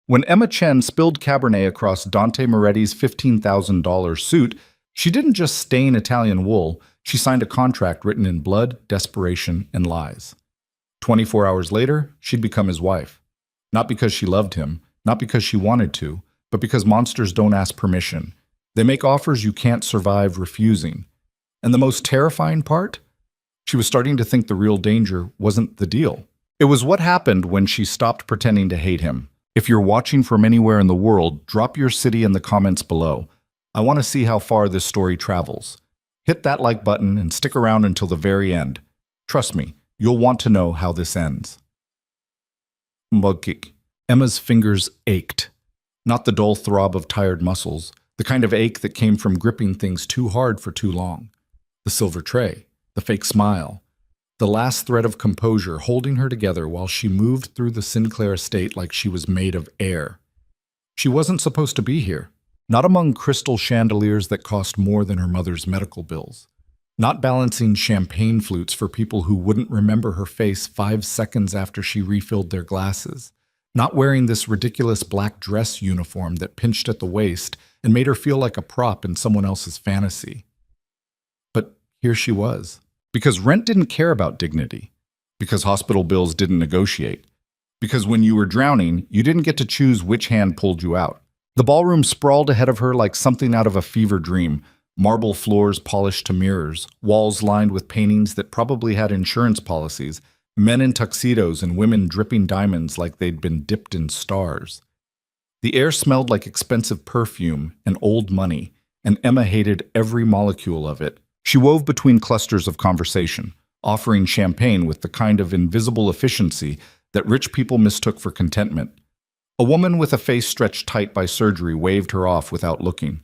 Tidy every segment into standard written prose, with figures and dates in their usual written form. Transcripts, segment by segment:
When Emma Chen spilled Cabernet across Dante Moretti's $15,000 suit, she didn't just stain Italian wool, she signed a contract written in blood, desperation, and lies. 24 hours later, she'd become his wife. Not because she loved him, not because she wanted to, but because monsters don't ask permission. They make offers you can't survive refusing. And the most terrifying part? She was starting to think the real danger wasn't the deal. It was what happened when she stopped pretending to hate him. If you're watching from anywhere in the world, drop your city in the comments below. I want to see how far this story travels. Hit that like button and stick around until the very end. Trust me, you'll want to know how this ends. Mbugkik. Emma's fingers ached. Not the dull throb of tired muscles, the kind of ache that came from gripping things too hard for too long. The silver tray, the fake smile, the last thread of composure holding her together while she moved through the Sinclair estate like she was made of air. She wasn't supposed to be here. Not among crystal chandeliers that cost more than her mother's medical bills. Not balancing champagne flutes for people who wouldn't remember her face 5 seconds after she refilled their glasses. Not wearing this ridiculous black dress uniform that pinched at the waist and made her feel like a prop in someone else's fantasy. But here she was. Because rent didn't care about dignity. Because hospital bills didn't negotiate. Because when you were drowning, you didn't get to choose which hand pulled you out. The ballroom sprawled ahead of her like something out of a fever dream. Marble floors polished to mirrors, walls lined with paintings that probably had insurance policies, men in tuxedos and women dripping diamonds like they'd been dipped in stars. The air smelled like expensive perfume and old money, and Emma hated every molecule of it. She wove between clusters of conversation, offering champagne with the kind of invisible efficiency that rich people mistook for contentment. A woman with a face stretched tight by surgery waved her off without looking.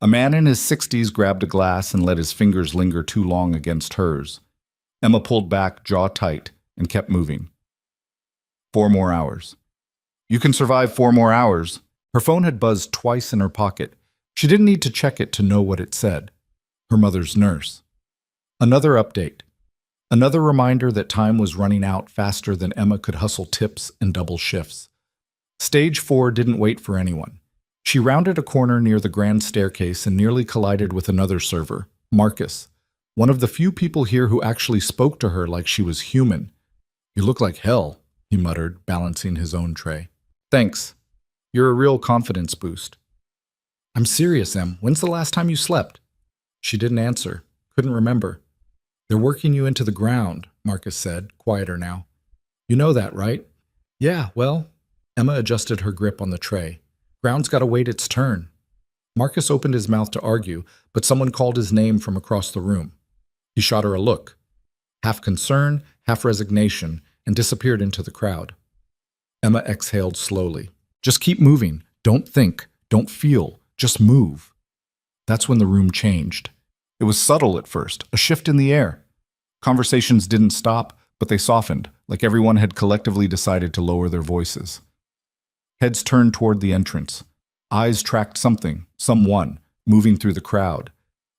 A man in his 60s grabbed a glass and let his fingers linger too long against hers. Emma pulled back, jaw tight, and kept moving. 4 more hours. You can survive 4 more hours. Her phone had buzzed twice in her pocket. She didn't need to check it to know what it said. Her mother's nurse. Another update. Another reminder that time was running out faster than Emma could hustle tips and double shifts. Stage 4 didn't wait for anyone. She rounded a corner near the grand staircase and nearly collided with another server, Marcus, one of the few people here who actually spoke to her like she was human. "You look like hell," he muttered, balancing his own tray. "Thanks. You're a real confidence boost." "I'm serious, Em. When's the last time you slept?" She didn't answer, couldn't remember. "They're working you into the ground," Marcus said, quieter now. "You know that, right?" "Yeah, well..." Emma adjusted her grip on the tray. "Ground's gotta wait its turn." Marcus opened his mouth to argue, but someone called his name from across the room. He shot her a look, half concern, half resignation, and disappeared into the crowd. Emma exhaled slowly. "Just keep moving. Don't think. Don't feel. Just move." That's when the room changed. It was subtle at first, a shift in the air. Conversations didn't stop, but they softened, like everyone had collectively decided to lower their voices. Heads turned toward the entrance. Eyes tracked something, someone, moving through the crowd.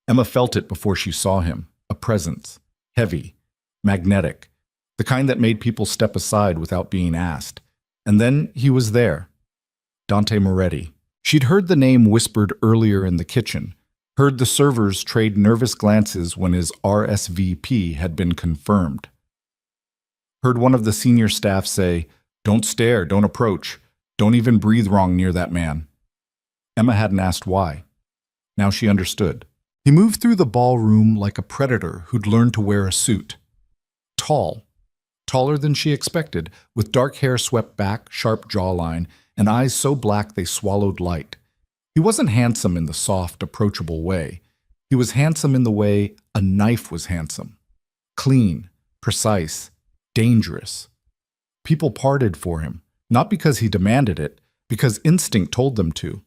Emma felt it before she saw him, a presence, heavy, magnetic, the kind that made people step aside without being asked. And then he was there. Dante Moretti. She'd heard the name whispered earlier in the kitchen, heard the servers trade nervous glances when his RSVP had been confirmed. Heard one of the senior staff say, "Don't stare, don't approach, don't even breathe wrong near that man." Emma hadn't asked why. Now she understood. He moved through the ballroom like a predator who'd learned to wear a suit. Tall. Taller than she expected, with dark hair swept back, sharp jawline, and eyes so black they swallowed light. He wasn't handsome in the soft, approachable way. He was handsome in the way a knife was handsome. Clean, precise, dangerous. People parted for him, not because he demanded it, because instinct told them to.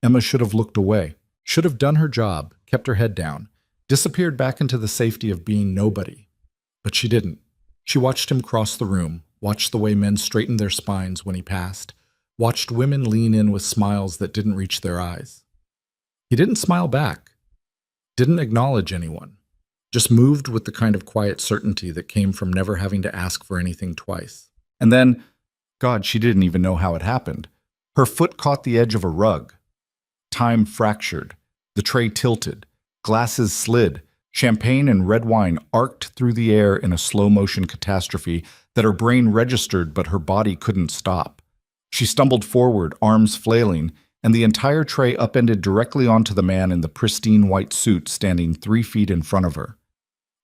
Emma should have looked away, should have done her job, kept her head down, disappeared back into the safety of being nobody. But she didn't. She watched him cross the room, watched the way men straightened their spines when he passed, watched women lean in with smiles that didn't reach their eyes. He didn't smile back, didn't acknowledge anyone, just moved with the kind of quiet certainty that came from never having to ask for anything twice. And then, God, she didn't even know how it happened. Her foot caught the edge of a rug. Time fractured. The tray tilted. Glasses slid. Champagne and red wine arced through the air in a slow-motion catastrophe that her brain registered but her body couldn't stop. She stumbled forward, arms flailing, and the entire tray upended directly onto the man in the pristine white suit standing 3 feet in front of her.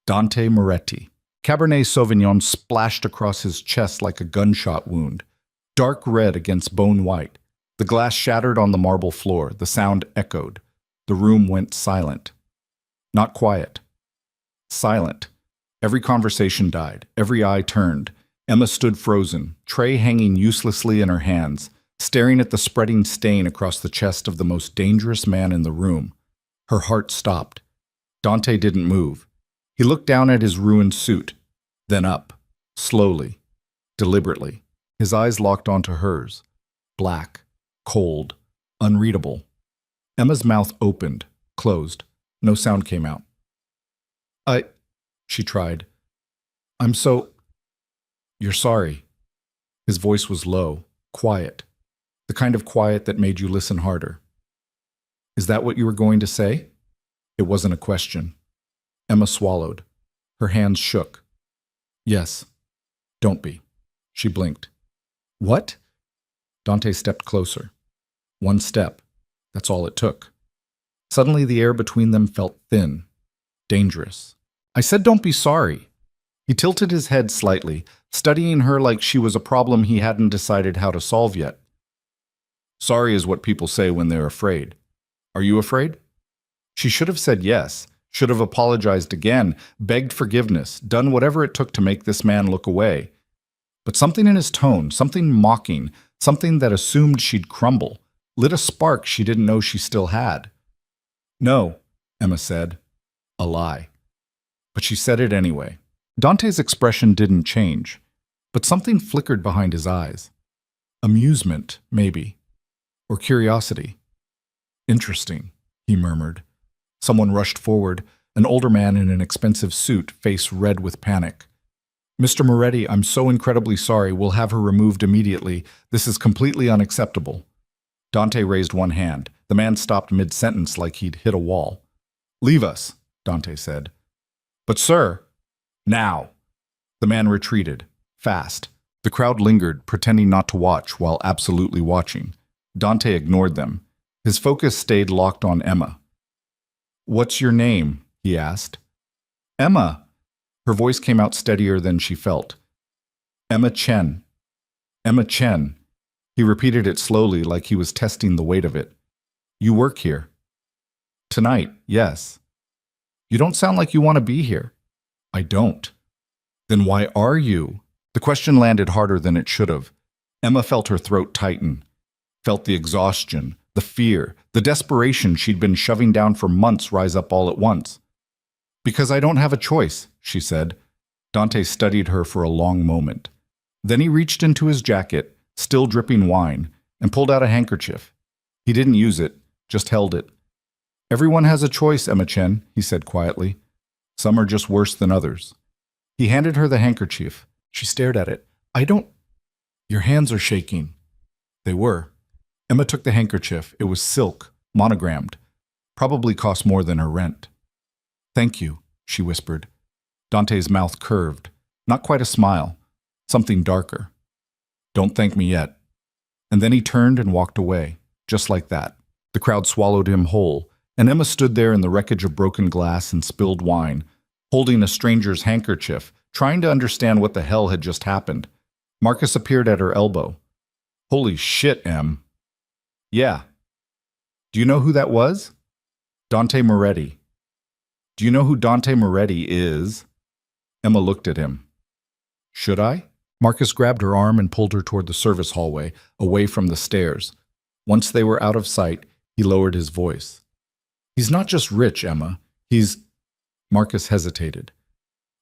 Dante Moretti. Cabernet Sauvignon splashed across his chest like a gunshot wound, dark red against bone white. The glass shattered on the marble floor. The sound echoed. The room went silent. Not quiet. Silent. Every conversation died. Every eye turned. Emma stood frozen, tray hanging uselessly in her hands, staring at the spreading stain across the chest of the most dangerous man in the room. Her heart stopped. Dante didn't move. He looked down at his ruined suit, then up, slowly, deliberately. His eyes locked onto hers. Black, cold, unreadable. Emma's mouth opened, closed. No sound came out. She tried. I'm so... You're sorry. His voice was low, quiet, the kind of quiet that made you listen harder. Is that what you were going to say? It wasn't a question. Emma swallowed. Her hands shook. Yes. Don't be. She blinked. What? Dante stepped closer. 1 step. That's all it took. Suddenly the air between them felt thin, dangerous. I said don't be sorry. He tilted his head slightly, studying her like she was a problem he hadn't decided how to solve yet. Sorry is what people say when they're afraid. Are you afraid? She should have said yes, should have apologized again, begged forgiveness, done whatever it took to make this man look away. But something in his tone, something mocking, something that assumed she'd crumble, lit a spark she didn't know she still had. No, Emma said. A lie. But she said it anyway. Dante's expression didn't change, but something flickered behind his eyes. Amusement, maybe. Or curiosity. Interesting, he murmured. Someone rushed forward, an older man in an expensive suit, face red with panic. Mr. Moretti, I'm so incredibly sorry. We'll have her removed immediately. This is completely unacceptable. Dante raised one hand. The man stopped mid-sentence like he'd hit a wall. Leave us, Dante said. But sir, now. The man retreated, fast. The crowd lingered, pretending not to watch while absolutely watching. Dante ignored them. His focus stayed locked on Emma. What's your name? He asked. Emma. Her voice came out steadier than she felt. Emma Chen. Emma Chen. He repeated it slowly like he was testing the weight of it. You work here. Tonight, yes. You don't sound like you want to be here. I don't. Then why are you? The question landed harder than it should have. Emma felt her throat tighten, felt the exhaustion, the fear, the desperation she'd been shoving down for months rise up all at once. Because I don't have a choice, she said. Dante studied her for a long moment. Then he reached into his jacket, still dripping wine, and pulled out a handkerchief. He didn't use it, just held it. Everyone has a choice, Emma Chen, he said quietly. Some are just worse than others. He handed her the handkerchief. She stared at it. I don't... Your hands are shaking. They were. Emma took the handkerchief. It was silk, monogrammed. Probably cost more than her rent. Thank you, she whispered. Dante's mouth curved. Not quite a smile. Something darker. Don't thank me yet. And then he turned and walked away, just like that. The crowd swallowed him whole, and Emma stood there in the wreckage of broken glass and spilled wine, holding a stranger's handkerchief, trying to understand what the hell had just happened. Marcus appeared at her elbow. Holy shit, Em. Yeah. Do you know who that was? Dante Moretti. Do you know who Dante Moretti is? Emma looked at him. Should I? Marcus grabbed her arm and pulled her toward the service hallway, away from the stairs. Once they were out of sight, he lowered his voice. He's not just rich, Emma. He's... Marcus hesitated.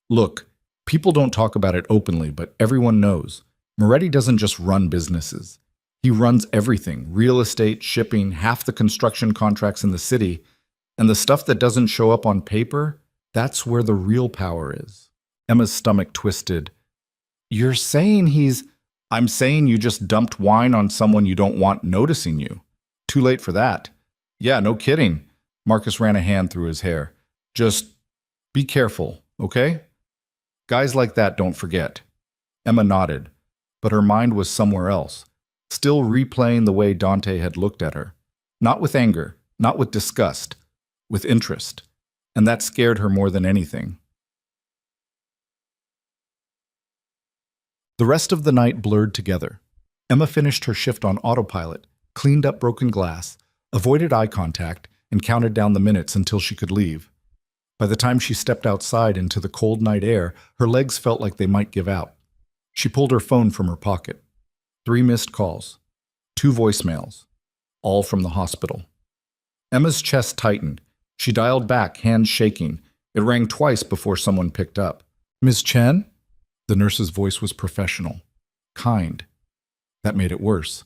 Look, people don't talk about it openly, but everyone knows. Moretti doesn't just run businesses. He runs everything, real estate, shipping, half the construction contracts in the city. And the stuff that doesn't show up on paper, that's where the real power is. Emma's stomach twisted. You're saying he's... I'm saying you just dumped wine on someone you don't want noticing you. Too late for that. Yeah, no kidding. Marcus ran a hand through his hair. Just be careful, okay? Guys like that don't forget. Emma nodded, but her mind was somewhere else, still replaying the way Dante had looked at her. Not with anger, not with disgust, with interest. And that scared her more than anything. The rest of the night blurred together. Emma finished her shift on autopilot, cleaned up broken glass, avoided eye contact, and counted down the minutes until she could leave. By the time she stepped outside into the cold night air, her legs felt like they might give out. She pulled her phone from her pocket. 3 missed calls. 2 voicemails. All from the hospital. Emma's chest tightened. She dialed back, hands shaking. It rang twice before someone picked up. Ms. Chen? The nurse's voice was professional. Kind. That made it worse.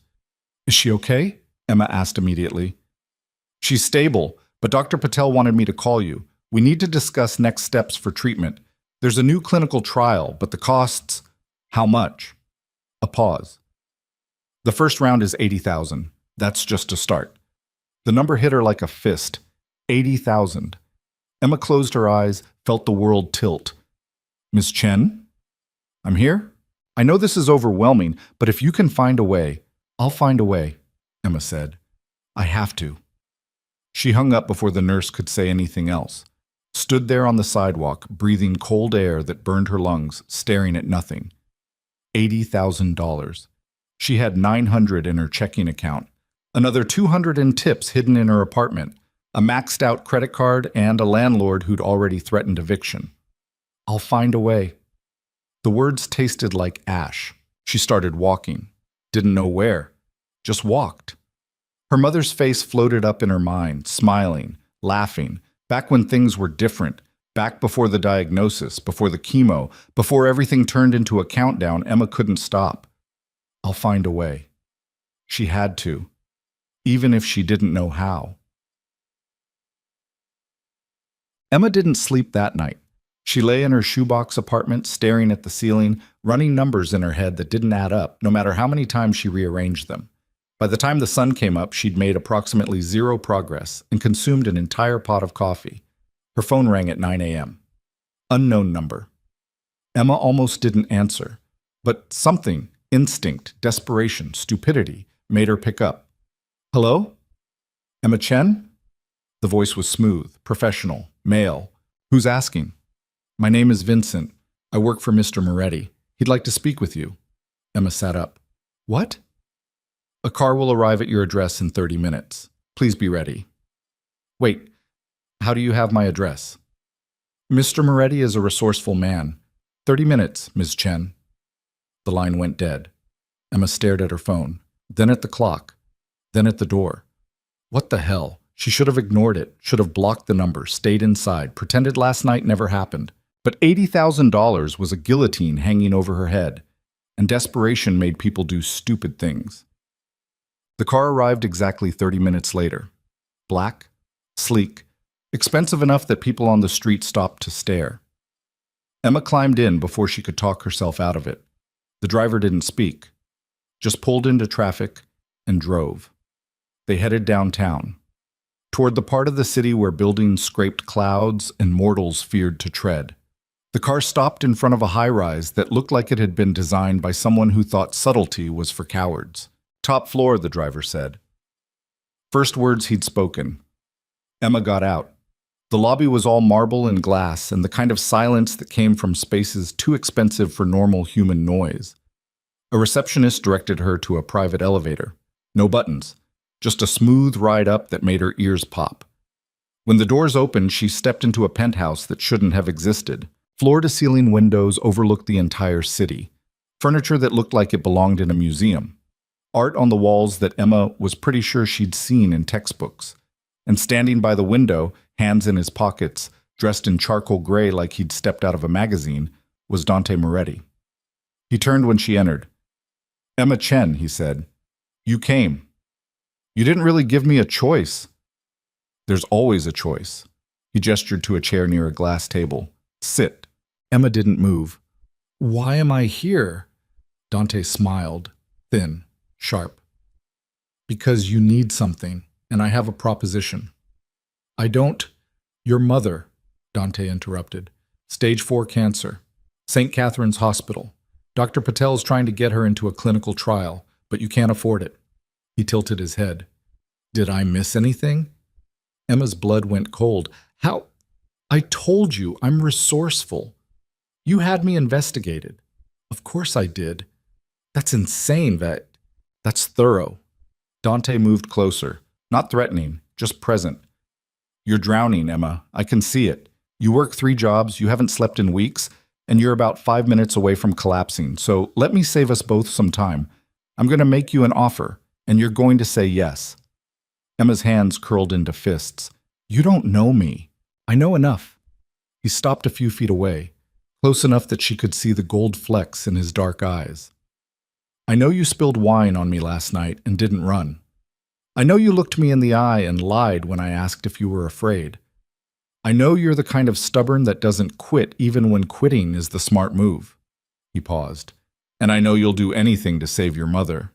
Is she okay? Emma asked immediately. She's stable, but Dr. Patel wanted me to call you. We need to discuss next steps for treatment. There's a new clinical trial, but the costs... How much? A pause. The first round is 80,000. That's just a start. The number hit her like a fist. 80,000. Emma closed her eyes, felt the world tilt. Ms. Chen? I'm here? I know this is overwhelming, but if you can find a way, I'll find a way, Emma said. I have to. She hung up before the nurse could say anything else. Stood there on the sidewalk, breathing cold air that burned her lungs, staring at nothing. $80,000. She had $900 in her checking account, another $200 in tips hidden in her apartment, a maxed-out credit card, and a landlord who'd already threatened eviction. I'll find a way. The words tasted like ash. She started walking. Didn't know where. Just walked. Her mother's face floated up in her mind, smiling, laughing, back when things were different, back before the diagnosis, before the chemo, before everything turned into a countdown. Emma couldn't stop. I'll find a way. She had to, even if she didn't know how. Emma didn't sleep that night. She lay in her shoebox apartment, staring at the ceiling, running numbers in her head that didn't add up, no matter how many times she rearranged them. By the time the sun came up, she'd made approximately 0 progress and consumed an entire pot of coffee. Her phone rang at 9 a.m. Unknown number. Emma almost didn't answer, but something, instinct, desperation, stupidity, made her pick up. Hello? Emma Chen? The voice was smooth, professional, male. Who's asking? My name is Vincent. I work for Mr. Moretti. He'd like to speak with you. Emma sat up. What? A car will arrive at your address in 30 minutes. Please be ready. Wait, how do you have my address? Mr. Moretti is a resourceful man. 30 minutes, Ms. Chen. The line went dead. Emma stared at her phone, then at the clock, then at the door. What the hell? She should have ignored it, should have blocked the number, stayed inside, pretended last night never happened. But $80,000 was a guillotine hanging over her head, and desperation made people do stupid things. The car arrived exactly 30 minutes later. Black, sleek, expensive enough that people on the street stopped to stare. Emma climbed in before she could talk herself out of it. The driver didn't speak, just pulled into traffic and drove. They headed downtown, toward the part of the city where buildings scraped clouds and mortals feared to tread. The car stopped in front of a high-rise that looked like it had been designed by someone who thought subtlety was for cowards. Top floor, the driver said. First words he'd spoken. Emma got out. The lobby was all marble and glass, and the kind of silence that came from spaces too expensive for normal human noise. A receptionist directed her to a private elevator. No buttons, just a smooth ride up that made her ears pop. When the doors opened, she stepped into a penthouse that shouldn't have existed. Floor-to-ceiling windows overlooked the entire city. Furniture that looked like it belonged in a museum. Art on the walls that Emma was pretty sure she'd seen in textbooks. And standing by the window, hands in his pockets, dressed in charcoal gray like he'd stepped out of a magazine, was Dante Moretti. He turned when she entered. Emma Chen, he said. You came. You didn't really give me a choice. There's always a choice. He gestured to a chair near a glass table. Sit. Emma didn't move. Why am I here? Dante smiled, thin, sharp. Because you need something, and I have a proposition. I don't. Your mother, Dante interrupted. Stage 4 cancer. St. Catherine's Hospital. Dr. Patel's trying to get her into a clinical trial, but you can't afford it. He tilted his head. Did I miss anything? Emma's blood went cold. How? I told you, I'm resourceful. You had me investigated. Of course I did. That's insane. That's thorough. Dante moved closer, not threatening, just present. You're drowning, Emma. I can see it. You work 3 jobs, you haven't slept in weeks, and you're about 5 minutes away from collapsing. So let me save us both some time. I'm going to make you an offer, and you're going to say yes. Emma's hands curled into fists. You don't know me. I know enough. He stopped a few feet away, close enough that she could see the gold flecks in his dark eyes. I know you spilled wine on me last night and didn't run. I know you looked me in the eye and lied when I asked if you were afraid. I know you're the kind of stubborn that doesn't quit even when quitting is the smart move. He paused. And I know you'll do anything to save your mother.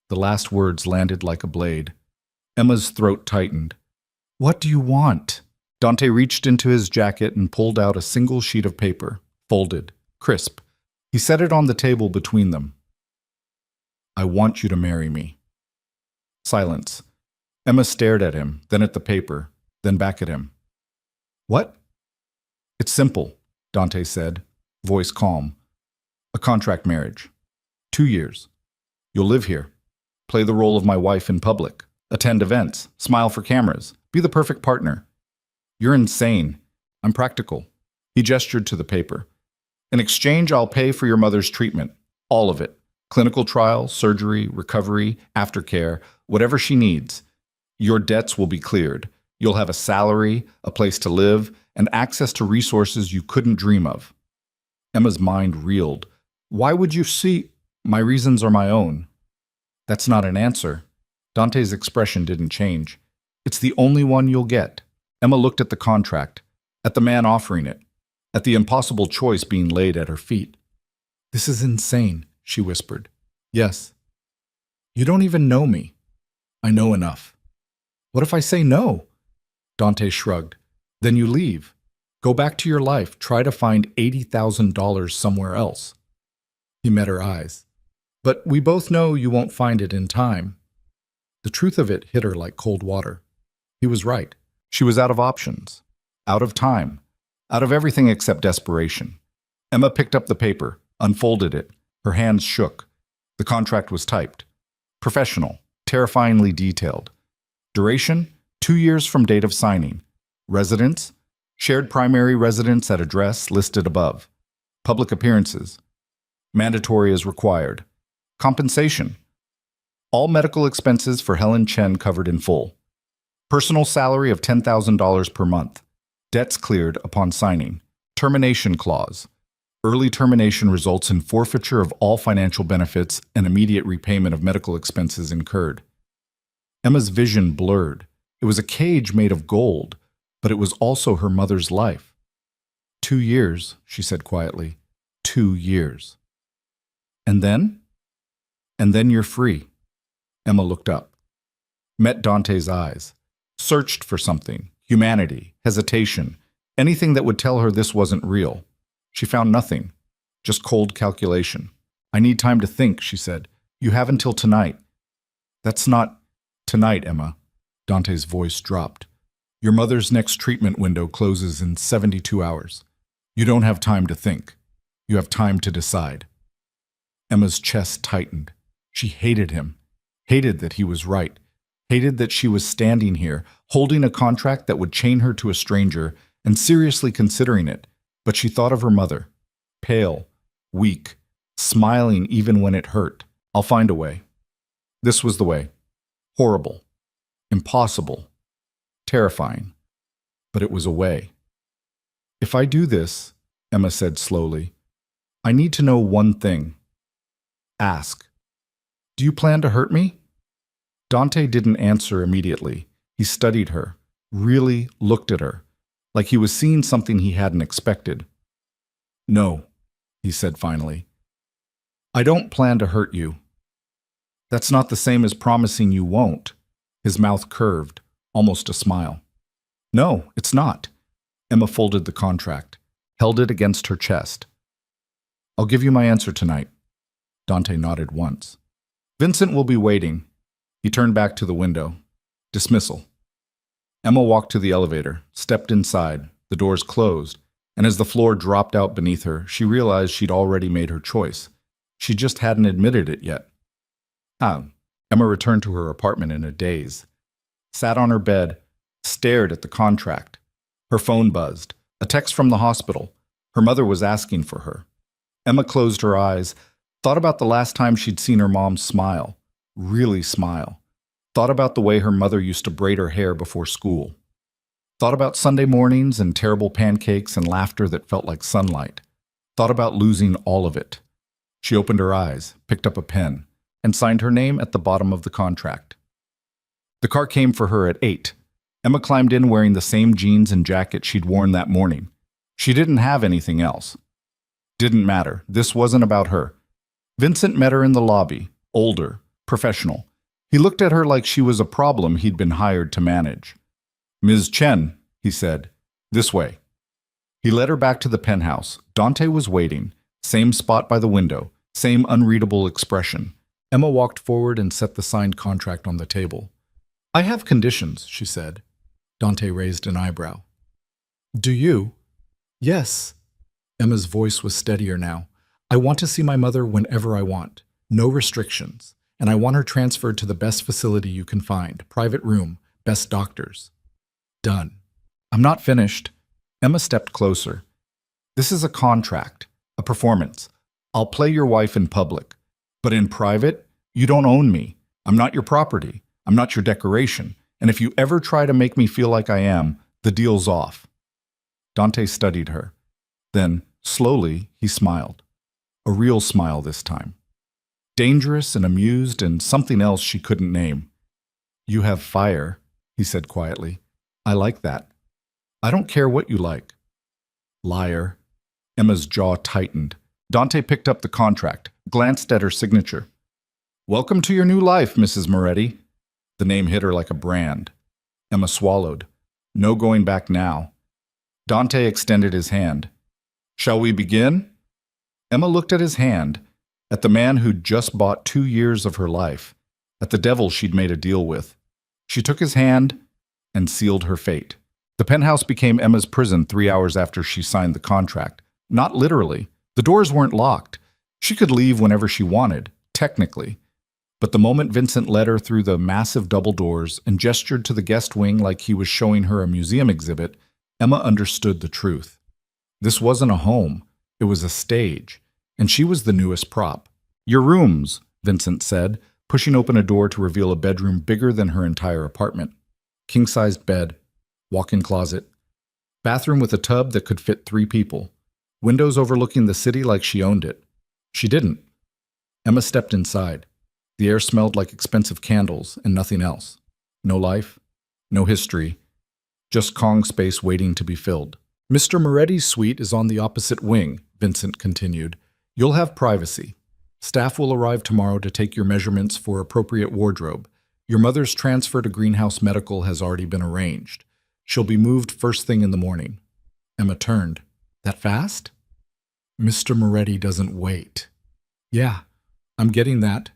The last words landed like a blade. Emma's throat tightened. What do you want? Dante reached into his jacket and pulled out a single sheet of paper, folded, crisp. He set it on the table between them. I want you to marry me. Silence. Emma stared at him, then at the paper, then back at him. What? It's simple, Dante said, voice calm. A contract marriage. 2 years. You'll live here. Play the role of my wife in public. Attend events. Smile for cameras. Be the perfect partner. You're insane. I'm practical. He gestured to the paper. In exchange, I'll pay for your mother's treatment. All of it. Clinical trial, surgery, recovery, aftercare, whatever she needs. Your debts will be cleared. You'll have a salary, a place to live, and access to resources you couldn't dream of. Emma's mind reeled. Why would you see? My reasons are my own. That's not an answer. Dante's expression didn't change. It's the only one you'll get. Emma looked at the contract, at the man offering it, at the impossible choice being laid at her feet. This is insane, she whispered. Yes. You don't even know me. I know enough. What if I say no? Dante shrugged. Then you leave. Go back to your life. Try to find $80,000 somewhere else. He met her eyes. But we both know you won't find it in time. The truth of it hit her like cold water. He was right. She was out of options, out of time, out of everything except desperation. Emma picked up the paper, unfolded it. Her hands shook. The contract was typed. Professional, terrifyingly detailed. Duration, 2 years from date of signing. Residence, shared primary residence at address listed above. Public appearances. Mandatory as required. Compensation. All medical expenses for Helen Chen covered in full. Personal salary of $10,000 per month. Debts cleared upon signing. Termination clause. Early termination results in forfeiture of all financial benefits and immediate repayment of medical expenses incurred. Emma's vision blurred. It was a cage made of gold, but it was also her mother's life. 2 years, she said quietly. 2 years. And then? And then you're free. Emma looked up. Met Dante's eyes. Searched for something. Humanity. Hesitation. Anything that would tell her this wasn't real. She found nothing. Just cold calculation. I need time to think, she said. You have until tonight. That's not tonight, Emma. Dante's voice dropped. Your mother's next treatment window closes in 72 hours. You don't have time to think. You have time to decide. Emma's chest tightened. She hated him. Hated that he was right. Hated that she was standing here, holding a contract that would chain her to a stranger and seriously considering it. But she thought of her mother. Pale, weak, smiling even when it hurt. I'll find a way. This was the way. Horrible. Impossible. Terrifying. But it was a way. If I do this, Emma said slowly, I need to know one thing. Ask. Do you plan to hurt me? Dante didn't answer immediately. He studied her, really looked at her, like he was seeing something he hadn't expected. No, he said finally. I don't plan to hurt you. That's not the same as promising you won't. His mouth curved, almost a smile. No, it's not. Emma folded the contract, held it against her chest. I'll give you my answer tonight. Dante nodded once. Vincent will be waiting. He turned back to the window. Dismissal. Emma walked to the elevator, stepped inside, the doors closed, and as the floor dropped out beneath her, she realized she'd already made her choice. She just hadn't admitted it yet. Emma returned to her apartment in a daze, sat on her bed, stared at the contract. Her phone buzzed. A text from the hospital. Her mother was asking for her. Emma closed her eyes, thought about the last time she'd seen her mom smile, really smile. Thought about the way her mother used to braid her hair before school. Thought about Sunday mornings and terrible pancakes and laughter that felt like sunlight. Thought about losing all of it. She opened her eyes, picked up a pen, and signed her name at the bottom of the contract. The car came for her at 8. Emma climbed in wearing the same jeans and jacket she'd worn that morning. She didn't have anything else. Didn't matter. This wasn't about her. Vincent met her in the lobby, older, professional. He looked at her like she was a problem he'd been hired to manage. Ms. Chen, he said, this way. He led her back to the penthouse. Dante was waiting, same spot by the window, same unreadable expression. Emma walked forward and set the signed contract on the table. I have conditions, she said. Dante raised an eyebrow. Do you? Yes. Emma's voice was steadier now. I want to see my mother whenever I want. No restrictions. And I want her transferred to the best facility you can find. Private room, best doctors. Done. I'm not finished. Emma stepped closer. This is a contract, a performance. I'll play your wife in public. But in private, you don't own me. I'm not your property. I'm not your decoration. And if you ever try to make me feel like I am, the deal's off. Dante studied her. Then, slowly, he smiled. A real smile this time. Dangerous and amused and something else she couldn't name. You have fire, he said quietly. I like that. I don't care what you like. Liar. Emma's jaw tightened. Dante picked up the contract, glanced at her signature. Welcome to your new life, Mrs. Moretti. The name hit her like a brand. Emma swallowed. No going back now. Dante extended his hand. Shall we begin? Emma looked at his hand, at the man who'd just bought 2 years of her life, at the devil she'd made a deal with. She took his hand and sealed her fate. The penthouse became Emma's prison 3 hours after she signed the contract. Not literally. The doors weren't locked. She could leave whenever she wanted, technically. But the moment Vincent led her through the massive double doors and gestured to the guest wing like he was showing her a museum exhibit, Emma understood the truth. This wasn't a home. It was a stage, and she was the newest prop. Your rooms, Vincent said, pushing open a door to reveal a bedroom bigger than her entire apartment. King-sized bed, walk-in closet, bathroom with a tub that could fit 3 people, windows overlooking the city like she owned it. She didn't. Emma stepped inside. The air smelled like expensive candles and nothing else. No life, no history, just Kong space waiting to be filled. Mr. Moretti's suite is on the opposite wing, Vincent continued. You'll have privacy. Staff will arrive tomorrow to take your measurements for appropriate wardrobe. Your mother's transfer to Greenhouse Medical has already been arranged. She'll be moved first thing in the morning. Emma turned. That fast? Mr. Moretti doesn't wait. Yeah, I'm getting that.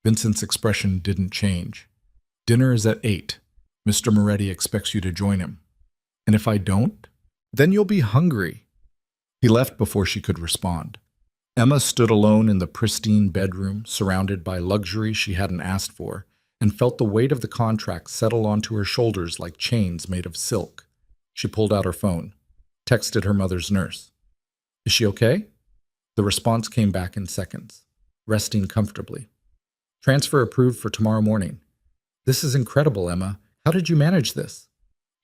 Vincent's expression didn't change. Dinner is at 8. Mr. Moretti expects you to join him. And if I don't, then you'll be hungry. He left before she could respond. Emma stood alone in the pristine bedroom, surrounded by luxury she hadn't asked for, and felt the weight of the contract settle onto her shoulders like chains made of silk. She pulled out her phone, texted her mother's nurse. Is she okay? The response came back in seconds, resting comfortably. Transfer approved for tomorrow morning. This is incredible, Emma. How did you manage this?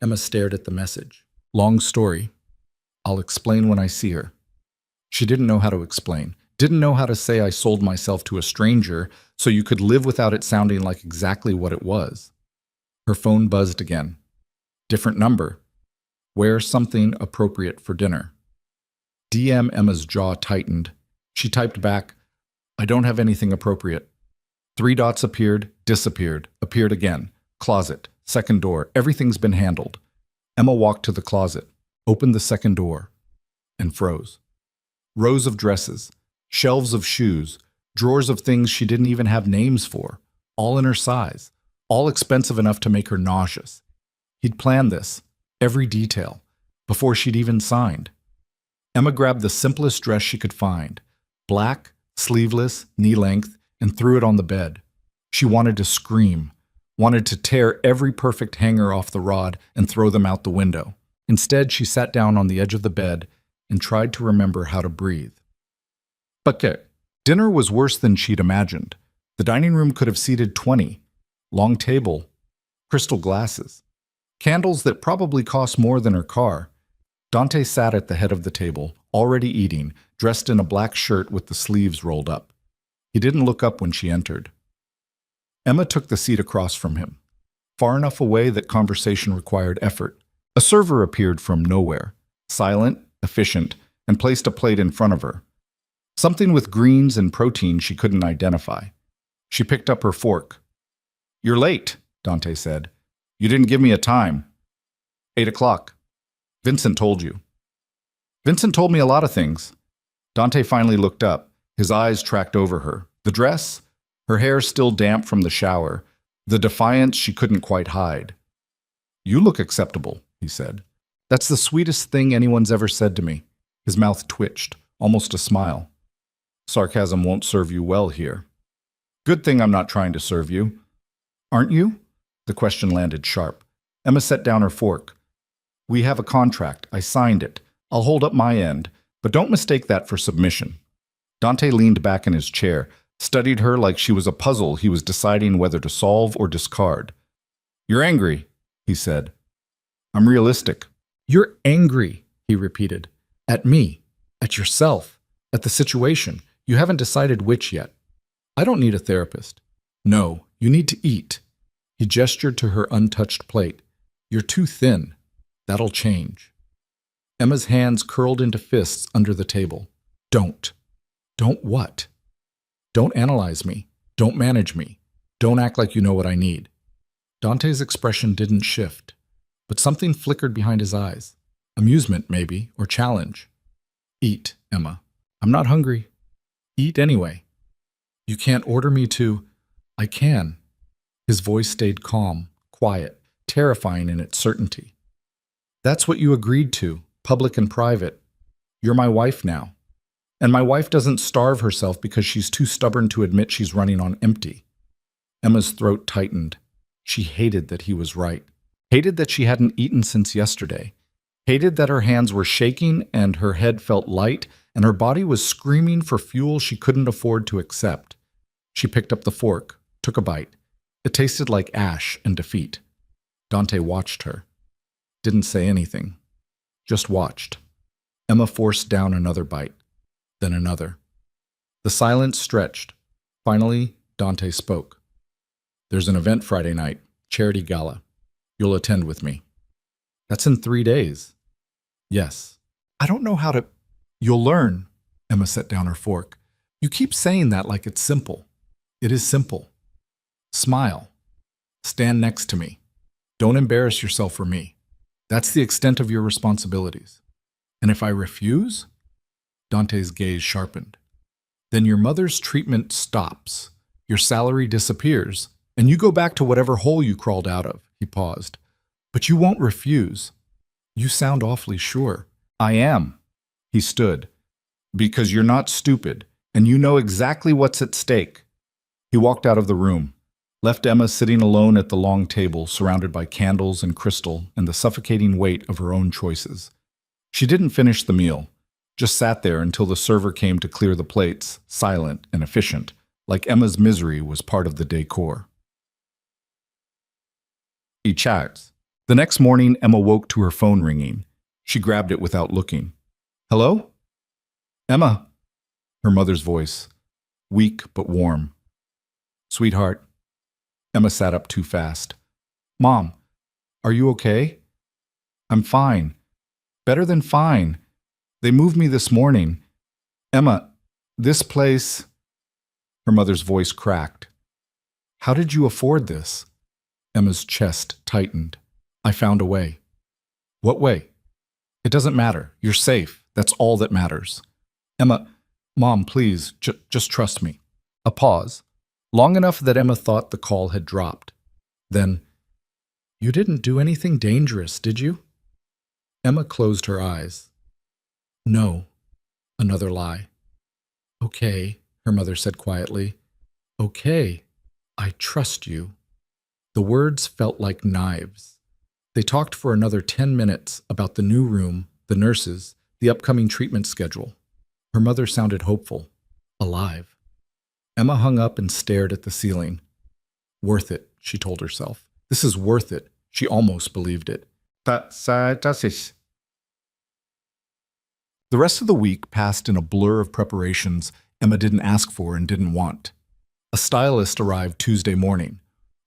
Emma stared at the message. Long story. I'll explain when I see her. She didn't know how to explain. Didn't know how to say I sold myself to a stranger so you could live without it sounding like exactly what it was. Her phone buzzed again. Different number. Wear something appropriate for dinner. DM Emma's jaw tightened. She typed back, I don't have anything appropriate. 3 dots appeared, disappeared, appeared again. Closet, second door, everything's been handled. Emma walked to the closet, opened the second door, and froze. Rows of dresses, shelves of shoes, drawers of things she didn't even have names for, all in her size, all expensive enough to make her nauseous. He'd planned this, every detail, before she'd even signed. Emma grabbed the simplest dress she could find, black, sleeveless, knee-length, and threw it on the bed. She wanted to scream, wanted to tear every perfect hanger off the rod and throw them out the window. Instead, she sat down on the edge of the bed and tried to remember how to breathe. But dinner was worse than she'd imagined. The dining room could have seated 20. Long table, crystal glasses, candles that probably cost more than her car. Dante sat at the head of the table, already eating, dressed in a black shirt with the sleeves rolled up. He didn't look up when she entered. Emma took the seat across from him, far enough away that conversation required effort. A server appeared from nowhere, silent, efficient, and placed a plate in front of her. Something with greens and protein she couldn't identify. She picked up her fork. "You're late," Dante said. "You didn't give me a time." 8 o'clock. Vincent told you. Vincent told me a lot of things. Dante finally looked up. His eyes tracked over her. The dress, her hair still damp from the shower, the defiance she couldn't quite hide. "You look acceptable," he said. "That's the sweetest thing anyone's ever said to me." His mouth twitched, almost a smile. "Sarcasm won't serve you well here." "Good thing I'm not trying to serve you." "Aren't you?" The question landed sharp. Emma set down her fork. "We have a contract. I signed it. I'll hold up my end, but don't mistake that for submission." Dante leaned back in his chair, studied her like she was a puzzle he was deciding whether to solve or discard. "You're angry," he said. "I'm realistic." "You're angry," he repeated. "At me, at yourself, at the situation. You haven't decided which yet. I don't need a therapist." "No, you need to eat." He gestured to her untouched plate. "You're too thin. That'll change." Emma's hands curled into fists under the table. "Don't." "Don't what?" "Don't analyze me. Don't manage me. Don't act like you know what I need." Dante's expression didn't shift, but something flickered behind his eyes. Amusement, maybe, or challenge. "Eat, Emma. I'm not hungry." "Eat anyway." "You can't order me to." "I can." His voice stayed calm, quiet, terrifying in its certainty. "That's what you agreed to, public and private. You're my wife now. And my wife doesn't starve herself because she's too stubborn to admit she's running on empty." Emma's throat tightened. She hated that he was right. Hated that she hadn't eaten since yesterday. Hated that her hands were shaking and her head felt light and her body was screaming for fuel she couldn't afford to accept. She picked up the fork, took a bite. It tasted like ash and defeat. Dante watched her. Didn't say anything. Just watched. Emma forced down another bite. Then another. The silence stretched. Finally, Dante spoke. "There's an event Friday night, charity gala. You'll attend with me." "That's in 3 days." "Yes." "I don't know how to—" "You'll learn." Emma set down her fork. "You keep saying that like it's simple." "It is simple. Smile. Stand next to me. Don't embarrass yourself for me. That's the extent of your responsibilities. And if I refuse?" Dante's gaze sharpened. "Then your mother's treatment stops. Your salary disappears, and you go back to whatever hole you crawled out of." He paused. "But you won't refuse." "You sound awfully sure." "I am." He stood. "Because you're not stupid, and you know exactly what's at stake." He walked out of the room, left Emma sitting alone at the long table, surrounded by candles and crystal and the suffocating weight of her own choices. She didn't finish the meal. Just sat there until the server came to clear the plates, silent and efficient, like Emma's misery was part of the decor. He chats. The next morning, Emma woke to her phone ringing. She grabbed it without looking. "Hello?" "Emma." Her mother's voice, weak but warm. "Sweetheart." Emma sat up too fast. "Mom, are you okay?" "I'm fine. Better than fine. They moved me this morning. Emma, this place..." Her mother's voice cracked. How did you afford this? Emma's chest tightened. I found a way. What way? It doesn't matter. You're safe. That's all that matters. Emma, Mom, please, just trust me. A pause. Long enough that Emma thought the call had dropped. Then, you didn't do anything dangerous, did you? Emma closed her eyes. No. Another lie. Okay, her mother said quietly. Okay, I trust you. The words felt like knives. They talked for another 10 minutes about the new room, the nurses, the upcoming treatment schedule. Her mother sounded hopeful, alive. Emma hung up and stared at the ceiling. Worth it, she told herself. This is worth it. She almost believed it. The rest of the week passed in a blur of preparations Emma didn't ask for and didn't want. A stylist arrived Tuesday morning.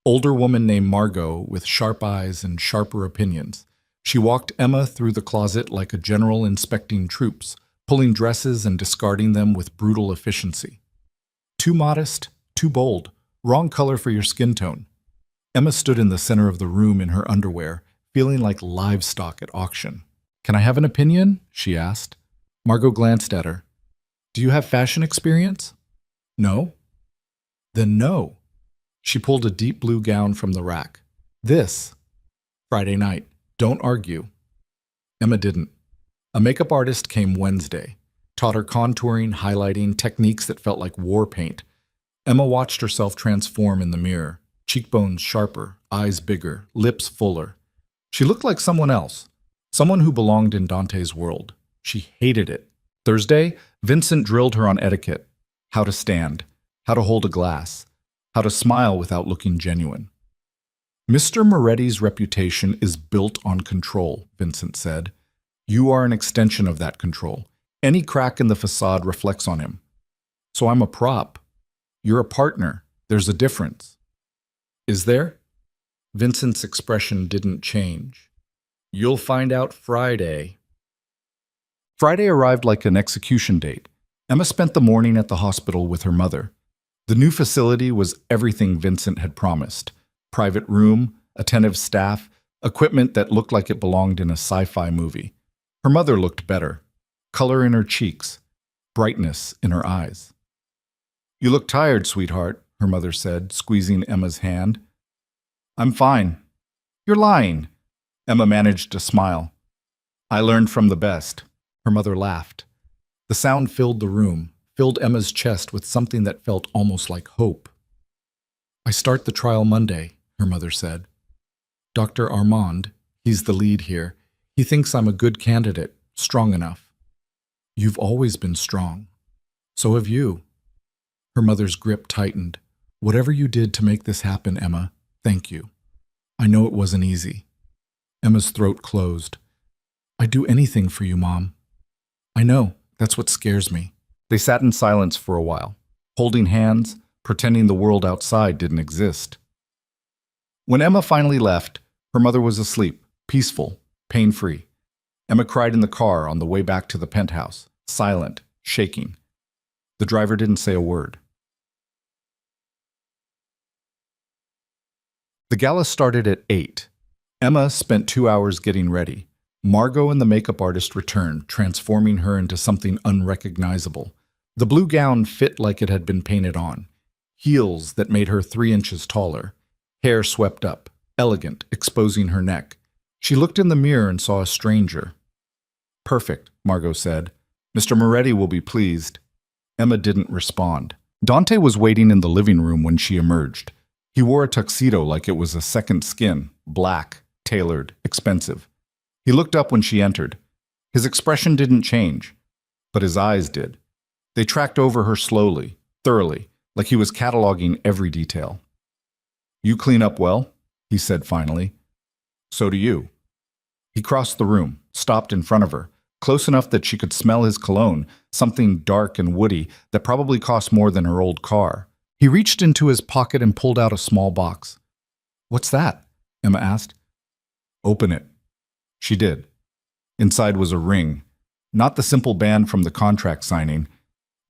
Older woman named Margot with sharp eyes and sharper opinions. She walked Emma through the closet like a general inspecting troops, pulling dresses and discarding them with brutal efficiency. Too modest, too bold, wrong color for your skin tone. Emma stood in the center of the room in her underwear, feeling like livestock at auction. Can I have an opinion? She asked. Margot glanced at her. Do you have fashion experience? No. Then no. She pulled a deep blue gown from the rack. This. Friday night. Don't argue. Emma didn't. A makeup artist came Wednesday, taught her contouring, highlighting, techniques that felt like war paint. Emma watched herself transform in the mirror, cheekbones sharper, eyes bigger, lips fuller. She looked like someone else, someone who belonged in Dante's world. She hated it. Thursday, Vincent drilled her on etiquette, how to stand, how to hold a glass, how to smile without looking genuine. Mr. Moretti's reputation is built on control, Vincent said. You are an extension of that control. Any crack in the facade reflects on him. So I'm a prop. You're a partner. There's a difference. Is there? Vincent's expression didn't change. You'll find out Friday. Friday arrived like an execution date. Emma spent the morning at the hospital with her mother. The new facility was everything Vincent had promised. Private room, attentive staff, equipment that looked like it belonged in a sci-fi movie. Her mother looked better. Color in her cheeks, brightness in her eyes. You look tired, sweetheart, her mother said, squeezing Emma's hand. I'm fine. You're lying. Emma managed to smile. I learned from the best. Her mother laughed. The sound filled the room, filled Emma's chest with something that felt almost like hope. I start the trial Monday, her mother said. Dr. Armand, he's the lead here. He thinks I'm a good candidate, strong enough. You've always been strong. So have you. Her mother's grip tightened. Whatever you did to make this happen, Emma, thank you. I know it wasn't easy. Emma's throat closed. I'd do anything for you, Mom. I know. That's what scares me. They sat in silence for a while, holding hands, pretending the world outside didn't exist. When Emma finally left, her mother was asleep, peaceful, pain-free. Emma cried in the car on the way back to the penthouse, silent, shaking. The driver didn't say a word. The gala started at 8. Emma spent 2 hours getting ready. Margot and the makeup artist returned, transforming her into something unrecognizable. The blue gown fit like it had been painted on. Heels that made her 3 inches taller. Hair swept up, elegant, exposing her neck. She looked in the mirror and saw a stranger. Perfect, Margot said. Mr. Moretti will be pleased. Emma didn't respond. Dante was waiting in the living room when she emerged. He wore a tuxedo like it was a second skin, black, tailored, expensive. He looked up when she entered. His expression didn't change, but his eyes did. They tracked over her slowly, thoroughly, like he was cataloging every detail. You clean up well, he said finally. So do you. He crossed the room, stopped in front of her, close enough that she could smell his cologne, something dark and woody that probably cost more than her old car. He reached into his pocket and pulled out a small box. What's that? Emma asked. Open it. She did. Inside was a ring, not the simple band from the contract signing.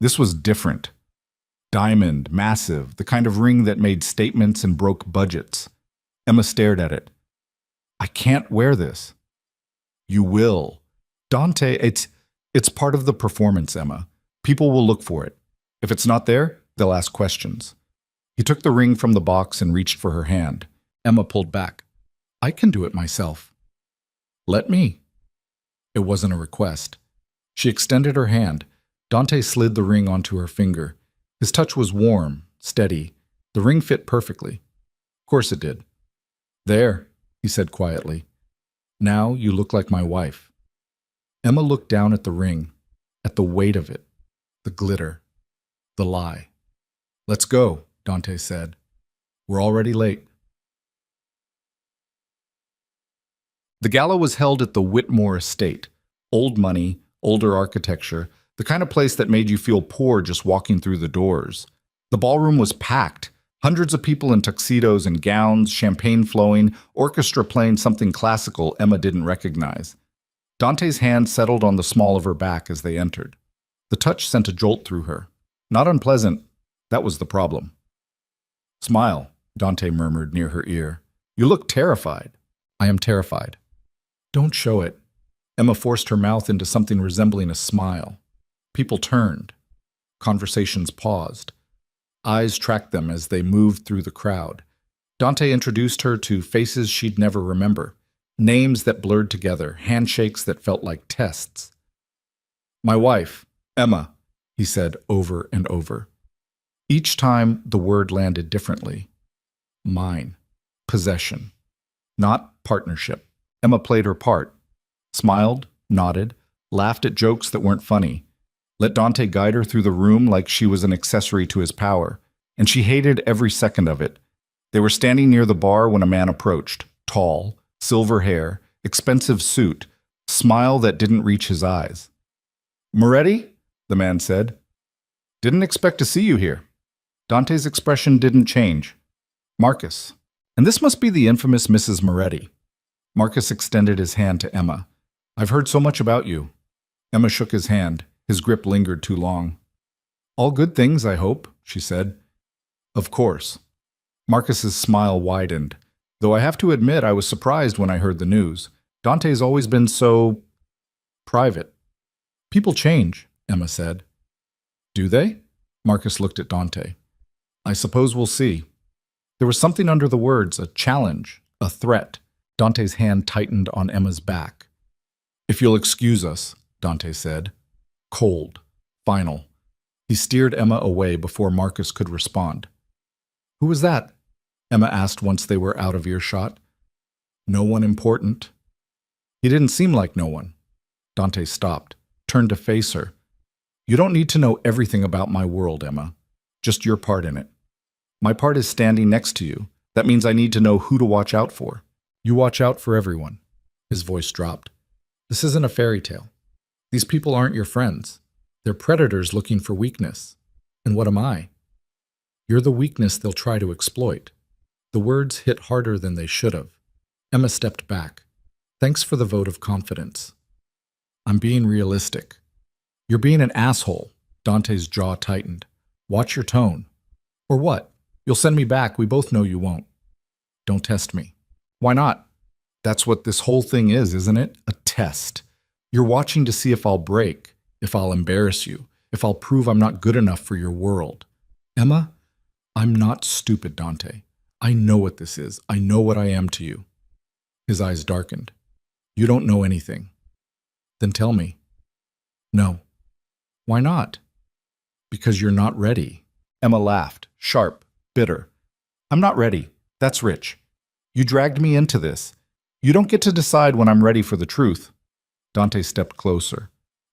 This was different. Diamond, massive, the kind of ring that made statements and broke budgets. Emma stared at it. I can't wear this. You will. Dante, it's part of the performance, Emma. People will look for it. If it's not there, they'll ask questions. He took the ring from the box and reached for her hand. Emma pulled back. I can do it myself. Let me. It wasn't a request. She extended her hand. Dante slid the ring onto her finger. His touch was warm, steady. The ring fit perfectly. Of course it did. There, he said quietly. Now you look like my wife. Emma looked down at the ring, at the weight of it, the glitter, the lie. Let's go, Dante said. We're already late. The gala was held at the Whitmore estate. Old money, older architecture, the kind of place that made you feel poor just walking through the doors. The ballroom was packed. Hundreds of people in tuxedos and gowns, champagne flowing, orchestra playing something classical Emma didn't recognize. Dante's hand settled on the small of her back as they entered. The touch sent a jolt through her. Not unpleasant. That was the problem. Smile, Dante murmured near her ear. You look terrified. I am terrified. Don't show it. Emma forced her mouth into something resembling a smile. People turned. Conversations paused. Eyes tracked them as they moved through the crowd. Dante introduced her to faces she'd never remember. Names that blurred together, handshakes that felt like tests. My wife, Emma, he said over and over. Each time the word landed differently. Mine. Possession. Not partnership. Emma played her part. Smiled, nodded, laughed at jokes that weren't funny. Let Dante guide her through the room like she was an accessory to his power. And she hated every second of it. They were standing near the bar when a man approached. Tall, silver hair, expensive suit, smile that didn't reach his eyes. Moretti? The man said. Didn't expect to see you here. Dante's expression didn't change. Marcus. And this must be the infamous Mrs. Moretti. Marcus extended his hand to Emma. I've heard so much about you. Emma shook his hand. His grip lingered too long. All good things, I hope, she said. Of course. Marcus's smile widened. Though I have to admit I was surprised when I heard the news. Dante's always been so private. People change, Emma said. Do they? Marcus looked at Dante. I suppose we'll see. There was something under the words, a challenge, a threat. Dante's hand tightened on Emma's back. If you'll excuse us, Dante said. Cold. Final. He steered Emma away before Marcus could respond. Who was that? Emma asked once they were out of earshot. No one important. He didn't seem like no one. Dante stopped, turned to face her. You don't need to know everything about my world, Emma. Just your part in it. My part is standing next to you. That means I need to know who to watch out for. You watch out for everyone. His voice dropped. This isn't a fairy tale. These people aren't your friends. They're predators looking for weakness. And what am I? You're the weakness they'll try to exploit. The words hit harder than they should have. Emma stepped back. Thanks for the vote of confidence. I'm being realistic. You're being an asshole. Dante's jaw tightened. Watch your tone. Or what? You'll send me back. We both know you won't. Don't test me. Why not? That's what this whole thing is, isn't it? A test. You're watching to see if I'll break, if I'll embarrass you, if I'll prove I'm not good enough for your world. Emma, I'm not stupid, Dante. I know what this is. I know what I am to you. His eyes darkened. You don't know anything. Then tell me. No. Why not? Because you're not ready. Emma laughed, sharp, bitter. I'm not ready. That's rich. You dragged me into this. You don't get to decide when I'm ready for the truth. Dante stepped closer.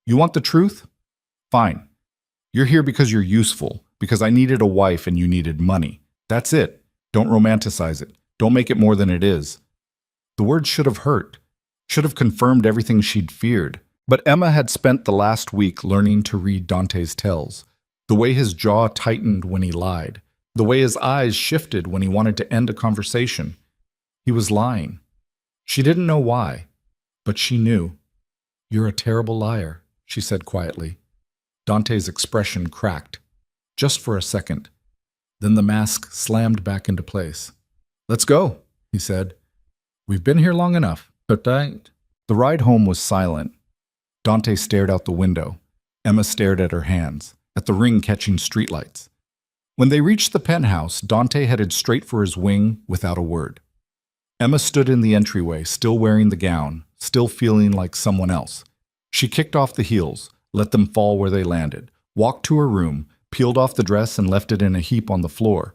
You want the truth? Fine. You're here because you're useful, because I needed a wife and you needed money. That's it. Don't romanticize it. Don't make it more than it is. The words should have hurt, should have confirmed everything she'd feared. But Emma had spent the last week learning to read Dante's tells, the way his jaw tightened when he lied, the way his eyes shifted when he wanted to end a conversation. He was lying. She didn't know why, but she knew. You're a terrible liar, she said quietly. Dante's expression cracked. just for a second. Then the mask slammed back into place. "Let's go," he said. "We've been here long enough." But the ride home was silent. Dante stared out the window. Emma stared at her hands, at the ring catching streetlights. When they reached the penthouse, Dante headed straight for his wing without a word. Emma stood in the entryway, still wearing the gown, still feeling like someone else. She kicked off the heels, let them fall where they landed, walked to her room, peeled off the dress and left it in a heap on the floor,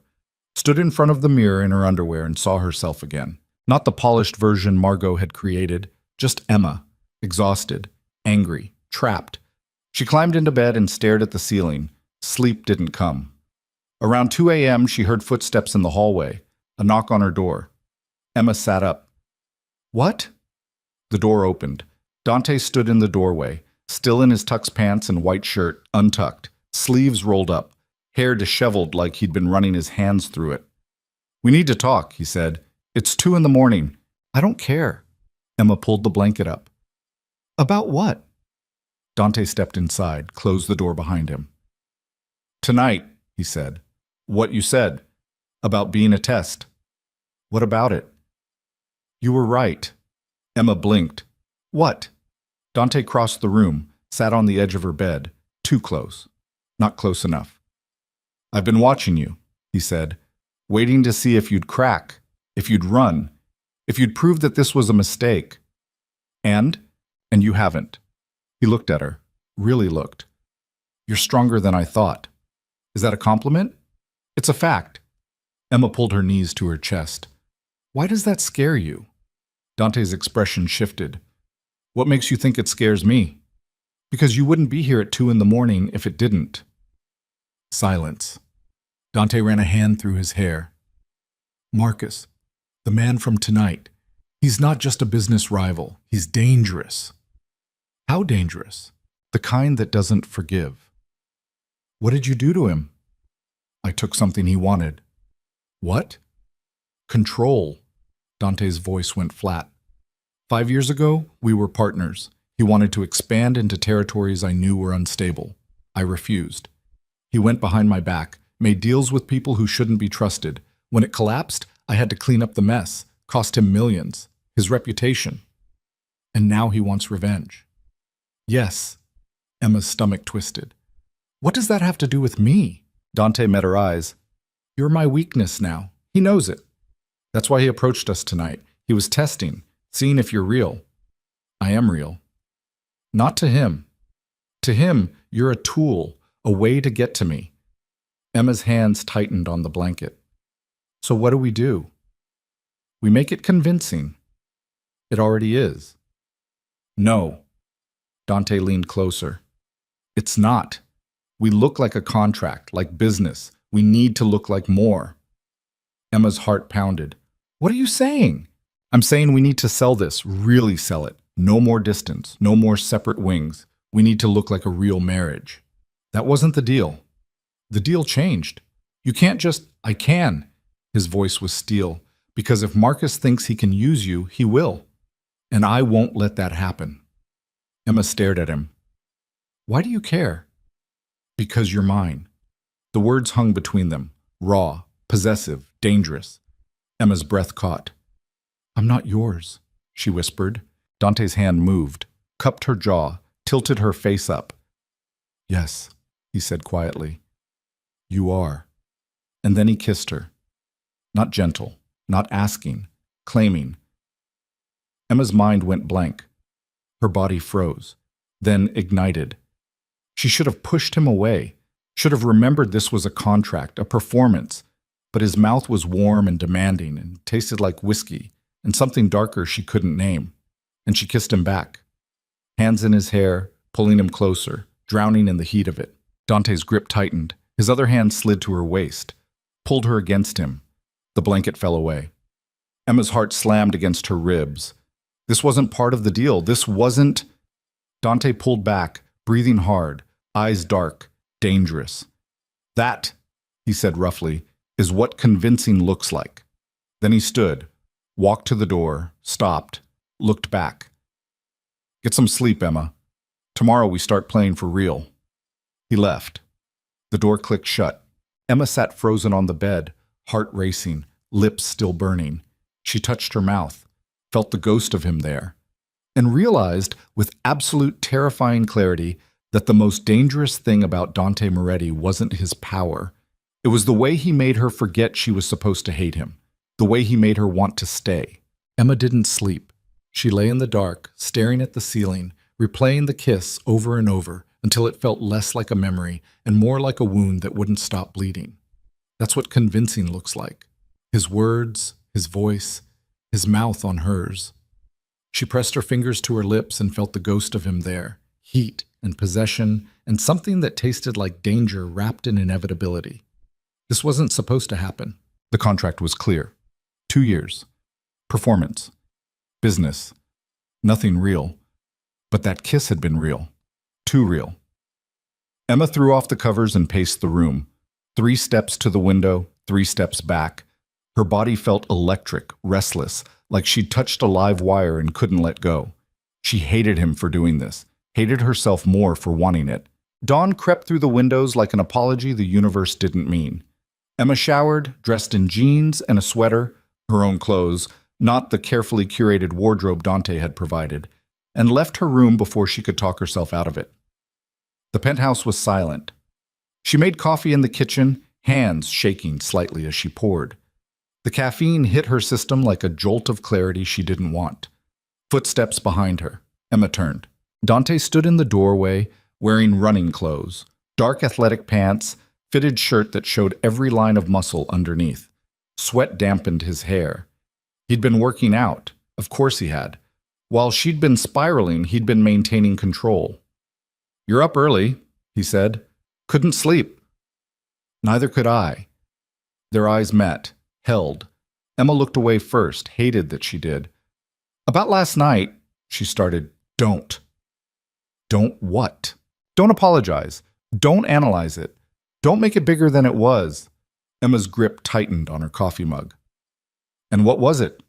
stood in front of the mirror in her underwear and saw herself again. Not the polished version Margot had created, just Emma, exhausted, angry, trapped. She climbed into bed and stared at the ceiling. Sleep didn't come. Around 2 a.m., she heard footsteps in the hallway, a knock on her door. Emma sat up. "What?" The door opened. Dante stood in the doorway, still in his tux pants and white shirt, untucked, sleeves rolled up, hair disheveled like he'd been running his hands through it. "We need to talk," he said. "It's 2 a.m. "I don't care." Emma pulled the blanket up. "About what?" Dante stepped inside, closed the door behind him. "Tonight," he said. "What you said. About being a test." "What about it?" "You were right." Emma blinked. "What?" Dante crossed the room, sat on the edge of her bed. Too close. Not close enough. "I've been watching you," he said, "waiting to see if you'd crack, if you'd run, if you'd prove that this was a mistake. And you haven't." He looked at her, really looked. "You're stronger than I thought." "Is that a compliment?" "It's a fact." Emma pulled her knees to her chest. "Why does that scare you?" Dante's expression shifted. "What makes you think it scares me?" "Because you wouldn't be here at 2 a.m. if it didn't." Silence. Dante ran a hand through his hair. "Marcus, the man from tonight, he's not just a business rival. He's dangerous." "How dangerous?" "The kind that doesn't forgive." "What did you do to him?" "I took something he wanted." "What?" "Control." Dante's voice went flat. 5 years ago, we were partners. He wanted to expand into territories I knew were unstable. I refused. He went behind my back, made deals with people who shouldn't be trusted. When it collapsed, I had to clean up the mess. Cost him millions. His reputation. And now he wants revenge. Yes. Emma's stomach twisted. "What does that have to do with me?" Dante met her eyes. "You're my weakness now. He knows it. That's why he approached us tonight. He was testing, seeing if you're real." "I am real." "Not to him. To him, you're a tool, a way to get to me." Emma's hands tightened on the blanket. "So what do we do?" "We make it convincing." "It already is." "No." Dante leaned closer. "It's not. We look like a contract, like business. We need to look like more." Emma's heart pounded. "What are you saying?" "I'm saying we need to sell this, really sell it. No more distance, no more separate wings. We need to look like a real marriage." "That wasn't the deal." "The deal changed. You can't just—" "I can." His voice was steel. "Because if Marcus thinks he can use you, he will. And I won't let that happen." Emma stared at him. "Why do you care?" "Because you're mine." The words hung between them, raw, possessive, dangerous. Emma's breath caught. "I'm not yours," she whispered. Dante's hand moved, cupped her jaw, tilted her face up. "Yes," he said quietly. "You are." And then he kissed her. Not gentle, not asking, claiming. Emma's mind went blank. Her body froze, then ignited. She should have pushed him away, should have remembered this was a contract, a performance, but his mouth was warm and demanding and tasted like whiskey and something darker she couldn't name. And she kissed him back, hands in his hair, pulling him closer, drowning in the heat of it. Dante's grip tightened. His other hand slid to her waist, pulled her against him. The blanket fell away. Emma's heart slammed against her ribs. This wasn't part of the deal. This wasn't... Dante pulled back, breathing hard, eyes dark, dangerous. "That," he said roughly, "is what convincing looks like." Then he stood, walked to the door, stopped, looked back. "Get some sleep, Emma. Tomorrow we start playing for real." He left. The door clicked shut. Emma sat frozen on the bed, heart racing, lips still burning. She touched her mouth, felt the ghost of him there, and realized with absolute terrifying clarity that the most dangerous thing about Dante Moretti wasn't his power. It was the way he made her forget she was supposed to hate him, the way he made her want to stay. Emma didn't sleep. She lay in the dark, staring at the ceiling, replaying the kiss over and over until it felt less like a memory and more like a wound that wouldn't stop bleeding. That's what convincing looks like. His words, his voice, his mouth on hers. She pressed her fingers to her lips and felt the ghost of him there, heat and possession and something that tasted like danger wrapped in inevitability. This wasn't supposed to happen. The contract was clear. 2 years. Performance. Business. Nothing real. But that kiss had been real. Too real. Emma threw off the covers and paced the room. 3 steps to the window, 3 steps back. Her body felt electric, restless, like she'd touched a live wire and couldn't let go. She hated him for doing this, hated herself more for wanting it. Dawn crept through the windows like an apology the universe didn't mean. Emma showered, dressed in jeans and a sweater, her own clothes, not the carefully curated wardrobe Dante had provided, and left her room before she could talk herself out of it. The penthouse was silent. She made coffee in the kitchen, hands shaking slightly as she poured. The caffeine hit her system like a jolt of clarity she didn't want. Footsteps behind her. Emma turned. Dante stood in the doorway, wearing running clothes, dark athletic pants, fitted shirt that showed every line of muscle underneath. Sweat dampened his hair. He'd been working out. Of course he had. While she'd been spiraling, he'd been maintaining control. "You're up early," he said. "Couldn't sleep." Neither could I. Their eyes met, held. Emma looked away first, hated that she did. "About last night," she started. "Don't." "Don't what?" "Don't apologize. Don't analyze it. Don't make it bigger than it was." Emma's grip tightened on her coffee mug. "And what was it?"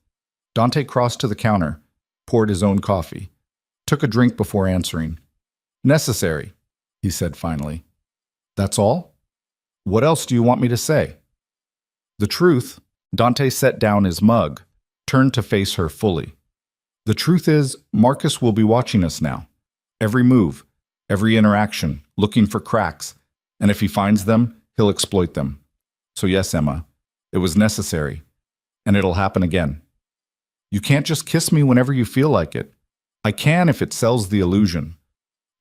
Dante crossed to the counter, poured his own coffee, took a drink before answering. "Necessary," he said finally. "That's all? What else do you want me to say?" "The truth." Dante set down his mug, turned to face her fully. "The truth is, Marcus will be watching us now. Every move, every interaction, looking for cracks, and if he finds them, he'll exploit them. So yes, Emma, it was necessary, and it'll happen again. You can't just kiss me whenever you feel like it. I can if it sells the illusion.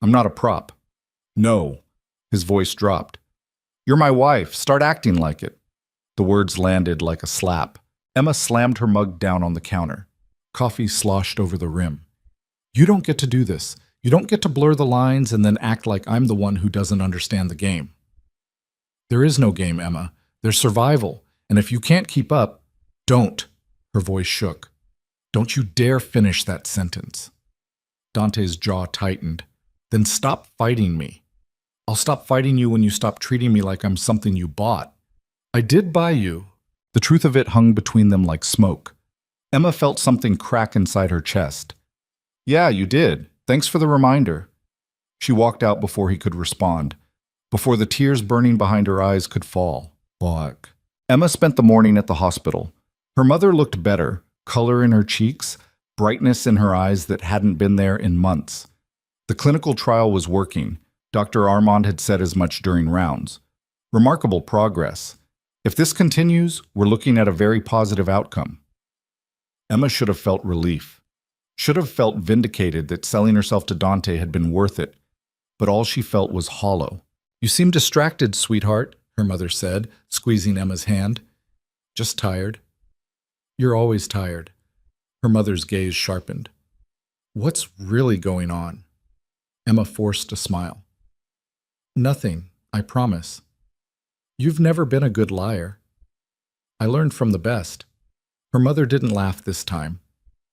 I'm not a prop." "No." His voice dropped. "You're my wife. Start acting like it." The words landed like a slap. Emma slammed her mug down on the counter. Coffee sloshed over the rim. "You don't get to do this. You don't get to blur the lines and then act like I'm the one who doesn't understand the game." "There is no game, Emma. There's survival. And if you can't keep up, don't." Her voice shook. "Don't you dare finish that sentence." Dante's jaw tightened. "Then stop fighting me. I'll stop fighting you when you stop treating me like I'm something you bought. I did buy you." The truth of it hung between them like smoke. Emma felt something crack inside her chest. "Yeah, you did. Thanks for the reminder." She walked out before he could respond, before the tears burning behind her eyes could fall. Fuck. Emma spent the morning at the hospital. Her mother looked better, color in her cheeks, brightness in her eyes that hadn't been there in months. The clinical trial was working. Dr. Armand had said as much during rounds. Remarkable progress. If this continues, we're looking at a very positive outcome. Emma should have felt relief. Should have felt vindicated that selling herself to Dante had been worth it. But all she felt was hollow. "You seem distracted, sweetheart," her mother said, squeezing Emma's hand. "Just tired." "You're always tired." Her mother's gaze sharpened. "What's really going on?" Emma forced a smile. "Nothing, I promise. You've never been a good liar. I learned from the best." Her mother didn't laugh this time,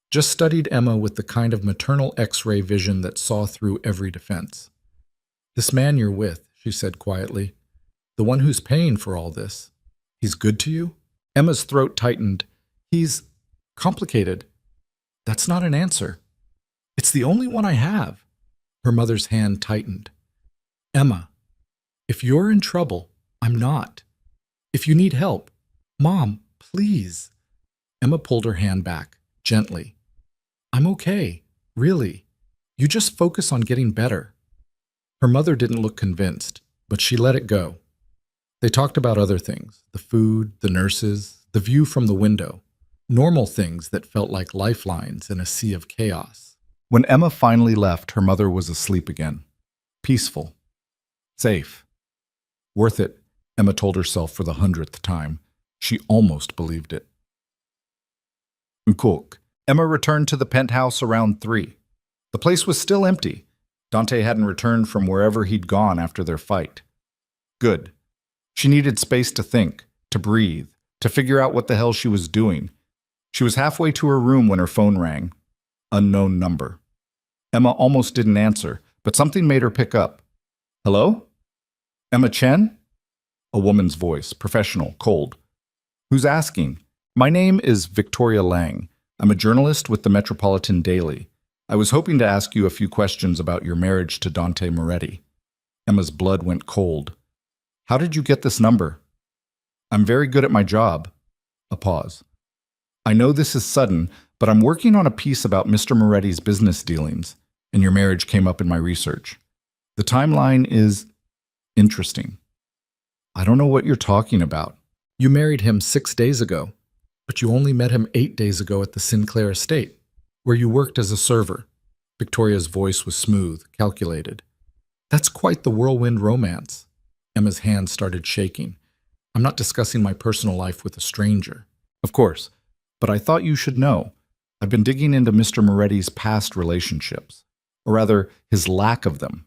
just studied Emma with the kind of maternal X-ray vision that saw through every defense. "This man you're with," she said quietly, "the one who's paying for all this, he's good to you?" Emma's throat tightened. "He's complicated." "That's not an answer. It's the only one I have." Her mother's hand tightened. "Emma, If you're in trouble, I'm not. If you need help, Mom, please. Emma pulled her hand back, gently. I'm okay, really. You just focus on getting better. Her mother didn't look convinced, but she let it go. They talked about other things, the food, the nurses, the view from the window, normal things that felt like lifelines in a sea of chaos. When Emma finally left, her mother was asleep again. Peaceful. Safe. Worth it, Emma told herself for the 100th time. She almost believed it. Cook. Emma returned to the penthouse around 3. The place was still empty. Dante hadn't returned from wherever he'd gone after their fight. Good. She needed space to think, to breathe, to figure out what the hell she was doing. She was halfway to her room when her phone rang. Unknown number. Emma almost didn't answer, but something made her pick up. Hello? Emma Chen? A woman's voice, professional, cold. Who's asking? My name is Victoria Lang. I'm a journalist with the Metropolitan Daily. I was hoping to ask you a few questions about your marriage to Dante Moretti. Emma's blood went cold. How did you get this number? I'm very good at my job. A pause. I know this is sudden, but I'm working on a piece about Mr. Moretti's business dealings, and your marriage came up in my research. The timeline is interesting. I don't know what you're talking about. You married him 6 days ago, but you only met him 8 days ago at the Sinclair estate, where you worked as a server. Victoria's voice was smooth, calculated. That's quite the whirlwind romance. Emma's hand started shaking. I'm not discussing my personal life with a stranger. Of course, but I thought you should know. I've been digging into Mr. Moretti's past relationships, or rather, his lack of them.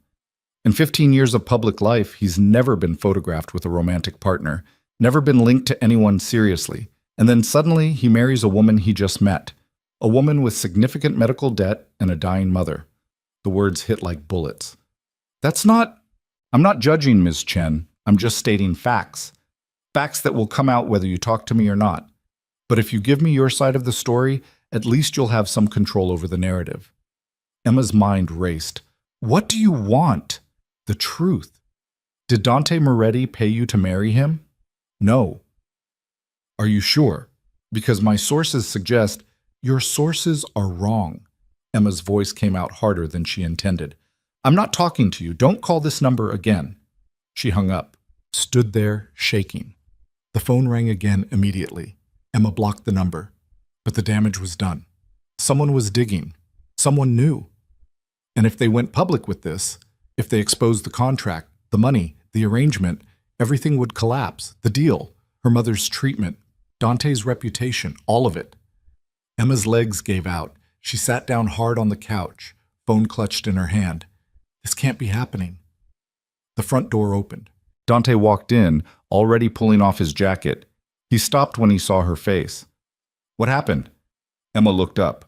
In 15 years of public life, he's never been photographed with a romantic partner, never been linked to anyone seriously, and then suddenly he marries a woman he just met, a woman with significant medical debt and a dying mother. The words hit like bullets. I'm not judging, Ms. Chen. I'm just stating facts. Facts that will come out whether you talk to me or not. But if you give me your side of the story, at least you'll have some control over the narrative. Emma's mind raced. What do you want? The truth. Did Dante Moretti pay you to marry him? No. Are you sure? Because my sources suggest your sources are wrong. Emma's voice came out harder than she intended. I'm not talking to you. Don't call this number again. She hung up, stood there, shaking. The phone rang again immediately. Emma blocked the number, but the damage was done. Someone was digging. Someone knew. And if they went public with this, if they exposed the contract, the money, the arrangement, everything would collapse. The deal, her mother's treatment, Dante's reputation, all of it. Emma's legs gave out. She sat down hard on the couch, phone clutched in her hand. This can't be happening. The front door opened. Dante walked in, already pulling off his jacket. He stopped when he saw her face. What happened? Emma looked up.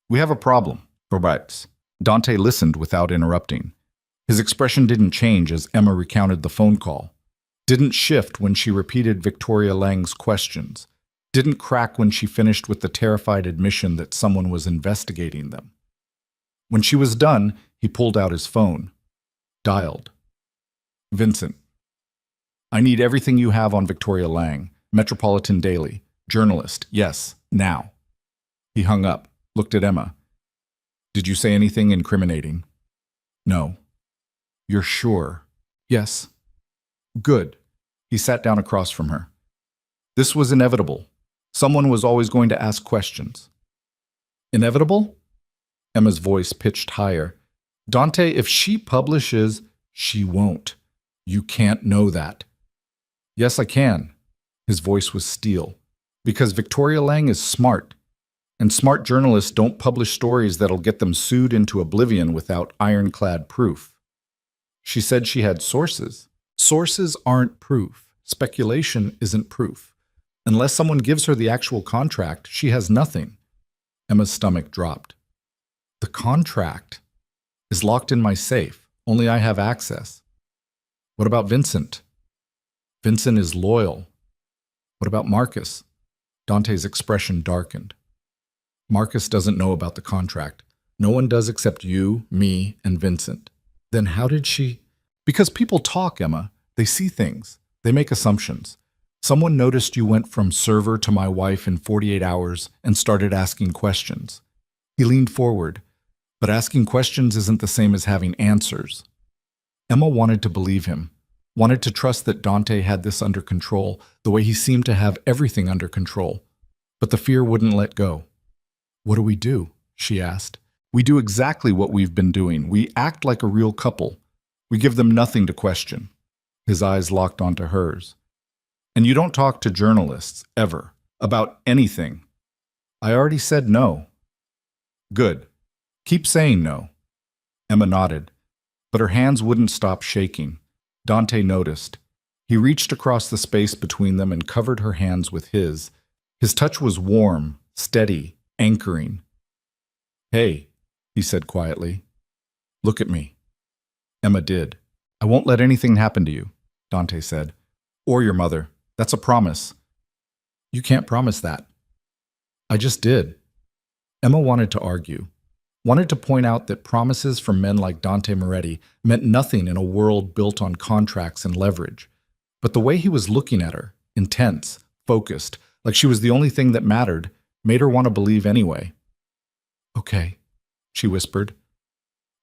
We have a problem, Roberts. Dante listened without interrupting. His expression didn't change as Emma recounted the phone call. Didn't shift when she repeated Victoria Lang's questions. Didn't crack when she finished with the terrified admission that someone was investigating them. When she was done, he pulled out his phone. Dialed. Vincent. I need everything you have on Victoria Lang. Metropolitan Daily. Journalist. Yes, now. He hung up, looked at Emma. Did you say anything incriminating? No. You're sure? Yes. Good. He sat down across from her. This was inevitable. Someone was always going to ask questions. Inevitable? Emma's voice pitched higher. Dante, if she publishes, she won't. You can't know that. Yes, I can. His voice was steel. Because Victoria Lang is smart. And smart journalists don't publish stories that'll get them sued into oblivion without ironclad proof. She said she had sources. Sources aren't proof. Speculation isn't proof. Unless someone gives her the actual contract, she has nothing. Emma's stomach dropped. The contract is locked in my safe. Only I have access. What about Vincent? Vincent is loyal. What about Marcus? Dante's expression darkened. Marcus doesn't know about the contract. No one does except you, me, and Vincent. Then how did she? Because people talk, Emma. They see things. They make assumptions. Someone noticed you went from server to my wife in 48 hours and started asking questions. He leaned forward. But asking questions isn't the same as having answers. Emma wanted to believe him, wanted to trust that Dante had this under control, the way he seemed to have everything under control. But the fear wouldn't let go. "What do we do?" she asked. "We do exactly what we've been doing. We act like a real couple. We give them nothing to question." His eyes locked onto hers. "And you don't talk to journalists, ever, about anything." "I already said no." "Good. Keep saying no." Emma nodded, but her hands wouldn't stop shaking. Dante noticed. He reached across the space between them and covered her hands with his. His touch was warm, steady, anchoring. "Hey," he said quietly. "Look at me." Emma did. "I won't let anything happen to you," Dante said. "Or your mother. That's a promise." "You can't promise that." "I just did." Emma wanted to argue, wanted to point out that promises from men like Dante Moretti meant nothing in a world built on contracts and leverage. But the way he was looking at her, intense, focused, like she was the only thing that mattered, made her want to believe anyway. "Okay," she whispered.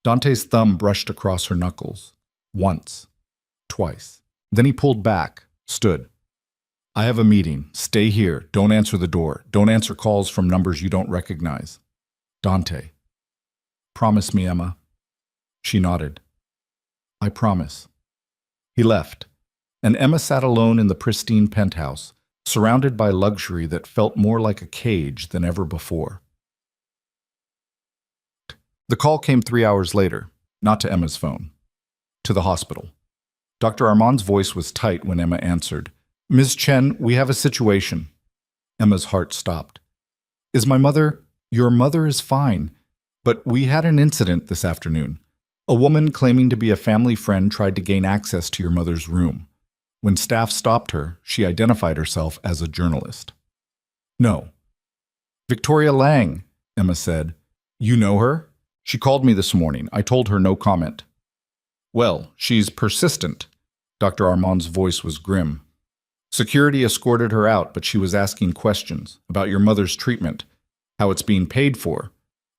Dante's thumb brushed across her knuckles. Once. Twice. Then he pulled back, stood. "I have a meeting. Stay here. Don't answer the door. Don't answer calls from numbers you don't recognize." "Dante." "Promise me, Emma." She nodded. "I promise." He left, and Emma sat alone in the pristine penthouse, surrounded by luxury that felt more like a cage than ever before. The call came 3 hours later, not to Emma's phone. To the hospital. Dr. Armand's voice was tight when Emma answered. "Ms. Chen, we have a situation." Emma's heart stopped. "Is my mother—" "Your mother is fine, but we had an incident this afternoon. A woman claiming to be a family friend tried to gain access to your mother's room. When staff stopped her, she identified herself as a journalist." "No." "Victoria Lang," Emma said. "You know her? She called me this morning. I told her no comment." "Well, she's persistent." Dr. Armand's voice was grim. "Security escorted her out, but she was asking questions about your mother's treatment, how it's being paid for,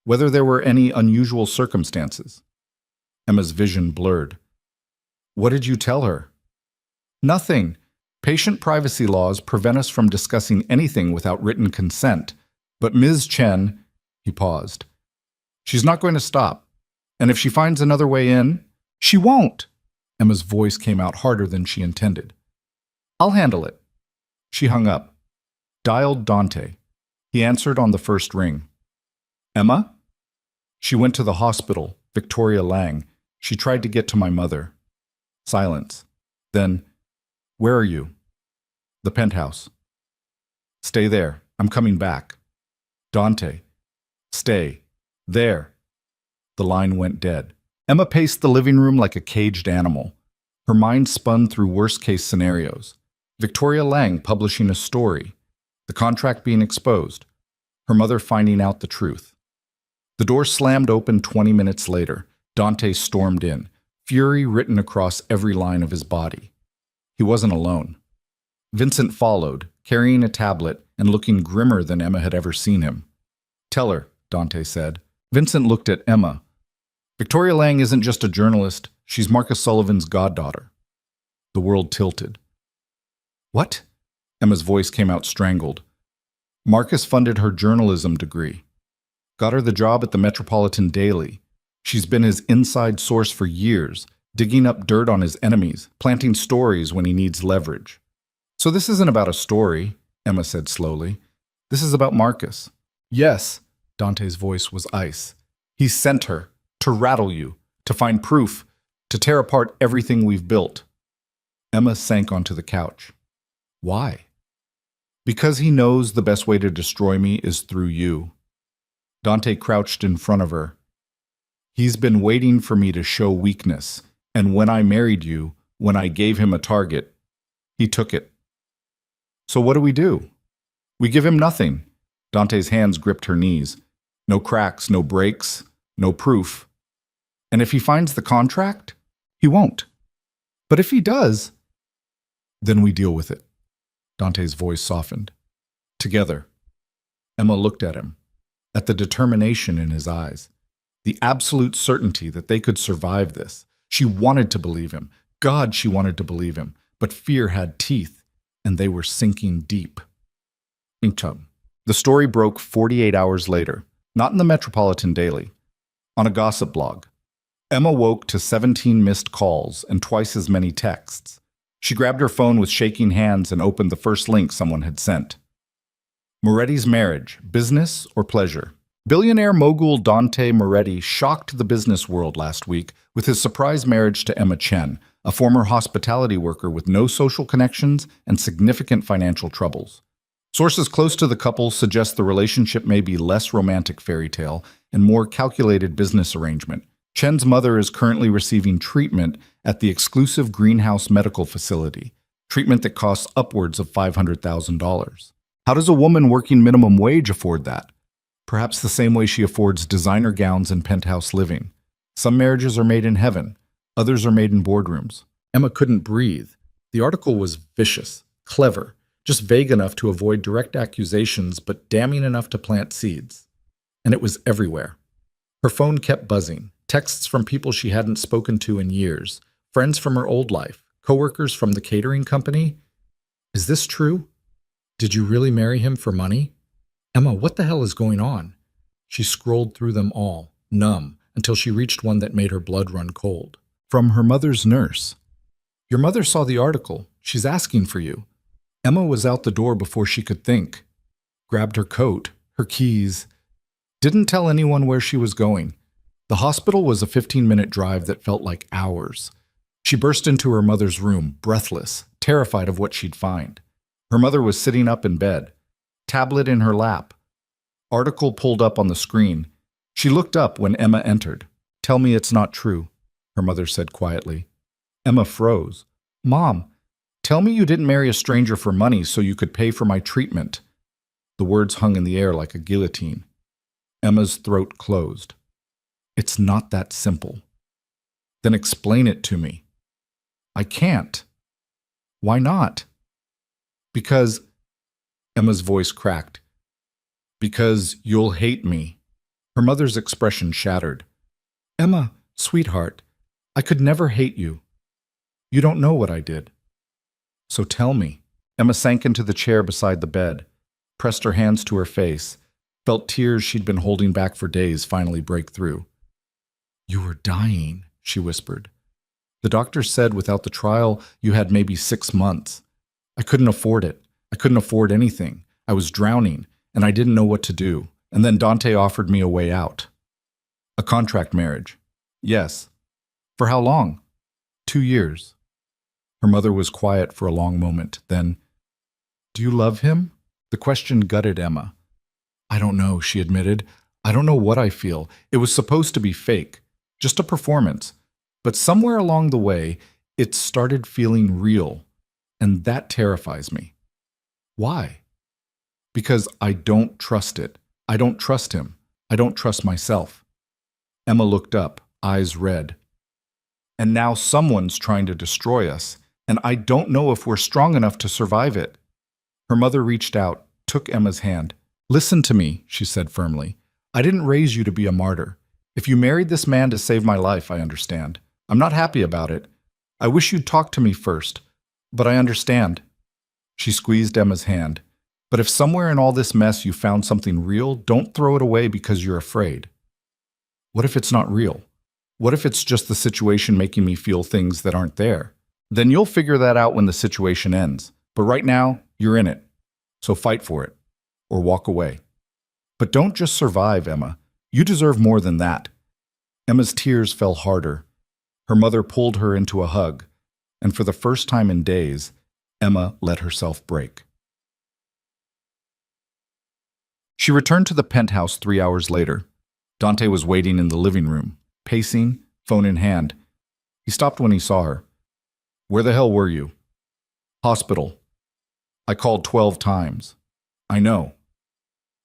whether there were any unusual circumstances." Emma's vision blurred. "What did you tell her?" "Nothing. Patient privacy laws prevent us from discussing anything without written consent. But Ms. Chen," he paused, "she's not going to stop. And if she finds another way in—" "She won't!" Emma's voice came out harder than she intended. "I'll handle it." She hung up. Dialed Dante. He answered on the first ring. "Emma?" "She went to the hospital, Victoria Lang. She tried to get to my mother." Silence. Then, "Where are you?" "The penthouse." "Stay there. I'm coming back." "Dante." "Stay. There." The line went dead. Emma paced the living room like a caged animal. Her mind spun through worst-case scenarios. Victoria Lang publishing a story. The contract being exposed. Her mother finding out the truth. The door slammed open 20 minutes later. Dante stormed in, fury written across every line of his body. He wasn't alone. Vincent followed, carrying a tablet and looking grimmer than Emma had ever seen him. "Tell her," Dante said. Vincent looked at Emma. "Victoria Lang isn't just a journalist. She's Marcus Sullivan's goddaughter." The world tilted. "What?" Emma's voice came out strangled. "Marcus funded her journalism degree. Got her the job at the Metropolitan Daily. She's been his inside source for years, digging up dirt on his enemies, planting stories when he needs leverage." "So this isn't about a story," Emma said slowly. "This is about Marcus." "Yes." Dante's voice was ice. "He sent her to rattle you, to find proof, to tear apart everything we've built." Emma sank onto the couch. "Why?" "Because he knows the best way to destroy me is through you." Dante crouched in front of her. "He's been waiting for me to show weakness, and when I married you, when I gave him a target, he took it." "So what do we do?" "We give him nothing." Dante's hands gripped her knees. "No cracks, no breaks, no proof." "And if he finds the contract?" "He won't." But if he does, then we deal with it. Dante's voice softened. Together. Emma looked at him, at the determination in his eyes, the absolute certainty that they could survive this. She wanted to believe him. God, she wanted to believe him. But fear had teeth, and they were sinking deep. Inkchum. The story broke 48 hours later, not in the Metropolitan Daily, on a gossip blog. Emma woke to 17 missed calls and twice as many texts. She grabbed her phone with shaking hands and opened the first link someone had sent. Moretti's marriage, business or pleasure? Billionaire mogul Dante Moretti shocked the business world last week with his surprise marriage to Emma Chen, a former hospitality worker with no social connections and significant financial troubles. Sources close to the couple suggest the relationship may be less romantic fairy tale and more calculated business arrangement. Chen's mother is currently receiving treatment at the exclusive Greenhouse Medical Facility, treatment that costs upwards of $500,000. How does a woman working minimum wage afford that? Perhaps the same way she affords designer gowns and penthouse living. Some marriages are made in heaven, others are made in boardrooms. Emma couldn't breathe. The article was vicious, clever, just vague enough to avoid direct accusations, but damning enough to plant seeds. And it was everywhere. Her phone kept buzzing, texts from people she hadn't spoken to in years, friends from her old life, coworkers from the catering company. Is this true? Did you really marry him for money? Emma, what the hell is going on? She scrolled through them all, numb, until she reached one that made her blood run cold. From her mother's nurse. Your mother saw the article. She's asking for you. Emma was out the door before she could think. Grabbed her coat, her keys. Didn't tell anyone where she was going. The hospital was a 15-minute drive that felt like hours. She burst into her mother's room, breathless, terrified of what she'd find. Her mother was sitting up in bed, tablet in her lap. Article pulled up on the screen. She looked up when Emma entered. Tell me it's not true, her mother said quietly. Emma froze. Mom, tell me you didn't marry a stranger for money so you could pay for my treatment. The words hung in the air like a guillotine. Emma's throat closed. It's not that simple. Then explain it to me. I can't. Why not? Because, Emma's voice cracked. Because you'll hate me. Her mother's expression shattered. Emma, sweetheart, I could never hate you. You don't know what I did. So tell me. Emma sank into the chair beside the bed, pressed her hands to her face, felt tears she'd been holding back for days finally break through. You were dying, she whispered. The doctor said without the trial, you had maybe 6 months. I couldn't afford it. I couldn't afford anything. I was drowning, and I didn't know what to do. And then Dante offered me a way out. A contract marriage. Yes. For how long? 2 years. Her mother was quiet for a long moment. Then, do you love him? The question gutted Emma. I don't know, she admitted. I don't know what I feel. It was supposed to be fake, just a performance. But somewhere along the way, it started feeling real. And that terrifies me. Why? Because I don't trust it. I don't trust him. I don't trust myself. Emma looked up, eyes red. And now someone's trying to destroy us, and I don't know if we're strong enough to survive it. Her mother reached out, took Emma's hand. Listen to me, she said firmly. I didn't raise you to be a martyr. If you married this man to save my life, I understand. I'm not happy about it. I wish you'd talk to me first. But I understand. She squeezed Emma's hand. But if somewhere in all this mess you found something real, don't throw it away because you're afraid. What if it's not real? What if it's just the situation making me feel things that aren't there? Then you'll figure that out when the situation ends. But right now, you're in it. So fight for it. Or walk away. But don't just survive, Emma. You deserve more than that. Emma's tears fell harder. Her mother pulled her into a hug. And for the first time in days, Emma let herself break. She returned to the penthouse 3 hours later. Dante was waiting in the living room, pacing, phone in hand. He stopped when he saw her. Where the hell were you? Hospital. I called 12 times. I know.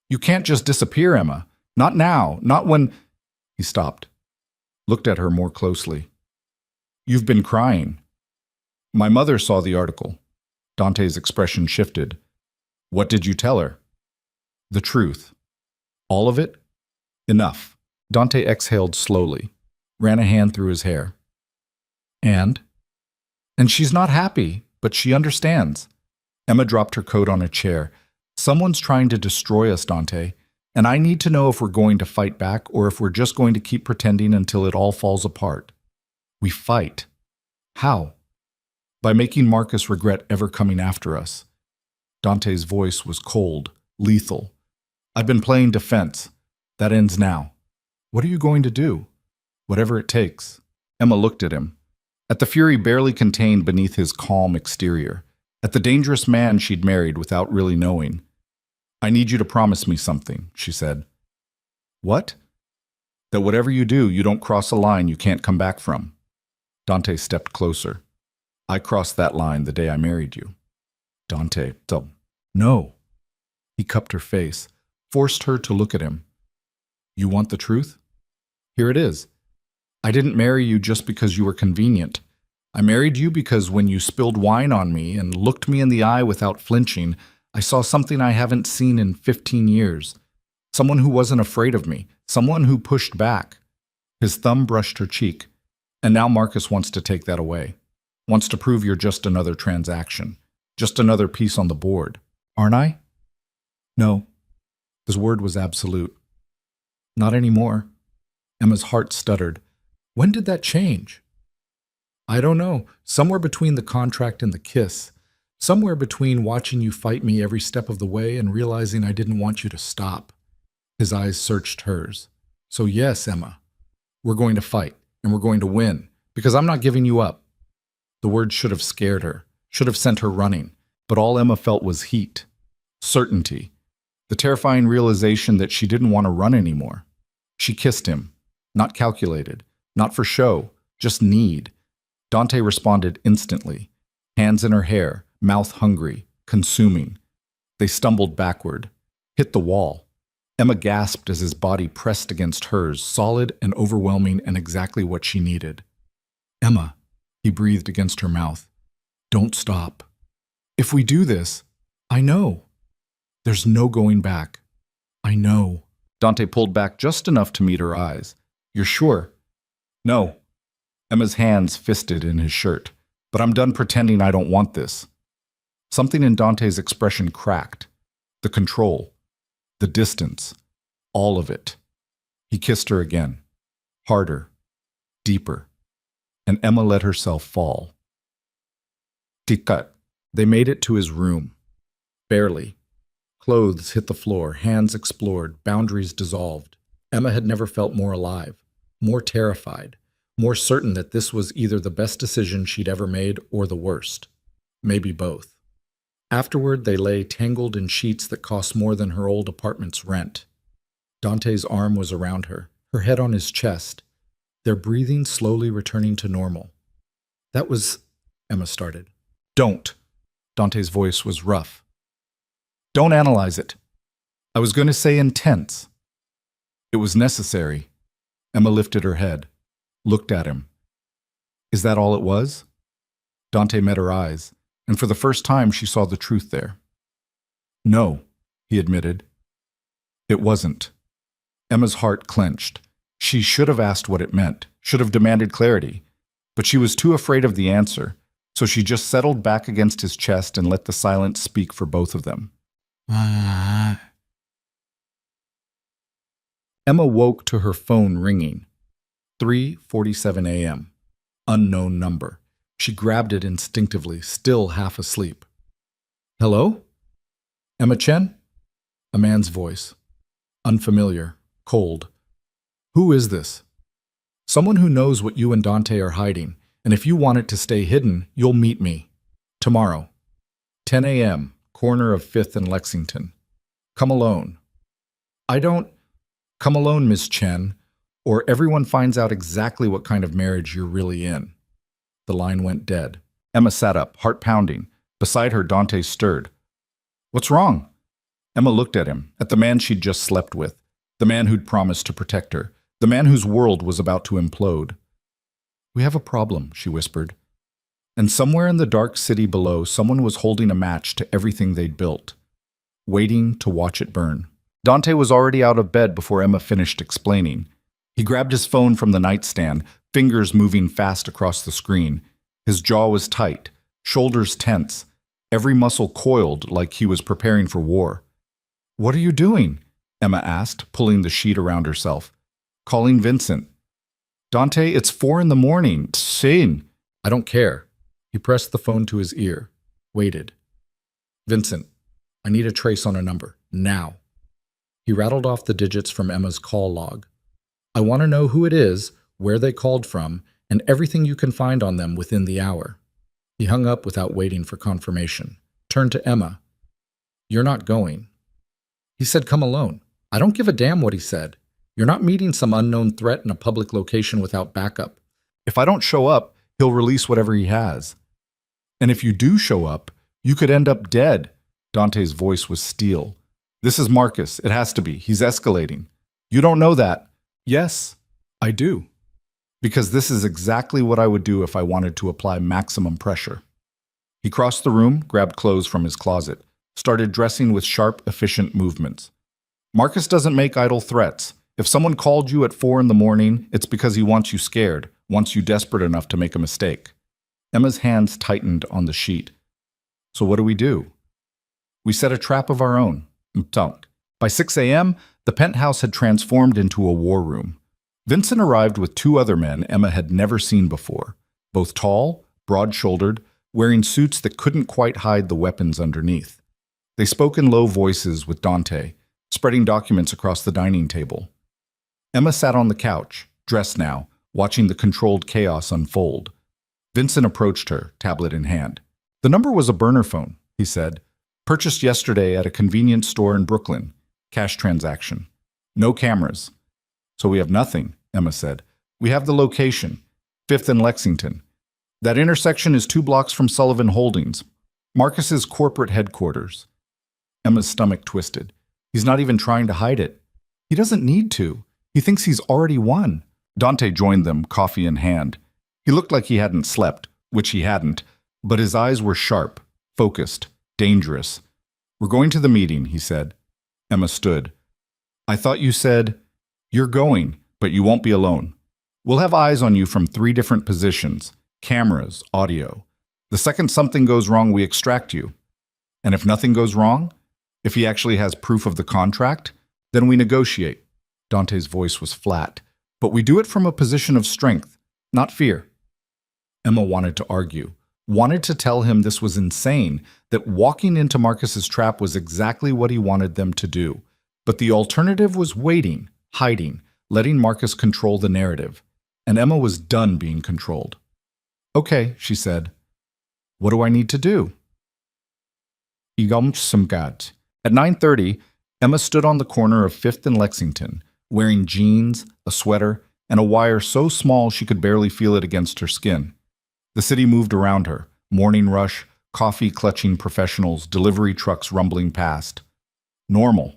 You can't just disappear, Emma. Not now, not when... He stopped, looked at her more closely. You've been crying. My mother saw the article. Dante's expression shifted. What did you tell her? The truth. All of it? Enough. Dante exhaled slowly, ran a hand through his hair. And? And she's not happy, but she understands. Emma dropped her coat on a chair. Someone's trying to destroy us, Dante, and I need to know if we're going to fight back or if we're just going to keep pretending until it all falls apart. We fight. How? By making Marcus regret ever coming after us. Dante's voice was cold, lethal. I've been playing defense. That ends now. What are you going to do? Whatever it takes. Emma looked at him. At the fury barely contained beneath his calm exterior. At the dangerous man she'd married without really knowing. I need you to promise me something, she said. What? That whatever you do, you don't cross a line you can't come back from. Dante stepped closer. I crossed that line the day I married you. Dante, no. He cupped her face, forced her to look at him. You want the truth? Here it is. I didn't marry you just because you were convenient. I married you because when you spilled wine on me and looked me in the eye without flinching, I saw something I haven't seen in 15 years. Someone who wasn't afraid of me. Someone who pushed back. His thumb brushed her cheek. And now Marcus wants to take that away. Wants to prove you're just another transaction. Just another piece on the board. Aren't I? No. His word was absolute. Not anymore. Emma's heart stuttered. When did that change? I don't know. Somewhere between the contract and the kiss. Somewhere between watching you fight me every step of the way and realizing I didn't want you to stop. His eyes searched hers. So yes, Emma, we're going to fight, and we're going to win, because I'm not giving you up. The words should have scared her, should have sent her running, but all Emma felt was heat, certainty, the terrifying realization that she didn't want to run anymore. She kissed him, not calculated, not for show, just need. Dante responded instantly, hands in her hair, mouth hungry, consuming. They stumbled backward, hit the wall. Emma gasped as his body pressed against hers, solid and overwhelming and exactly what she needed. Emma, he breathed against her mouth. Don't stop. If we do this, I know. There's no going back. I know. Dante pulled back just enough to meet her eyes. You're sure? No. Emma's hands fisted in his shirt. But I'm done pretending I don't want this. Something in Dante's expression cracked. The control. The distance. All of it. He kissed her again. Harder. Deeper. And Emma let herself fall. Tikat. They made it to his room. Barely. Clothes hit the floor, hands explored, boundaries dissolved. Emma had never felt more alive, more terrified, more certain that this was either the best decision she'd ever made or the worst. Maybe both. Afterward, they lay tangled in sheets that cost more than her old apartment's rent. Dante's arm was around her, her head on his chest, their breathing slowly returning to normal. That was... Emma started. Don't. Dante's voice was rough. Don't analyze it. I was going to say intense. It was necessary. Emma lifted her head, looked at him. Is that all it was? Dante met her eyes, and for the first time she saw the truth there. No, he admitted. It wasn't. Emma's heart clenched. She should have asked what it meant, should have demanded clarity, but she was too afraid of the answer, so she just settled back against his chest and let the silence speak for both of them. Emma woke to her phone ringing. 3:47 a.m. Unknown number. She grabbed it instinctively, still half asleep. Hello? Emma Chen? A man's voice. Unfamiliar, cold. Who is this? Someone who knows what you and Dante are hiding, and if you want it to stay hidden, you'll meet me. Tomorrow. 10 a.m., corner of 5th and Lexington. Come alone. I don't... Come alone, Miss Chen, or everyone finds out exactly what kind of marriage you're really in. The line went dead. Emma sat up, heart pounding. Beside her, Dante stirred. What's wrong? Emma looked at him, at the man she'd just slept with, the man who'd promised to protect her, the man whose world was about to implode. We have a problem, she whispered. And somewhere in the dark city below, someone was holding a match to everything they'd built, waiting to watch it burn. Dante was already out of bed before Emma finished explaining. He grabbed his phone from the nightstand, fingers moving fast across the screen. His jaw was tight, shoulders tense, every muscle coiled like he was preparing for war. "What are you doing?" Emma asked, pulling the sheet around herself. "Calling Vincent." "Dante, it's 4 in the morning. Sane." "I don't care." He pressed the phone to his ear, waited. "Vincent, I need a trace on a number, now." He rattled off the digits from Emma's call log. "I want to know who it is, where they called from, and everything you can find on them within the hour." He hung up without waiting for confirmation. Turned to Emma. "You're not going." He said, "Come alone." "I don't give a damn what he said. You're not meeting some unknown threat in a public location without backup. If I don't show up, he'll release whatever he has. And if you do show up, you could end up dead." Dante's voice was steel. "This is Marcus. It has to be. He's escalating." "You don't know that." "Yes, I do. Because this is exactly what I would do if I wanted to apply maximum pressure." He crossed the room, grabbed clothes from his closet, started dressing with sharp, efficient movements. "Marcus doesn't make idle threats. If someone called you at 4 in the morning, it's because he wants you scared, wants you desperate enough to make a mistake." Emma's hands tightened on the sheet. "So what do we do?" "We set a trap of our own." By 6 a.m., the penthouse had transformed into a war room. Vincent arrived with 2 other men Emma had never seen before, both tall, broad-shouldered, wearing suits that couldn't quite hide the weapons underneath. They spoke in low voices with Dante, spreading documents across the dining table. Emma sat on the couch, dressed now, watching the controlled chaos unfold. Vincent approached her, tablet in hand. "The number was a burner phone," he said. "Purchased yesterday at a convenience store in Brooklyn. Cash transaction. No cameras." "So we have nothing," Emma said. "We have the location, 5th and Lexington. That intersection is 2 blocks from Sullivan Holdings, Marcus's corporate headquarters." Emma's stomach twisted. "He's not even trying to hide it. He doesn't need to. He thinks he's already won." Dante joined them, coffee in hand. He looked like he hadn't slept, which he hadn't, but his eyes were sharp, focused, dangerous. "We're going to the meeting," he said. Emma stood. "I thought you said..." "You're going, but you won't be alone. We'll have eyes on you from 3 different positions, cameras, audio. The second something goes wrong, we extract you. And if nothing goes wrong, if he actually has proof of the contract, then we negotiate." Dante's voice was flat. "But we do it from a position of strength, not fear." Emma wanted to argue, wanted to tell him this was insane, that walking into Marcus's trap was exactly what he wanted them to do. But the alternative was waiting, hiding, letting Marcus control the narrative. And Emma was done being controlled. "Okay," she said. "What do I need to do?" At 9:30, Emma stood on the corner of 5th and Lexington, wearing jeans, a sweater, and a wire so small she could barely feel it against her skin. The city moved around her, morning rush, coffee-clutching professionals, delivery trucks rumbling past. Normal.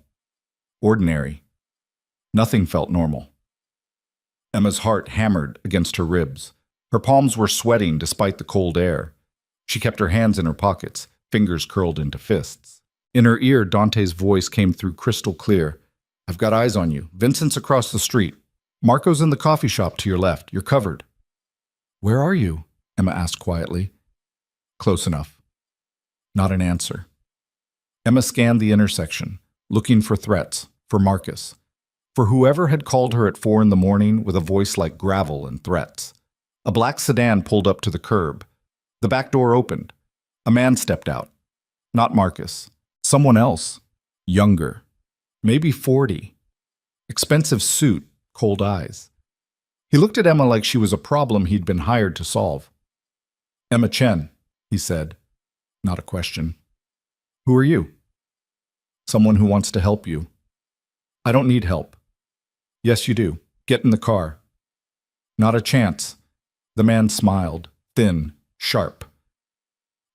Ordinary. Nothing felt normal. Emma's heart hammered against her ribs. Her palms were sweating despite the cold air. She kept her hands in her pockets, fingers curled into fists. In her ear, Dante's voice came through crystal clear. "I've got eyes on you. Vincent's across the street. Marco's in the coffee shop to your left. You're covered." "Where are you?" Emma asked quietly. "Close enough." Not an answer. Emma scanned the intersection, looking for threats, for Marcus, for whoever had called her at 4 in the morning with a voice like gravel and threats. A black sedan pulled up to the curb. The back door opened. A man stepped out. Not Marcus. Someone else. Younger. Maybe 40. Expensive suit, cold eyes. He looked at Emma like she was a problem he'd been hired to solve. "Emma Chen," he said. Not a question. "Who are you?" "Someone who wants to help you." "I don't need help." "Yes, you do. Get in the car." "Not a chance." The man smiled, thin, sharp.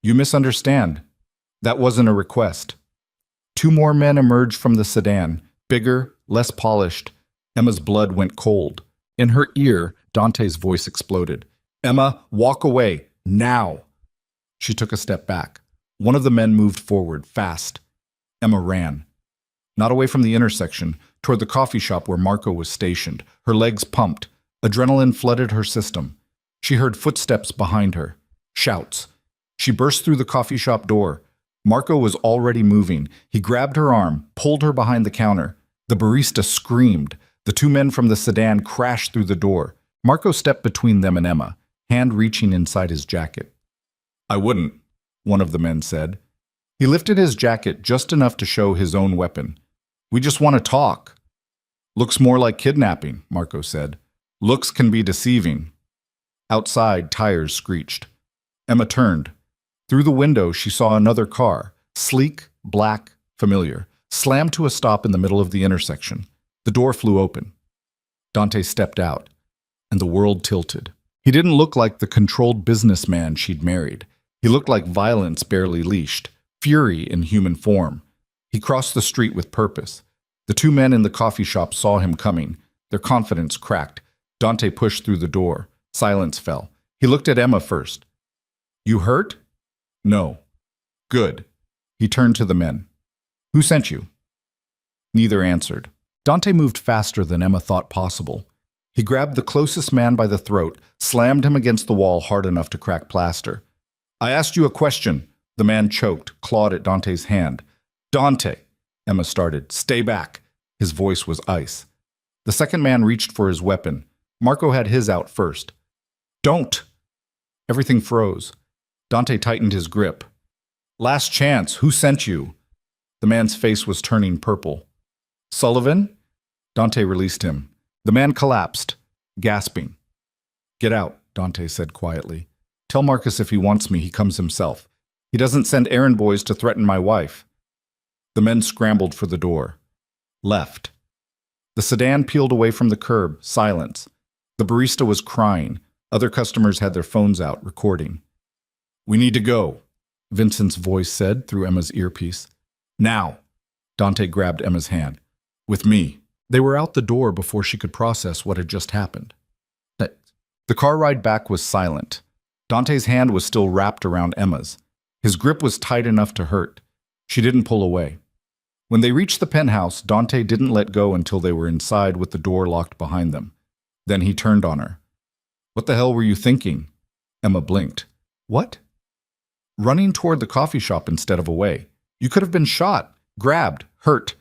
"You misunderstand. That wasn't a request." 2 more men emerged from the sedan, bigger, less polished. Emma's blood went cold. In her ear, Dante's voice exploded. "Emma, walk away. Now." She took a step back. One of the men moved forward, fast. Emma ran. Not away from the intersection, toward the coffee shop where Marco was stationed. Her legs pumped. Adrenaline flooded her system. She heard footsteps behind her. Shouts. She burst through the coffee shop door. Marco was already moving. He grabbed her arm, pulled her behind the counter. The barista screamed. The two men from the sedan crashed through the door. Marco stepped between them and Emma, hand reaching inside his jacket. "I wouldn't," one of the men said. He lifted his jacket just enough to show his own weapon. "We just want to talk." "Looks more like kidnapping," Marco said. "Looks can be deceiving." Outside, tires screeched. Emma turned. Through the window, she saw another car, sleek, black, familiar, slammed to a stop in the middle of the intersection. The door flew open. Dante stepped out, and the world tilted. He didn't look like the controlled businessman she'd married. He looked like violence barely leashed, fury in human form. He crossed the street with purpose. The two men in the coffee shop saw him coming. Their confidence cracked. Dante pushed through the door. Silence fell. He looked at Emma first. "You hurt?" "No." "Good." He turned to the men. "Who sent you?" Neither answered. Dante moved faster than Emma thought possible. He grabbed the closest man by the throat, slammed him against the wall hard enough to crack plaster. "I asked you a question." The man choked, clawed at Dante's hand. "Dante," Emma started. "Stay back." His voice was ice. The second man reached for his weapon. Marco had his out first. "Don't!" Everything froze. Dante tightened his grip. "Last chance. Who sent you?" The man's face was turning purple. "Sullivan?" Dante released him. The man collapsed, gasping. "Get out," Dante said quietly. "Tell Marcus if he wants me, he comes himself. He doesn't send errand boys to threaten my wife." The men scrambled for the door. Left. The sedan peeled away from the curb, silence. The barista was crying. Other customers had their phones out, recording. "We need to go," Vincent's voice said through Emma's earpiece. "Now." Dante grabbed Emma's hand. "With me." They were out the door before she could process what had just happened. The car ride back was silent. Dante's hand was still wrapped around Emma's. His grip was tight enough to hurt. She didn't pull away. When they reached the penthouse, Dante didn't let go until they were inside with the door locked behind them. Then he turned on her. "What the hell were you thinking?" Emma blinked. "What?" "Running toward the coffee shop instead of away. You could have been shot, grabbed, hurt."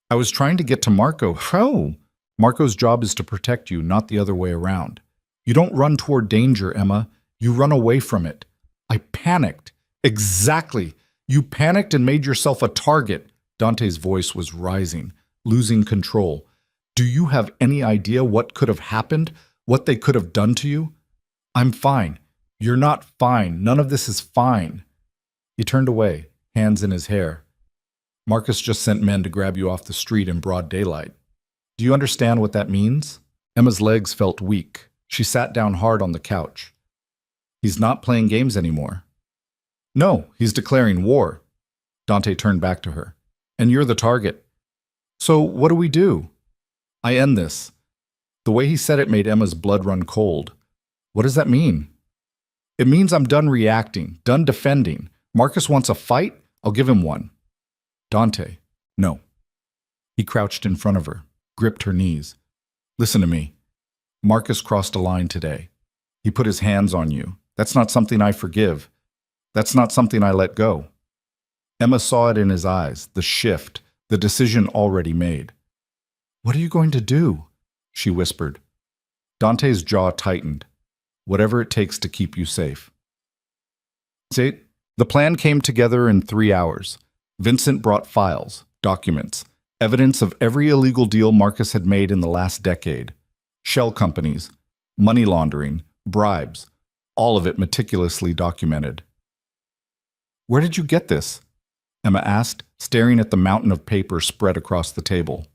"I was trying to get to Marco." "How?" "Marco's job is to protect you, not the other way around. You don't run toward danger, Emma. You run away from it." "I panicked." "Exactly. You panicked and made yourself a target." Dante's voice was rising, losing control. "Do you have any idea what could have happened? What they could have done to you?" "I'm fine." "You're not fine. None of this is fine." He turned away, hands in his hair. "Marcus just sent men to grab you off the street in broad daylight. Do you understand what that means?" Emma's legs felt weak. She sat down hard on the couch. "He's not playing games anymore." "No, he's declaring war." Dante turned back to her. "And you're the target. So what do we do?" "I end this." The way he said it made Emma's blood run cold. "What does that mean?" "It means I'm done reacting, done defending. Marcus wants a fight? I'll give him one." "Dante, no." He crouched in front of her, gripped her knees. "Listen to me. Marcus crossed a line today. He put his hands on you. That's not something I forgive. That's not something I let go." Emma saw it in his eyes, the shift, the decision already made. "What are you going to do?" she whispered. Dante's jaw tightened. "Whatever it takes to keep you safe." See, the plan came together in 3 hours. Vincent brought files, documents, evidence of every illegal deal Marcus had made in the last decade. Shell companies, money laundering, bribes, all of it meticulously documented. "Where did you get this?" Emma asked, staring at the mountain of paper spread across the table.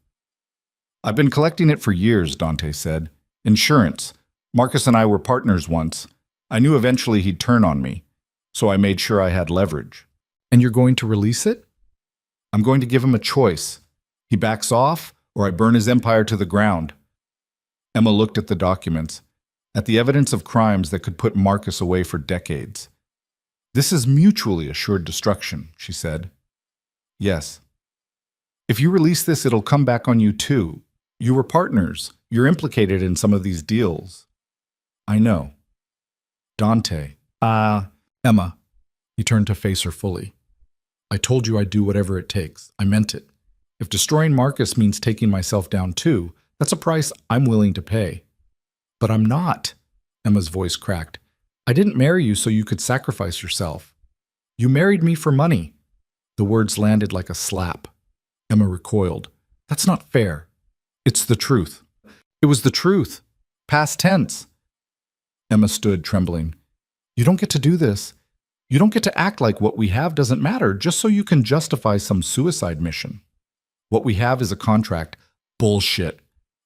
"I've been collecting it for years," Dante said. "Insurance. Marcus and I were partners once. I knew eventually he'd turn on me, so I made sure I had leverage." "And you're going to release it?" "I'm going to give him a choice. He backs off, or I burn his empire to the ground." Emma looked at the documents, at the evidence of crimes that could put Marcus away for decades. This is mutually assured destruction, she said. Yes. If you release this, it'll come back on you too. You were partners. You're implicated in some of these deals. I know. Dante. Emma. He turned to face her fully. I told you I'd do whatever it takes. I meant it. If destroying Marcus means taking myself down too, that's a price I'm willing to pay. But I'm not. Emma's voice cracked. I didn't marry you so you could sacrifice yourself. You married me for money. The words landed like a slap. Emma recoiled. That's not fair. It's the truth. It was the truth. Past tense. Emma stood, trembling. You don't get to do this. You don't get to act like what we have doesn't matter just so you can justify some suicide mission. What we have is a contract. Bullshit.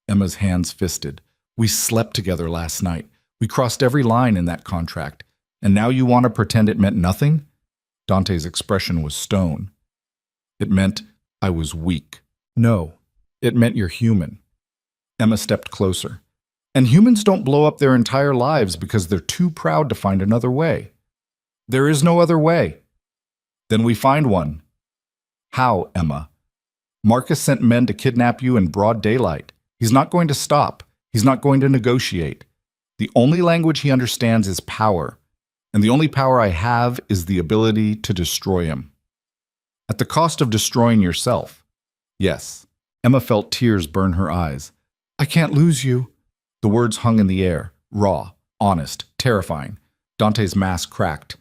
Emma's hands fisted. We slept together last night. We crossed every line in that contract. And now you want to pretend it meant nothing? Dante's expression was stone. It meant I was weak. No, it meant you're human. Emma stepped closer. And humans don't blow up their entire lives because they're too proud to find another way. There is no other way. Then we find one. How, Emma? Marcus sent men to kidnap you in broad daylight. He's not going to stop. He's not going to negotiate. The only language he understands is power, and the only power I have is the ability to destroy him. At the cost of destroying yourself. Yes. Emma felt tears burn her eyes. I can't lose you. The words hung in the air, raw, honest, terrifying. Dante's mask cracked.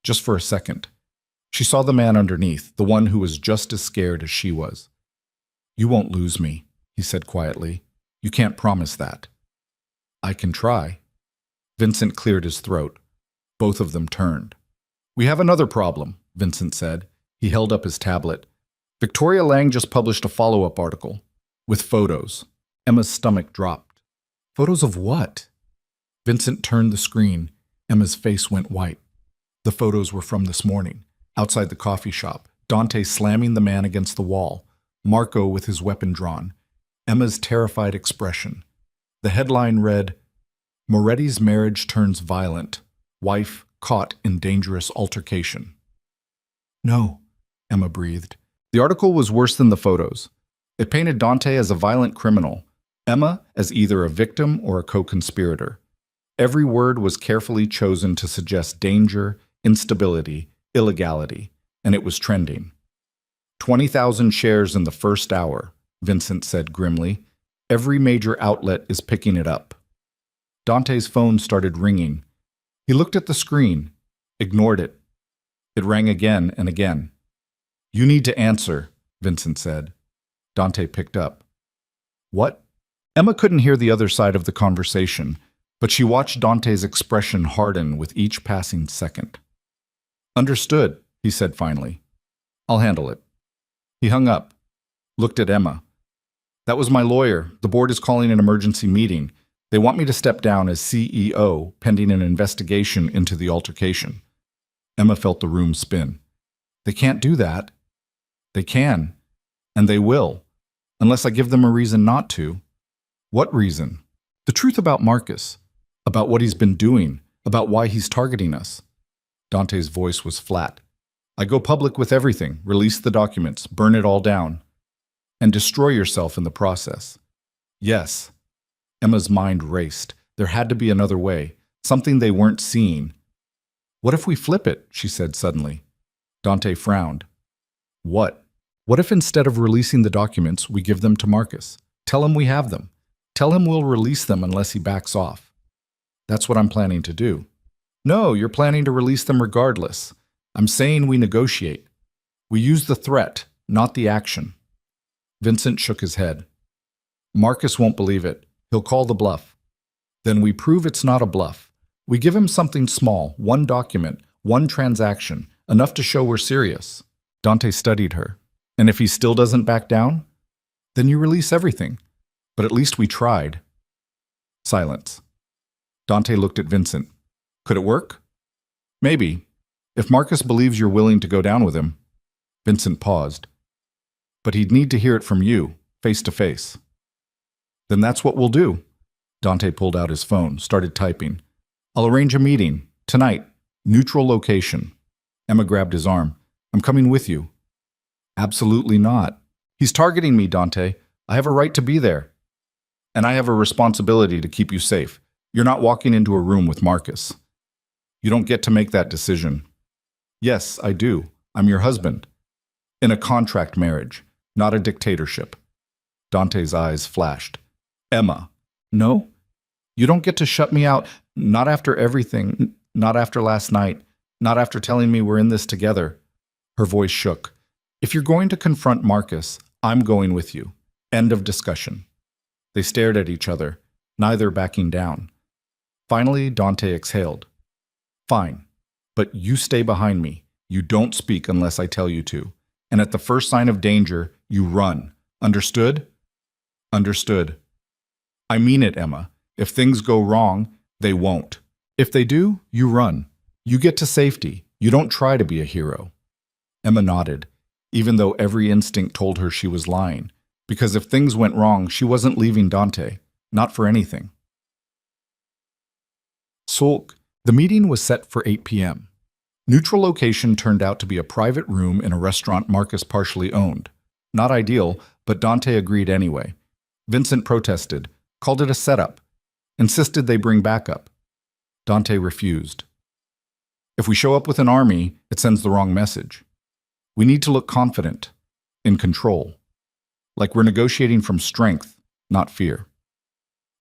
Just for a second. She saw the man underneath, the one who was just as scared as she was. You won't lose me, he said quietly. You can't promise that. I can try. Vincent cleared his throat. Both of them turned. We have another problem, Vincent said. He held up his tablet. Victoria Lang just published a follow-up article. With photos. Emma's stomach dropped. Photos of what? Vincent turned the screen. Emma's face went white. The photos were from this morning. Outside the coffee shop. Dante slamming the man against the wall. Marco with his weapon drawn. Emma's terrified expression. The headline read, Moretti's marriage turns violent. Wife caught in dangerous altercation. No, Emma breathed. The article was worse than the photos. It painted Dante as a violent criminal, Emma as either a victim or a co-conspirator. Every word was carefully chosen to suggest danger, instability, illegality, and it was trending. 20,000 shares in the first hour, Vincent said grimly. Every major outlet is picking it up. Dante's phone started ringing. He looked at the screen, ignored it. It rang again and again. You need to answer, Vincent said. Dante picked up. What? Emma couldn't hear the other side of the conversation, but she watched Dante's expression harden with each passing second. Understood, he said finally. I'll handle it. He hung up, looked at Emma. That was my lawyer. The board is calling an emergency meeting. They want me to step down as CEO pending an investigation into the altercation. Emma felt the room spin. They can't do that. They can, and they will, unless I give them a reason not to. What reason? The truth about Marcus, about what he's been doing, about why he's targeting us. Dante's voice was flat. I go public with everything, release the documents, burn it all down, and destroy yourself in the process. Yes. Emma's mind raced. There had to be another way, something they weren't seeing. What if we flip it? She said suddenly. Dante frowned. What? What if instead of releasing the documents, we give them to Marcus? Tell him we have them. Tell him we'll release them unless he backs off. That's what I'm planning to do. No, you're planning to release them regardless. I'm saying we negotiate. We use the threat, not the action. Vincent shook his head. Marcus won't believe it. He'll call the bluff. Then we prove it's not a bluff. We give him something small, one document, one transaction, enough to show we're serious. Dante studied her. And if he still doesn't back down? Then you release everything. But at least we tried. Silence. Dante looked at Vincent. Could it work? Maybe. If Marcus believes you're willing to go down with him. Vincent paused. But he'd need to hear it from you, face to face. Then that's what we'll do. Dante pulled out his phone, started typing. I'll arrange a meeting. Tonight. Neutral location. Emma grabbed his arm. I'm coming with you. Absolutely not. He's targeting me, Dante. I have a right to be there. And I have a responsibility to keep you safe. You're not walking into a room with Marcus. You don't get to make that decision. Yes, I do. I'm your husband. In a contract marriage, not a dictatorship. Dante's eyes flashed. Emma. No? You don't get to shut me out. Not after everything. Not after last night. Not after telling me we're in this together. Her voice shook. If you're going to confront Marcus, I'm going with you. End of discussion. They stared at each other, neither backing down. Finally, Dante exhaled. Fine, but you stay behind me. You don't speak unless I tell you to. And at the first sign of danger, you run. Understood? Understood. I mean it, Emma. If things go wrong, they won't. If they do, you run. You get to safety. You don't try to be a hero. Emma nodded, even though every instinct told her she was lying, because if things went wrong, she wasn't leaving Dante, not for anything. Sulk. The meeting was set for 8 p.m. Neutral location turned out to be a private room in a restaurant Marcus partially owned. Not ideal, but Dante agreed anyway. Vincent protested, called it a setup, insisted they bring backup. Dante refused. If we show up with an army, it sends the wrong message. We need to look confident, in control, like we're negotiating from strength, not fear.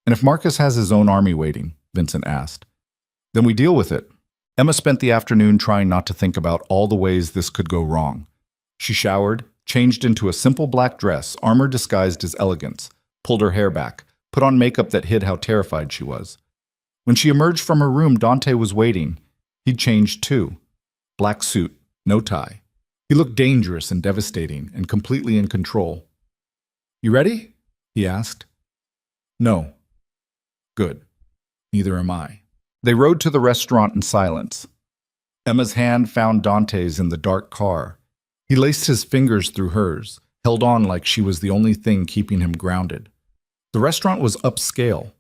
And if Marcus has his own army waiting, Vincent asked, then we deal with it. Emma spent the afternoon trying not to think about all the ways this could go wrong. She showered, changed into a simple black dress, armor disguised as elegance, pulled her hair back, put on makeup that hid how terrified she was. When she emerged from her room, Dante was waiting. He'd changed too. Black suit, no tie. He looked dangerous and devastating and completely in control. You ready? He asked. No. Good. Neither am I. They rode to the restaurant in silence. Emma's hand found Dante's in the dark car. He laced his fingers through hers, held on like she was the only thing keeping him grounded. The restaurant was upscale,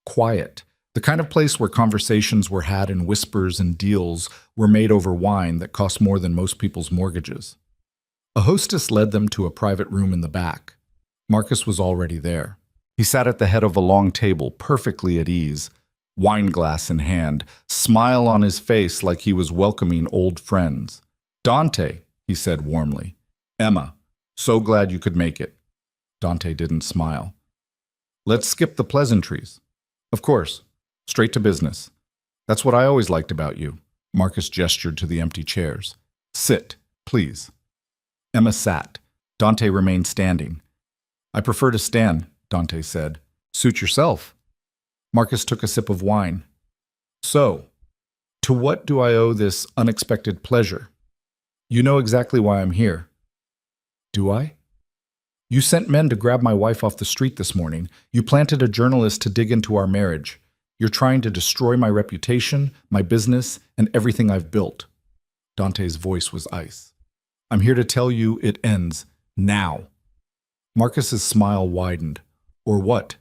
quiet, the kind of place where conversations were had in whispers and deals were made over wine that cost more than most people's mortgages. A hostess led them to a private room in the back. Marcus was already there. He sat at the head of a long table, perfectly at ease, wine glass in hand, smile on his face like he was welcoming old friends. Dante, he said warmly. Emma, so glad you could make it. Dante didn't smile. Let's skip the pleasantries. Of course, straight to business. That's what I always liked about you. Marcus gestured to the empty chairs. Sit, please. Emma sat. Dante remained standing. I prefer to stand, Dante said. Suit yourself. Marcus took a sip of wine. So, to what do I owe this unexpected pleasure? You know exactly why I'm here. Do I? You sent men to grab my wife off the street this morning. You planted a journalist to dig into our marriage. You're trying to destroy my reputation, my business, and everything I've built. Dante's voice was ice. I'm here to tell you it ends now. Marcus's smile widened. Or what?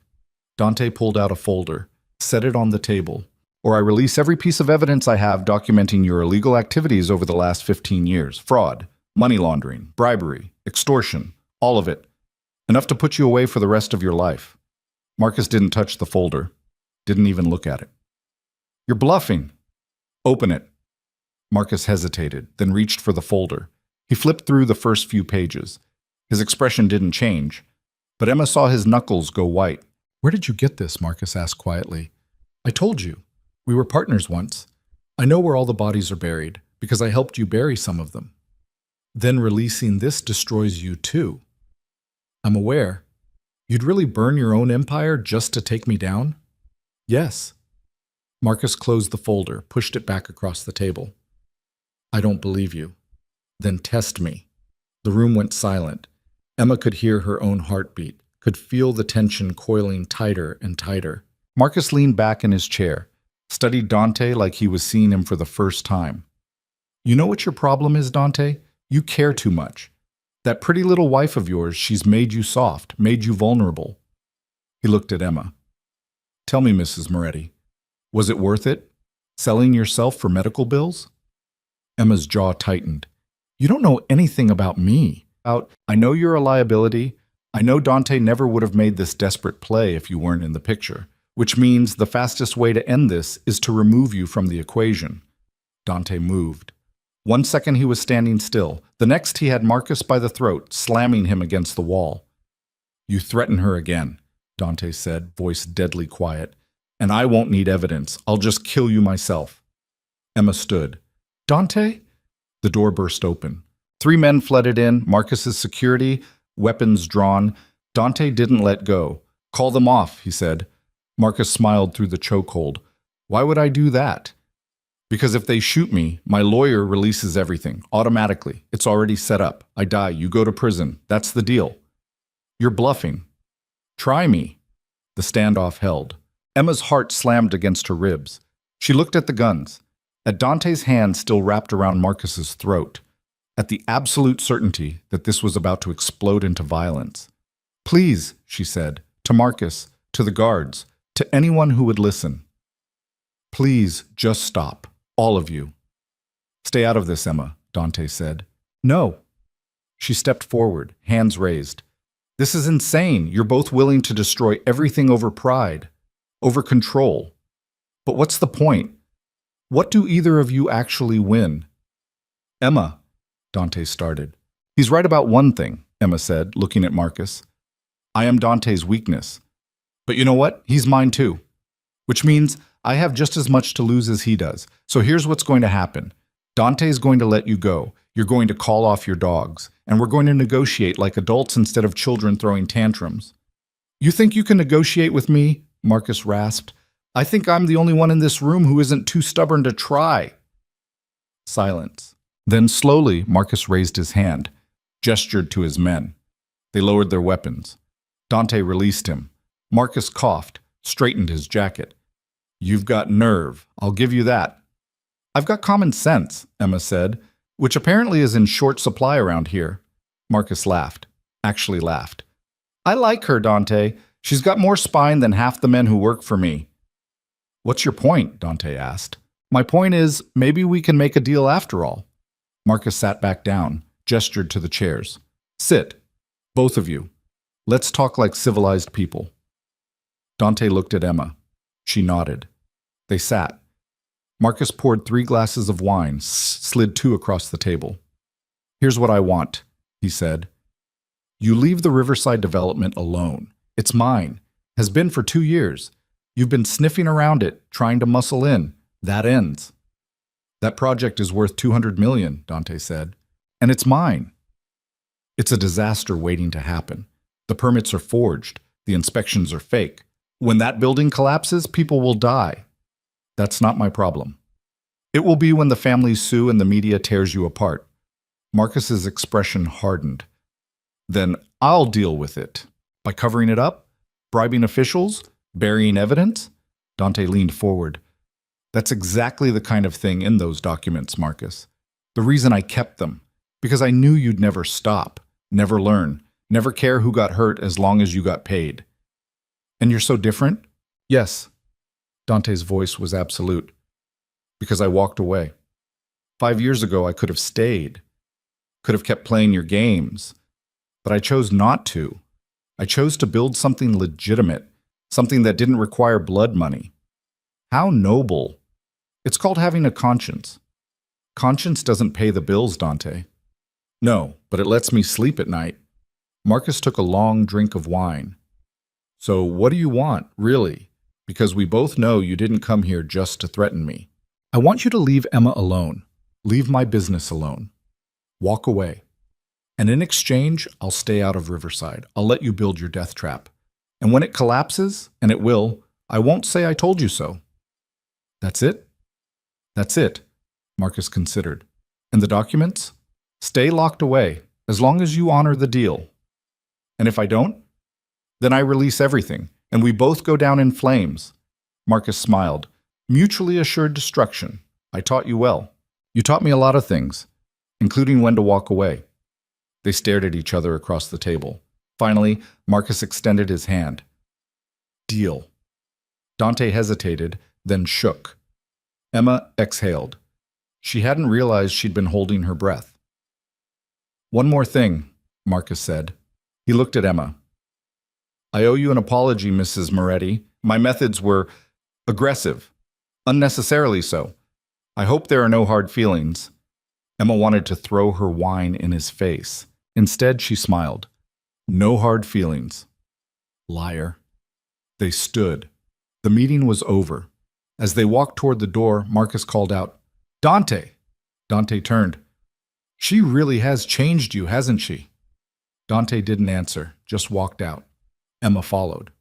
Dante pulled out a folder, set it on the table. Or I release every piece of evidence I have documenting your illegal activities over the last 15 years. Fraud, money laundering, bribery, extortion, all of it. Enough to put you away for the rest of your life. Marcus didn't touch the folder, didn't even look at it. You're bluffing. Open it. Marcus hesitated, then reached for the folder. He flipped through the first few pages. His expression didn't change, but Emma saw his knuckles go white. Where did you get this? Marcus asked quietly. I told you. We were partners once. I know where all the bodies are buried, because I helped you bury some of them. Then releasing this destroys you too. I'm aware. You'd really burn your own empire just to take me down? Yes. Marcus closed the folder, pushed it back across the table. I don't believe you. Then test me. The room went silent. Emma could hear her own heartbeat, could feel the tension coiling tighter and tighter. Marcus leaned back in his chair, studied Dante like he was seeing him for the first time. You know what your problem is, Dante? You care too much. That pretty little wife of yours, she's made you soft, made you vulnerable. He looked at Emma. Tell me, Mrs. Moretti, was it worth it? Selling yourself for medical bills? Emma's jaw tightened. You don't know anything about me. I know you're a liability. I know Dante never would have made this desperate play if you weren't in the picture, which means the fastest way to end this is to remove you from the equation. Dante moved. 1 second he was standing still. The next he had Marcus by the throat, slamming him against the wall. You threaten her again, Dante said, voice deadly quiet. And I won't need evidence. I'll just kill you myself. Emma stood. Dante? The door burst open. 3 men flooded in, Marcus's security, weapons drawn. Dante didn't let go. Call them off, he said. Marcus smiled through the chokehold. Why would I do that? Because if they shoot me, my lawyer releases everything, automatically. It's already set up. I die, you go to prison. That's the deal. You're bluffing. Try me. The standoff held. Emma's heart slammed against her ribs. She looked at the guns, at Dante's hand still wrapped around Marcus's throat, at the absolute certainty that this was about to explode into violence. Please, she said, to Marcus, to the guards, to anyone who would listen. Please just stop, all of you. Stay out of this, Emma, Dante said. No. She stepped forward, hands raised. This is insane. You're both willing to destroy everything over pride, over control. But what's the point? What do either of you actually win? Emma, Dante started. He's right about one thing, Emma said, looking at Marcus. I am Dante's weakness. But you know what? He's mine too. Which means I have just as much to lose as he does. So here's what's going to happen. Dante's going to let you go. You're going to call off your dogs. And we're going to negotiate like adults instead of children throwing tantrums. You think you can negotiate with me? Marcus rasped. I think I'm the only one in this room who isn't too stubborn to try. Silence. Then slowly, Marcus raised his hand, gestured to his men. They lowered their weapons. Dante released him. Marcus coughed, straightened his jacket. You've got nerve. I'll give you that. I've got common sense, Emma said, which apparently is in short supply around here. Marcus laughed. Actually laughed. I like her, Dante. She's got more spine than half the men who work for me. What's your point? Dante asked. My point is, maybe we can make a deal after all. Marcus sat back down, gestured to the chairs. Sit. Both of you. Let's talk like civilized people. Dante looked at Emma. She nodded. They sat. Marcus poured 3 glasses of wine, slid 2 across the table. Here's what I want, he said. You leave the Riverside development alone. It's mine. Has been for 2 years. You've been sniffing around it, trying to muscle in. That ends. That project is worth $200 million, Dante said. And it's mine. It's a disaster waiting to happen. The permits are forged. The inspections are fake. When that building collapses, people will die. That's not my problem. It will be when the families sue and the media tears you apart. Marcus's expression hardened. Then I'll deal with it. By covering it up? Bribing officials? Burying evidence? Dante leaned forward. That's exactly the kind of thing in those documents, Marcus. The reason I kept them. Because I knew you'd never stop, never learn, never care who got hurt as long as you got paid. And you're so different? Yes. Dante's voice was absolute. Because I walked away. 5 years ago, I could have stayed. Could have kept playing your games. But I chose not to. I chose to build something legitimate. Something that didn't require blood money. How noble. It's called having a conscience. Conscience doesn't pay the bills, Dante. No, but it lets me sleep at night. Marcus took a long drink of wine. So what do you want, really? Because we both know you didn't come here just to threaten me. I want you to leave Emma alone. Leave my business alone. Walk away. And in exchange, I'll stay out of Riverside. I'll let you build your death trap. And when it collapses, and it will, I won't say I told you so. That's it? That's it, Marcus considered. And the documents? Stay locked away, as long as you honor the deal. And if I don't? Then I release everything, and we both go down in flames. Marcus smiled. Mutually assured destruction. I taught you well. You taught me a lot of things, including when to walk away. They stared at each other across the table. Finally, Marcus extended his hand. Deal. Dante hesitated, then shook. Emma exhaled. She hadn't realized she'd been holding her breath. "One more thing," Marcus said. He looked at Emma. "I owe you an apology, Mrs. Moretti. My methods were aggressive, unnecessarily so. I hope there are no hard feelings." Emma wanted to throw her wine in his face. Instead, she smiled. "No hard feelings." Liar. They stood. The meeting was over. As they walked toward the door, Marcus called out, "Dante!" Dante turned. "She really has changed you, hasn't she?" Dante didn't answer, just walked out. Emma followed.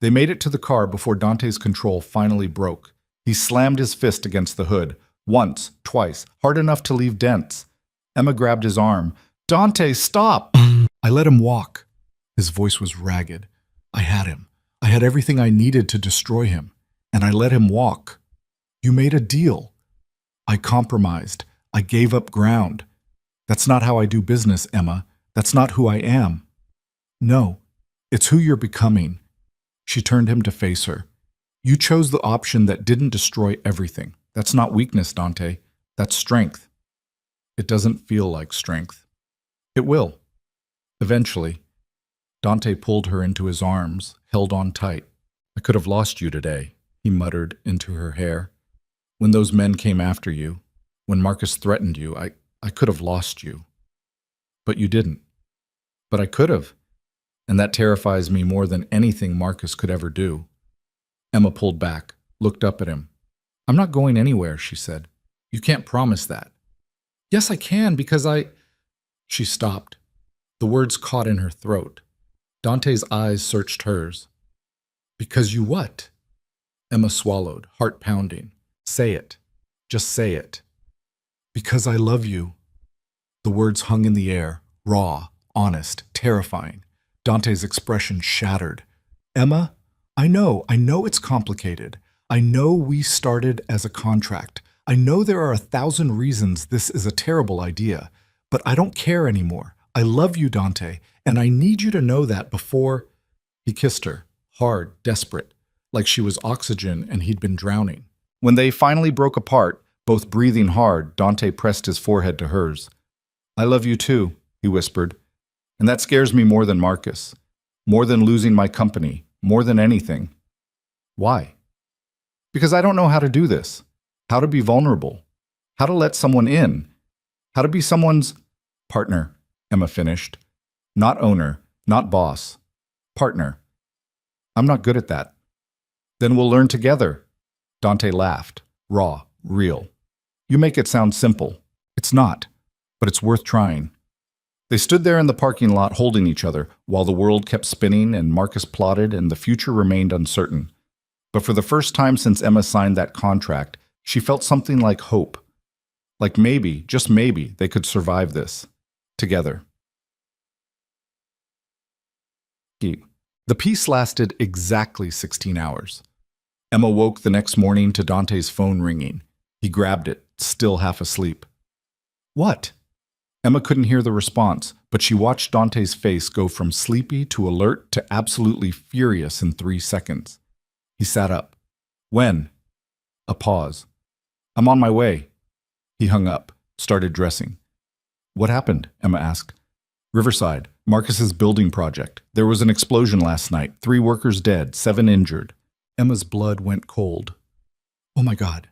They made it to the car before Dante's control finally broke. He slammed his fist against the hood. Once, twice, hard enough to leave dents. Emma grabbed his arm. "Dante, stop!" "I let him walk." His voice was ragged. "I had him. I had everything I needed to destroy him. And I let him walk. You made a deal. I compromised. I gave up ground. That's not how I do business, Emma. That's not who I am." "No, it's who you're becoming." She turned him to face her. "You chose the option that didn't destroy everything. That's not weakness, Dante. That's strength." "It doesn't feel like strength." "It will. Eventually." Dante pulled her into his arms, held on tight. "I could have lost you today," he muttered into her hair. "When those men came after you, when Marcus threatened you, I could have lost you. But you didn't. But I could have. And that terrifies me more than anything Marcus could ever do." Emma pulled back, looked up at him. "I'm not going anywhere," she said. "You can't promise that." "Yes, I can, because I—" She stopped. The words caught in her throat. Dante's eyes searched hers. "Because you what?" Emma swallowed, heart pounding. "Say it. Just say it." "Because I love you." The words hung in the air, raw, honest, terrifying. Dante's expression shattered. "Emma, I know it's complicated. I know we started as a contract. I know there are 1,000 reasons this is a terrible idea, but I don't care anymore. I love you, Dante, and I need you to know that before—" He kissed her, hard, desperate, like she was oxygen and he'd been drowning. When they finally broke apart, both breathing hard, Dante pressed his forehead to hers. "I love you too," he whispered. "And that scares me more than Marcus. More than losing my company. More than anything." "Why?" "Because I don't know how to do this. How to be vulnerable. How to let someone in. How to be someone's—" "Partner," Emma finished. "Not owner, not boss. Partner. I'm not good at that." "Then we'll learn together." Dante laughed, raw, real. "You make it sound simple. It's not, but it's worth trying." They stood there in the parking lot holding each other while the world kept spinning and Marcus plotted and the future remained uncertain. But for the first time since Emma signed that contract, she felt something like hope. Like maybe, just maybe, they could survive this. Together. The peace lasted exactly 16 hours. Emma woke the next morning to Dante's phone ringing. He grabbed it, still half asleep. "What?" Emma couldn't hear the response, but she watched Dante's face go from sleepy to alert to absolutely furious in 3 seconds. He sat up. "When?" A pause. "I'm on my way." He hung up, started dressing. "What happened?" Emma asked. "Riverside, Marcus's building project. There was an explosion last night. 3 workers dead, 7 injured." Emma's blood went cold. "Oh my God.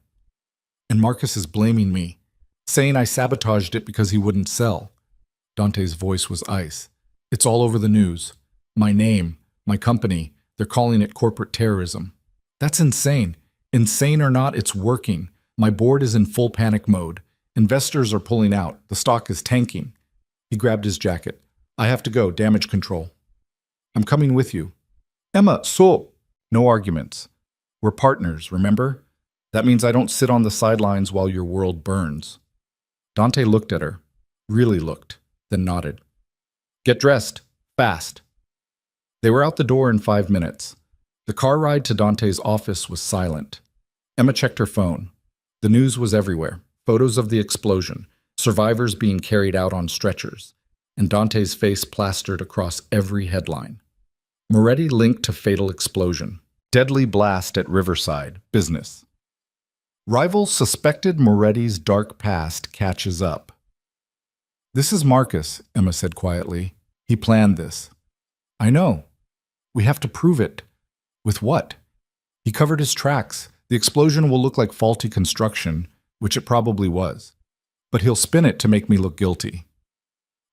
And Marcus is blaming me, saying I sabotaged it because he wouldn't sell." Dante's voice was ice. "It's all over the news. My name, my company, they're calling it corporate terrorism. That's insane. Insane or not, it's working. My board is in full panic mode. Investors are pulling out. The stock is tanking." He grabbed his jacket. "I have to go, damage control." "I'm coming with you." "Emma, so—" "No arguments. We're partners, remember? That means I don't sit on the sidelines while your world burns." Dante looked at her, really looked, then nodded. "Get dressed, fast." They were out the door in 5 minutes. The car ride to Dante's office was silent. Emma checked her phone. The news was everywhere. Photos of the explosion, survivors being carried out on stretchers, and Dante's face plastered across every headline. Moretti linked to fatal explosion. Deadly blast at Riverside, business. Rivals suspected Moretti's dark past catches up. This is Marcus, Emma said quietly. He planned this. I know. We have to prove it. With what? He covered his tracks. The explosion will look like faulty construction, which it probably was. But he'll spin it to make me look guilty.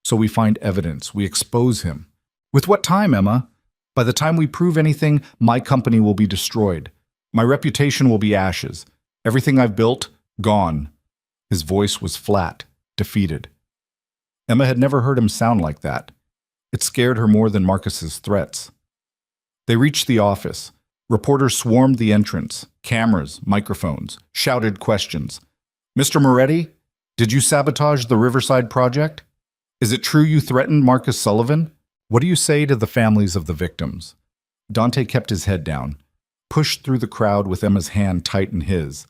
So we find evidence. We expose him. With what time, Emma? By the time we prove anything, my company will be destroyed. My reputation will be ashes. Everything I've built, gone. His voice was flat, defeated. Emma had never heard him sound like that. It scared her more than Marcus's threats. They reached the office. Reporters swarmed the entrance. Cameras, microphones, shouted questions. Mr. Moretti, did you sabotage the Riverside project? Is it true you threatened Marcus Sullivan? What do you say to the families of the victims? Dante kept his head down, pushed through the crowd with Emma's hand tight in his.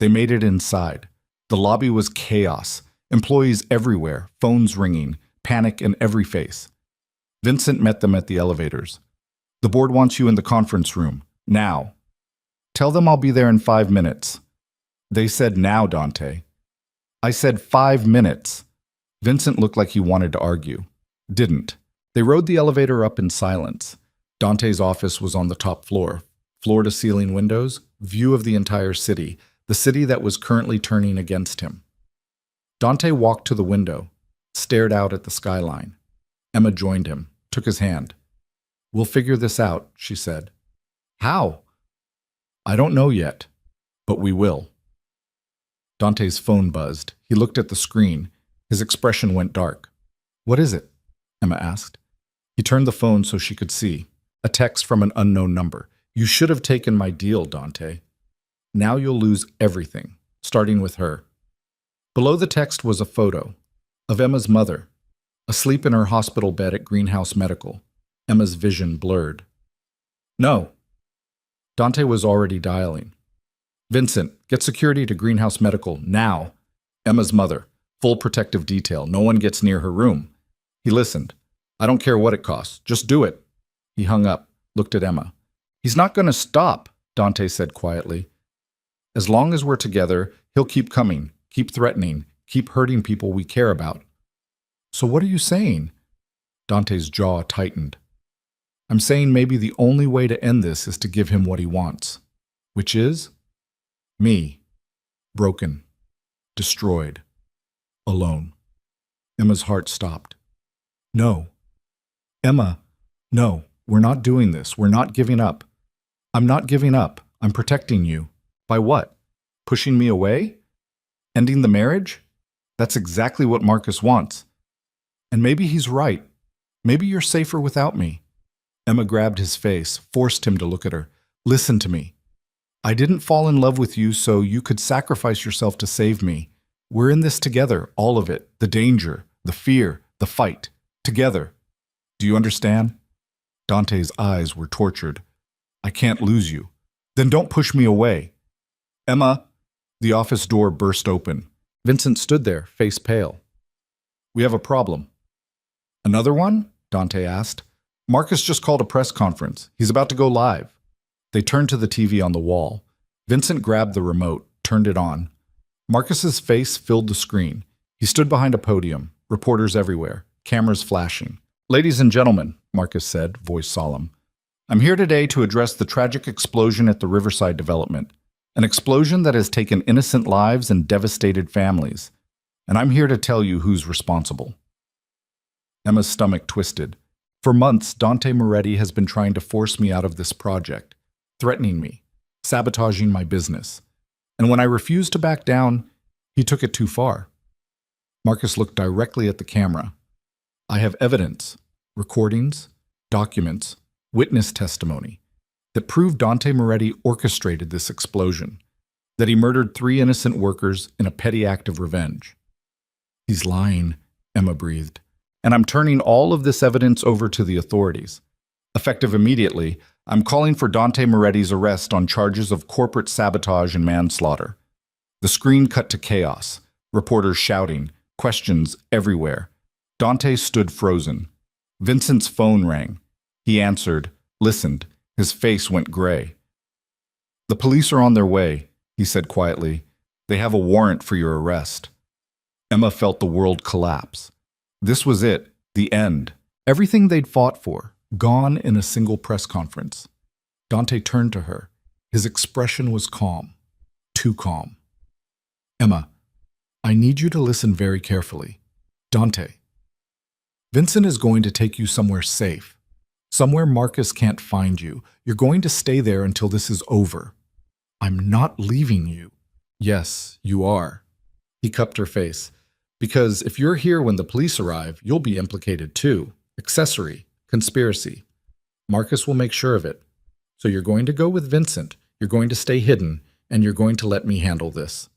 They made it inside. The lobby was chaos. Employees everywhere, phones ringing, panic in every face. Vincent met them at the elevators. The board wants you in the conference room, now. Tell them I'll be there in 5 minutes. They said now, Dante. I said 5 minutes. Vincent looked like he wanted to argue. Didn't. They rode the elevator up in silence. Dante's office was on the top floor. Floor-to-ceiling windows, view of the entire city, the city that was currently turning against him. Dante walked to the window, stared out at the skyline. Emma joined him, took his hand. We'll figure this out, she said. How? I don't know yet, but we will. Dante's phone buzzed. He looked at the screen. His expression went dark. What is it? Emma asked. He turned the phone so she could see. A text from an unknown number. You should have taken my deal, Dante. Now you'll lose everything, starting with her. Below the text was a photo of Emma's mother, asleep in her hospital bed at Greenhouse Medical. Emma's vision blurred. No. Dante was already dialing. Vincent, get security to Greenhouse Medical, now. Emma's mother, full protective detail. No one gets near her room. He listened. I don't care what it costs. Just do it. He hung up, looked at Emma. He's not going to stop, Dante said quietly. As long as we're together, he'll keep coming, keep threatening, keep hurting people we care about. So what are you saying? Dante's jaw tightened. I'm saying maybe the only way to end this is to give him what he wants. Which is? Me. Broken. Destroyed. Alone. Emma's heart stopped. No. Emma, no, we're not doing this. We're not giving up. I'm not giving up. I'm protecting you. By what? Pushing me away? Ending the marriage? That's exactly what Marcus wants. And maybe he's right. Maybe you're safer without me. Emma grabbed his face, forced him to look at her. Listen to me. I didn't fall in love with you so you could sacrifice yourself to save me. We're in this together, all of it. The danger, the fear, the fight. Together. Do you understand? Dante's eyes were tortured. I can't lose you. Then don't push me away. Emma. The office door burst open. Vincent stood there, face pale. We have a problem. Another one? Dante asked. Marcus just called a press conference. He's about to go live. They turned to the TV on the wall. Vincent grabbed the remote, turned it on. Marcus's face filled the screen. He stood behind a podium, reporters everywhere, cameras flashing. Ladies and gentlemen, Marcus said, voice solemn, I'm here today to address the tragic explosion at the Riverside development. An explosion that has taken innocent lives and devastated families. And I'm here to tell you who's responsible. Emma's stomach twisted. For months, Dante Moretti has been trying to force me out of this project, threatening me, sabotaging my business. And when I refused to back down, he took it too far. Marcus looked directly at the camera. I have evidence, recordings, documents, witness testimony that prove Dante Moretti orchestrated this explosion, that he murdered 3 innocent workers in a petty act of revenge. He's lying, Emma breathed. And I'm turning all of this evidence over to the authorities. Effective immediately, I'm calling for Dante Moretti's arrest on charges of corporate sabotage and manslaughter. The screen cut to chaos, reporters shouting, questions everywhere. Dante stood frozen. Vincent's phone rang. He answered, listened. His face went gray. The police are on their way, he said quietly. They have a warrant for your arrest. Emma felt the world collapse. This was it, the end. Everything they'd fought for, gone in a single press conference. Dante turned to her. His expression was calm, too calm. Emma, I need you to listen very carefully. Dante, Vincent is going to take you somewhere safe. Somewhere Marcus can't find you. You're going to stay there until this is over. I'm not leaving you. Yes, you are. He cupped her face. Because if you're here when the police arrive, you'll be implicated too. Accessory, conspiracy. Marcus will make sure of it. So you're going to go with Vincent, you're going to stay hidden, and you're going to let me handle this.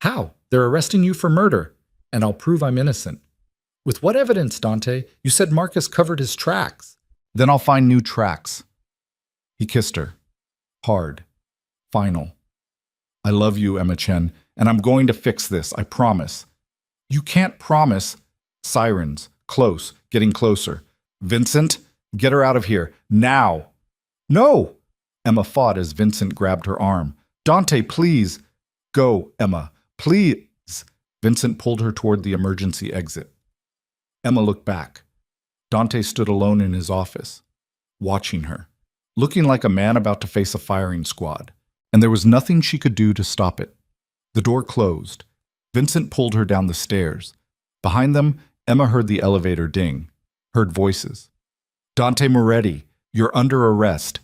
How? They're arresting you for murder, and I'll prove I'm innocent. With what evidence, Dante? You said Marcus covered his tracks. Then I'll find new tracks. He kissed her. Hard. Final. I love you, Emma Chen, and I'm going to fix this, I promise. You can't promise. Sirens. Close. Getting closer. Vincent, get her out of here. Now. No! Emma fought as Vincent grabbed her arm. Dante, please. Go, Emma. Please. Vincent pulled her toward the emergency exit. Emma looked back. Dante stood alone in his office, watching her, looking like a man about to face a firing squad, and there was nothing she could do to stop it. The door closed. Vincent pulled her down the stairs. Behind them, Emma heard the elevator ding, heard voices. Dante Moretti, you're under arrest.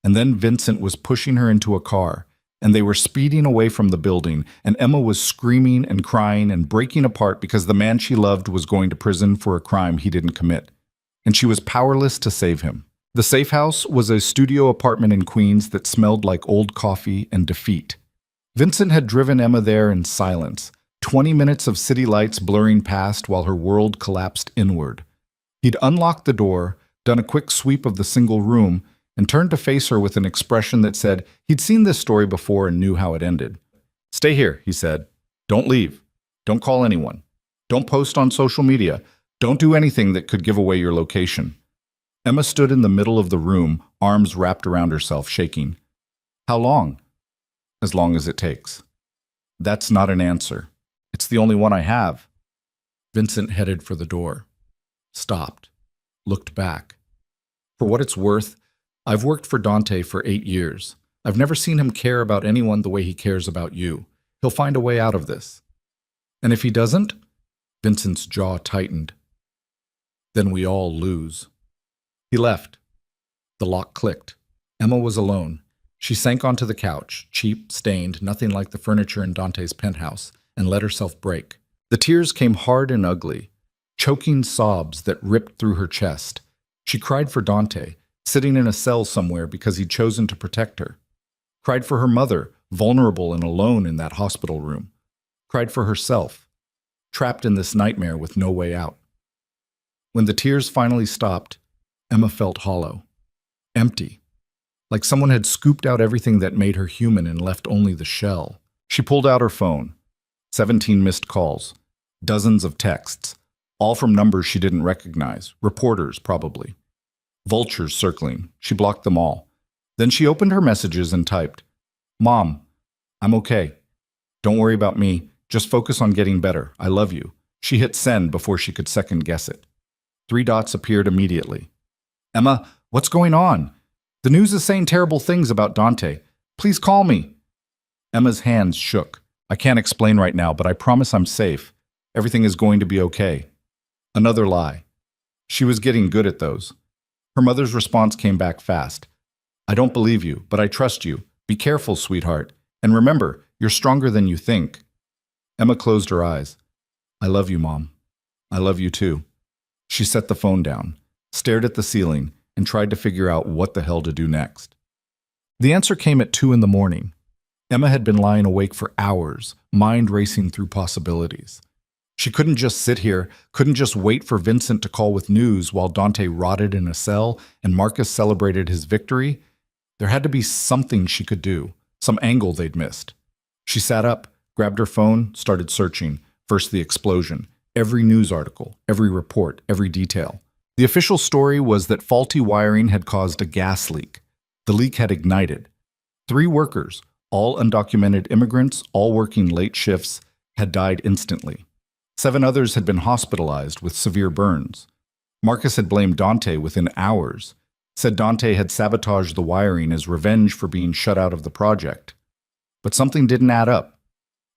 And then Vincent was pushing her into a car, and they were speeding away from the building, and Emma was screaming and crying and breaking apart because the man she loved was going to prison for a crime he didn't commit. And she was powerless to save him. The safe house was a studio apartment in Queens that smelled like old coffee and defeat. Vincent had driven Emma there in silence, 20 minutes of city lights blurring past while her world collapsed inward. He'd unlocked the door, done a quick sweep of the single room, and turned to face her with an expression that said he'd seen this story before and knew how it ended. Stay here, he said. Don't leave. Don't call anyone. Don't post on social media. Don't do anything that could give away your location. Emma stood in the middle of the room, arms wrapped around herself, shaking. How long? As long as it takes. That's not an answer. It's the only one I have. Vincent headed for the door. Stopped. Looked back. For what it's worth, I've worked for Dante for 8 years. I've never seen him care about anyone the way he cares about you. He'll find a way out of this. And if he doesn't, Vincent's jaw tightened. Then we all lose. He left. The lock clicked. Emma was alone. She sank onto the couch, cheap, stained, nothing like the furniture in Dante's penthouse, and let herself break. The tears came hard and ugly, choking sobs that ripped through her chest. She cried for Dante, sitting in a cell somewhere because he'd chosen to protect her. Cried for her mother, vulnerable and alone in that hospital room. Cried for herself, trapped in this nightmare with no way out. When the tears finally stopped, Emma felt hollow, empty, like someone had scooped out everything that made her human and left only the shell. She pulled out her phone. 17 missed calls, dozens of texts, all from numbers she didn't recognize, reporters probably. Vultures circling. She blocked them all. Then she opened her messages and typed, Mom, I'm okay. Don't worry about me. Just focus on getting better. I love you. She hit send before she could second guess it. 3 dots appeared immediately. Emma, what's going on? The news is saying terrible things about Dante. Please call me. Emma's hands shook. I can't explain right now, but I promise I'm safe. Everything is going to be okay. Another lie. She was getting good at those. Her mother's response came back fast. I don't believe you, but I trust you. Be careful, sweetheart. And remember, you're stronger than you think. Emma closed her eyes. I love you, Mom. I love you too. She set the phone down, stared at the ceiling, and tried to figure out what the hell to do next. The answer came at 2 a.m. Emma had been lying awake for hours, mind racing through possibilities. She couldn't just sit here, couldn't just wait for Vincent to call with news while Dante rotted in a cell and Marcus celebrated his victory. There had to be something she could do, some angle they'd missed. She sat up, grabbed her phone, started searching. First the explosion. Every news article, every report, every detail. The official story was that faulty wiring had caused a gas leak. The leak had ignited. 3 workers, All undocumented immigrants, all working late shifts, had died instantly. 7 others had been hospitalized with severe burns. Marcus had blamed Dante within hours, said Dante had sabotaged the wiring as revenge for being shut out of the project. But something didn't add up.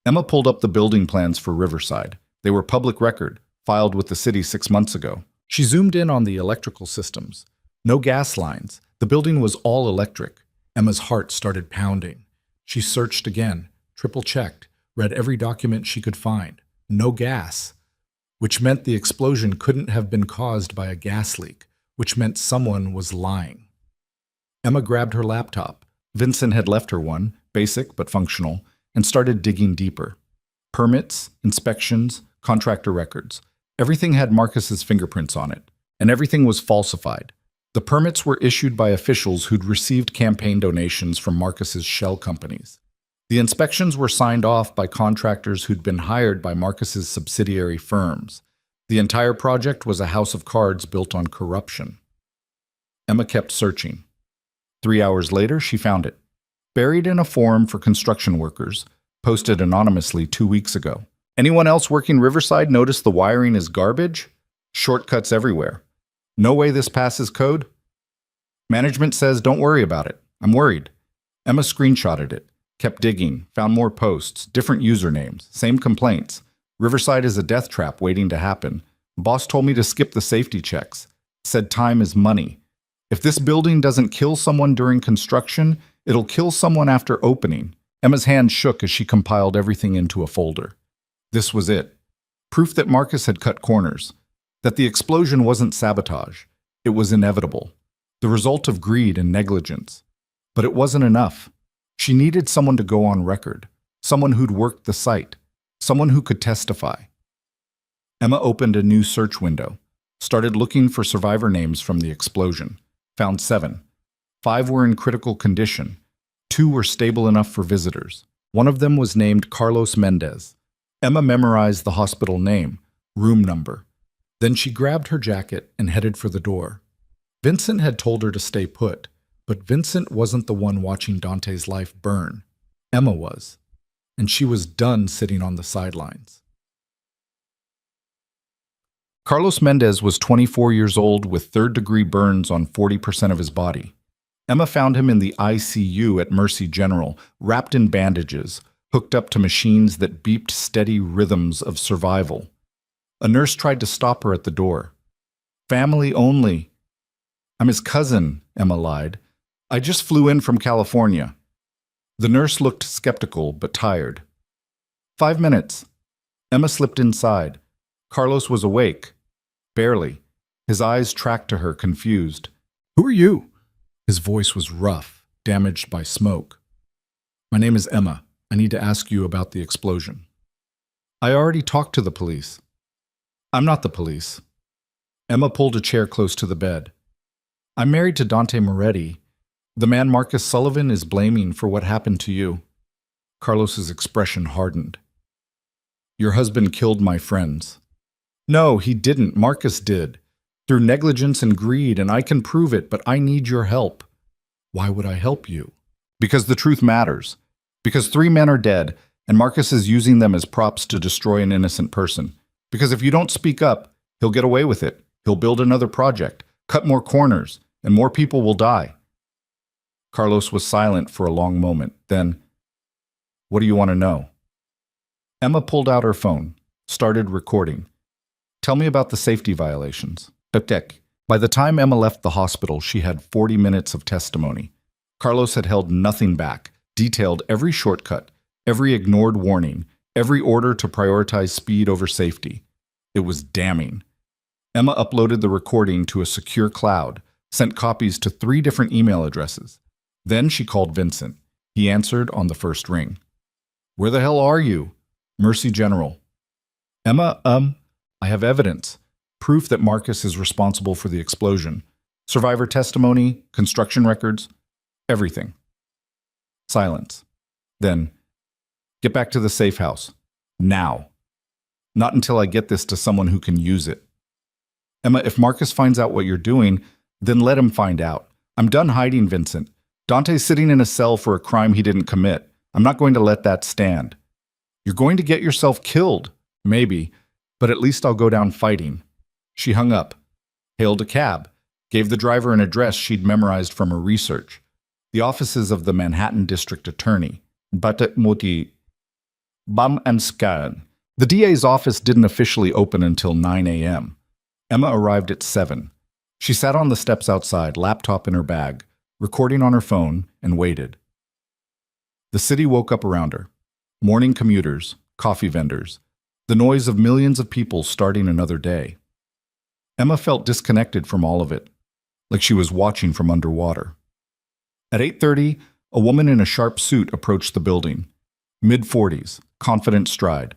Emma pulled up the building plans for Riverside. They were public record, filed with the city 6 months ago. She zoomed in on the electrical systems. No gas lines. The building was all electric. Emma's heart started pounding. She searched again, triple-checked, read every document she could find. No gas, which meant the explosion couldn't have been caused by a gas leak, which meant someone was lying. Emma grabbed her laptop. Vincent had left her one, basic but functional, and started digging deeper. Permits, inspections, contractor records. Everything had Marcus's fingerprints on it, and everything was falsified. The permits were issued by officials who'd received campaign donations from Marcus's shell companies. The inspections were signed off by contractors who'd been hired by Marcus's subsidiary firms. The entire project was a house of cards built on corruption. Emma kept searching. 3 hours later, she found it. Buried in a form for construction workers, posted anonymously 2 weeks ago. Anyone else working Riverside notice the wiring is garbage? Shortcuts everywhere. No way this passes code? Management says don't worry about it. I'm worried. Emma screenshotted it, kept digging, found more posts, different usernames, same complaints. Riverside is a death trap waiting to happen. Boss told me to skip the safety checks. Said time is money. If this building doesn't kill someone during construction, it'll kill someone after opening. Emma's hand shook as she compiled everything into a folder. This was it. Proof that Marcus had cut corners. That the explosion wasn't sabotage. It was inevitable. The result of greed and negligence. But it wasn't enough. She needed someone to go on record. Someone who'd worked the site. Someone who could testify. Emma opened a new search window. Started looking for survivor names from the explosion. Found 7. 5 were in critical condition. 2 were stable enough for visitors. One of them was named Carlos Mendez. Emma memorized the hospital name, room number. Then she grabbed her jacket and headed for the door. Vincent had told her to stay put, but Vincent wasn't the one watching Dante's life burn. Emma was, and she was done sitting on the sidelines. Carlos Mendez was 24 years old with third-degree burns on 40% of his body. Emma found him in the ICU at Mercy General, wrapped in bandages, hooked up to machines that beeped steady rhythms of survival. A nurse tried to stop her at the door. Family only. I'm his cousin, Emma lied. I just flew in from California. The nurse looked skeptical but tired. 5 minutes. Emma slipped inside. Carlos was awake. Barely. His eyes tracked to her, confused. Who are you? His voice was rough, damaged by smoke. My name is Emma. I need to ask you about the explosion. I already talked to the police. I'm not the police. Emma pulled a chair close to the bed. I'm married to Dante Moretti. The man Marcus Sullivan is blaming for what happened to you. Carlos's expression hardened. Your husband killed my friends. No, he didn't. Marcus did. Through negligence and greed, and I can prove it, but I need your help. Why would I help you? Because the truth matters. Because 3 men are dead, and Marcus is using them as props to destroy an innocent person. Because if you don't speak up, he'll get away with it. He'll build another project, cut more corners, and more people will die. Carlos was silent for a long moment. Then, what do you want to know? Emma pulled out her phone, started recording. Tell me about the safety violations. By the time Emma left the hospital, she had 40 minutes of testimony. Carlos had held nothing back, detailed every shortcut, every ignored warning, every order to prioritize speed over safety. It was damning. Emma uploaded the recording to a secure cloud, sent copies to 3 different email addresses. Then she called Vincent. He answered on the first ring. Where the hell are you? Mercy General. Emma, I have evidence. Proof that Marcus is responsible for the explosion. Survivor testimony, construction records, everything. Silence. Then, get back to the safe house. Now. Not until I get this to someone who can use it. Emma, if Marcus finds out what you're doing, then let him find out. I'm done hiding Vincent. Dante's sitting in a cell for a crime he didn't commit. I'm not going to let that stand. You're going to get yourself killed, maybe, but at least I'll go down fighting. She hung up, hailed a cab, gave the driver an address she'd memorized from her research. The offices of the Manhattan District Attorney, Batet Moti Bam and Skan. The DA's office didn't officially open until 9 a.m. Emma arrived at 7. She sat on the steps outside, laptop in her bag, recording on her phone, and waited. The city woke up around her. Morning commuters, coffee vendors, the noise of millions of people starting another day. Emma felt disconnected from all of it, like she was watching from underwater. At 8:30, a woman in a sharp suit approached the building. Mid-40s, confident stride.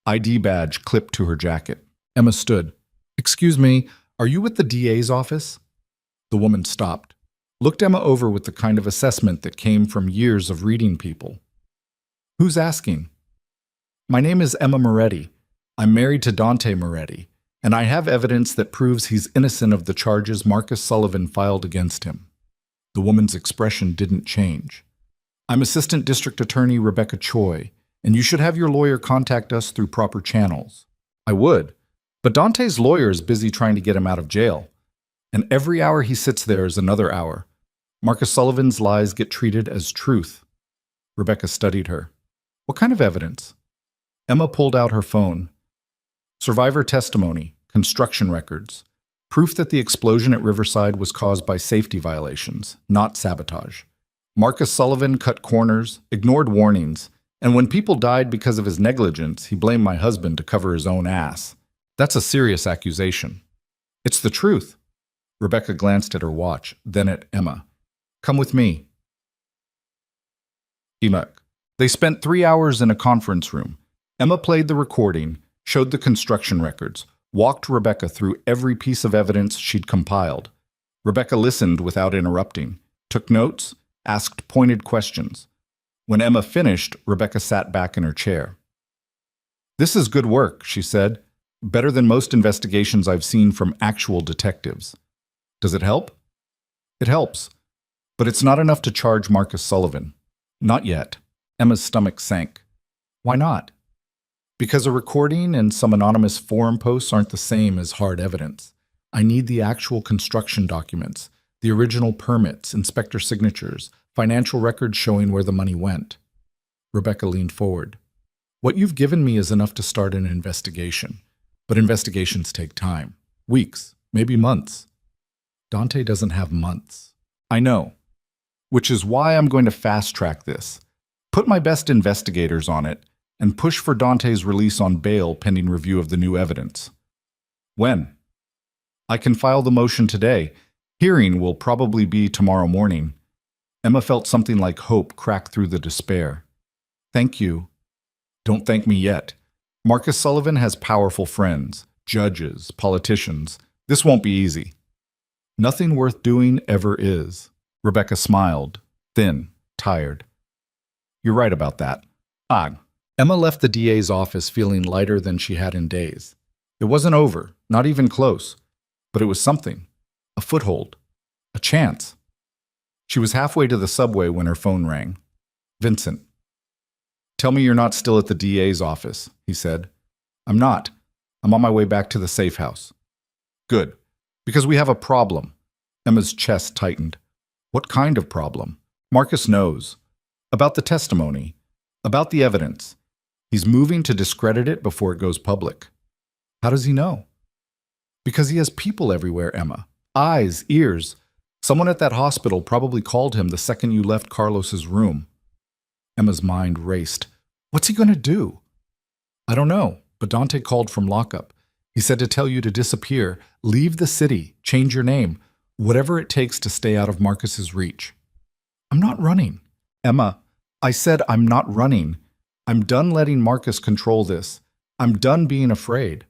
ID badge clipped to her jacket. Emma stood. "Excuse me, are you with the DA's office?" The woman stopped, looked Emma over with the kind of assessment that came from years of reading people. "Who's asking?" "My name is Emma Moretti. I'm married to Dante Moretti, and I have evidence that proves he's innocent of the charges Marcus Sullivan filed against him." The woman's expression didn't change. "I'm Assistant District Attorney Rebecca Choi, and you should have your lawyer contact us through proper channels." "I would, but Dante's lawyer is busy trying to get him out of jail, and every hour he sits there is another hour. Marcus Sullivan's lies get treated as truth." Rebecca studied her. "What kind of evidence?" Emma pulled out her phone. Survivor testimony, construction records, proof that the explosion at Riverside was caused by safety violations, not sabotage. Marcus Sullivan cut corners, ignored warnings, and when people died because of his negligence, he blamed my husband to cover his own ass. That's a serious accusation. "It's the truth." Rebecca glanced at her watch, then at Emma. "Come with me." They spent 3 hours in a conference room. Emma played the recording, showed the construction records, walked Rebecca through every piece of evidence she'd compiled. Rebecca listened without interrupting, took notes, asked pointed questions. When Emma finished, Rebecca sat back in her chair. "This is good work," she said. "Better than most investigations I've seen from actual detectives." "Does it help?" "It helps, but it's not enough to charge Marcus Sullivan. Not yet." Emma's stomach sank. "Why not?" "Because a recording and some anonymous forum posts aren't the same as hard evidence. I need the actual construction documents, the original permits, inspector signatures, financial records showing where the money went." Rebecca leaned forward. "What you've given me is enough to start an investigation. But investigations take time. Weeks, maybe months." "Dante doesn't have months." "I know. Which is why I'm going to fast-track this. Put my best investigators on it, and push for Dante's release on bail pending review of the new evidence." "When?" "I can file the motion today. Hearing will probably be tomorrow morning." Emma felt something like hope crack through the despair. "Thank you." "Don't thank me yet. Marcus Sullivan has powerful friends, judges, politicians. This won't be easy." "Nothing worth doing ever is." Rebecca smiled, thin, tired. "You're right about that." Emma left the DA's office feeling lighter than she had in days. It wasn't over, not even close, but it was something, a foothold, a chance. She was halfway to the subway when her phone rang. "Vincent." "Tell me you're not still at the DA's office," he said. "I'm not. I'm on my way back to the safe house." "Good, because we have a problem." Emma's chest tightened. "What kind of problem?" "Marcus knows. About the testimony. About the evidence. He's moving to discredit it before it goes public." "How does he know?" "Because he has people everywhere, Emma. Eyes, ears. Someone at that hospital probably called him the second you left Carlos's room." Emma's mind raced. "What's he going to do?" "I don't know, but Dante called from lockup. He said to tell you to disappear, leave the city, change your name, whatever it takes to stay out of Marcus's reach." "I'm not running." "Emma, I said I'm not running. I'm done letting Marcus control this. I'm done being afraid.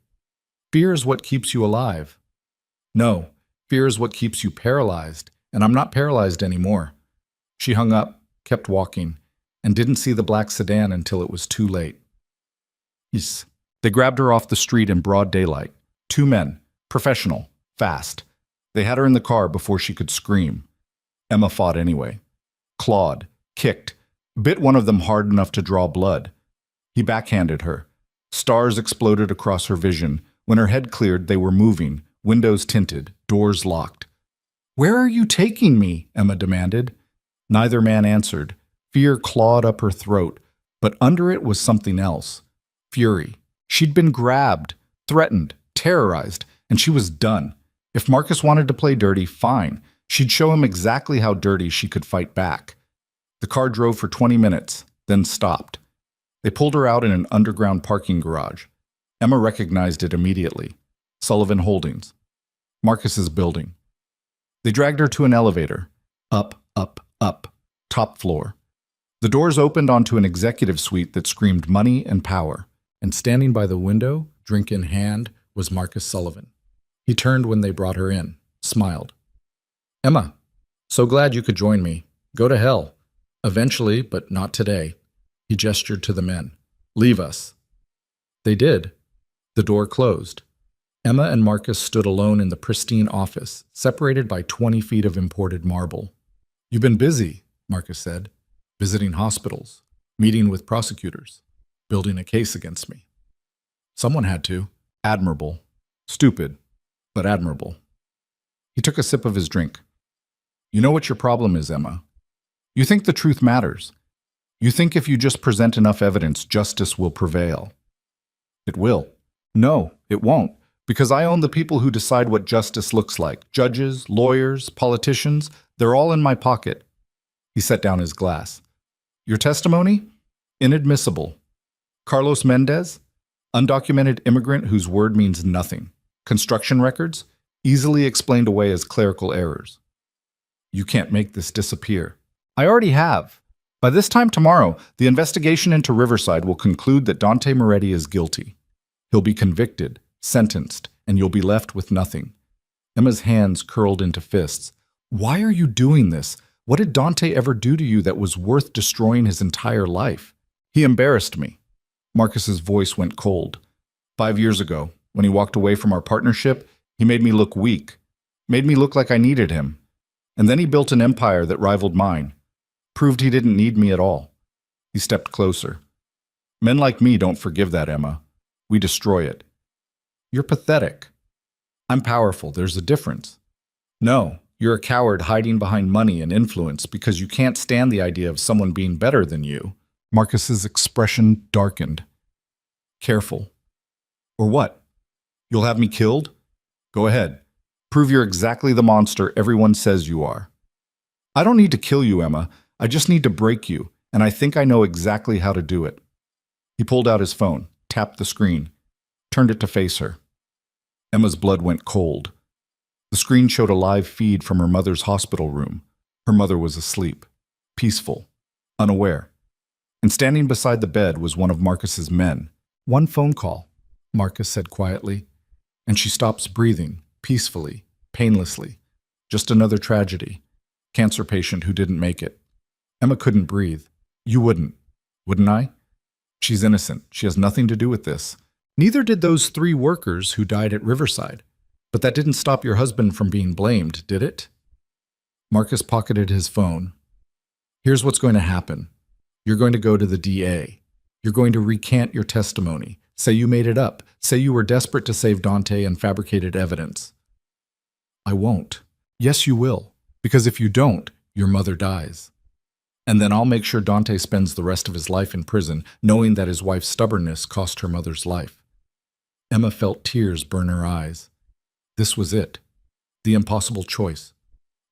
Fear is what keeps you alive." "No, fear is what keeps you paralyzed, and I'm not paralyzed anymore." She hung up, kept walking, and didn't see the black sedan until it was too late. Yes. They grabbed her off the street in broad daylight. 2 men, professional, fast. They had her in the car before she could scream. Emma fought anyway. Clawed, kicked, bit one of them hard enough to draw blood. He backhanded her. Stars exploded across her vision. When her head cleared, they were moving, windows tinted, doors locked. "Where are you taking me?" Emma demanded. Neither man answered. Fear clawed up her throat, but under it was something else. Fury. She'd been grabbed, threatened, terrorized, and she was done. If Marcus wanted to play dirty, fine. She'd show him exactly how dirty she could fight back. The car drove for 20 minutes, then stopped. They pulled her out in an underground parking garage. Emma recognized it immediately. Sullivan Holdings. Marcus's building. They dragged her to an elevator. Up, up, up. Top floor. The doors opened onto an executive suite that screamed money and power. And standing by the window, drink in hand, was Marcus Sullivan. He turned when they brought her in, smiled. "Emma, so glad you could join me. Go to hell. Eventually, but not today." He gestured to the men. "Leave us." They did. The door closed. Emma and Marcus stood alone in the pristine office, separated by 20 feet of imported marble. "You've been busy," Marcus said, "visiting hospitals, meeting with prosecutors, building a case against me." "Someone had to." "Admirable. Stupid, but admirable." He took a sip of his drink. "You know what your problem is, Emma. You think the truth matters. You think if you just present enough evidence, justice will prevail. It will. No, it won't, because I own the people who decide what justice looks like. Judges, lawyers, politicians, they're all in my pocket." He set down his glass. "Your testimony? Inadmissible. Carlos Mendez? Undocumented immigrant whose word means nothing. Construction records? Easily explained away as clerical errors. You can't make this disappear. I already have. By this time tomorrow, the investigation into Riverside will conclude that Dante Moretti is guilty. He'll be convicted, sentenced, and you'll be left with nothing." Emma's hands curled into fists. "Why are you doing this? What did Dante ever do to you that was worth destroying his entire life?" "He embarrassed me." Marcus's voice went cold. 5 years ago, when he walked away from our partnership, he made me look weak, made me look like I needed him. And then he built an empire that rivaled mine, proved he didn't need me at all. He stepped closer. "Men like me don't forgive that, Emma. We destroy it." "You're pathetic." "I'm powerful. There's a difference." "No, you're a coward hiding behind money and influence because you can't stand the idea of someone being better than you." Marcus's expression darkened. "Careful." "Or what? You'll have me killed? Go ahead. Prove you're exactly the monster everyone says you are." "I don't need to kill you, Emma. I just need to break you, and I think I know exactly how to do it." He pulled out his phone, tapped the screen, turned it to face her. Emma's blood went cold. The screen showed a live feed from her mother's hospital room. Her mother was asleep, peaceful, unaware. And standing beside the bed was one of Marcus's men. "One phone call," Marcus said quietly, "and she stops breathing, peacefully, painlessly. Just another tragedy. Cancer patient who didn't make it." Emma couldn't breathe. "You wouldn't I? She's innocent. She has nothing to do with this. Neither did those 3 workers who died at Riverside. But that didn't stop your husband from being blamed, did it?" Marcus pocketed his phone. "Here's what's going to happen. You're going to go to the DA. You're going to recant your testimony. Say you made it up. Say you were desperate to save Dante and fabricated evidence." "I won't." "Yes, you will. Because if you don't, your mother dies. And then I'll make sure Dante spends the rest of his life in prison, knowing that his wife's stubbornness cost her mother's life." Emma felt tears burn her eyes. This was it. The impossible choice.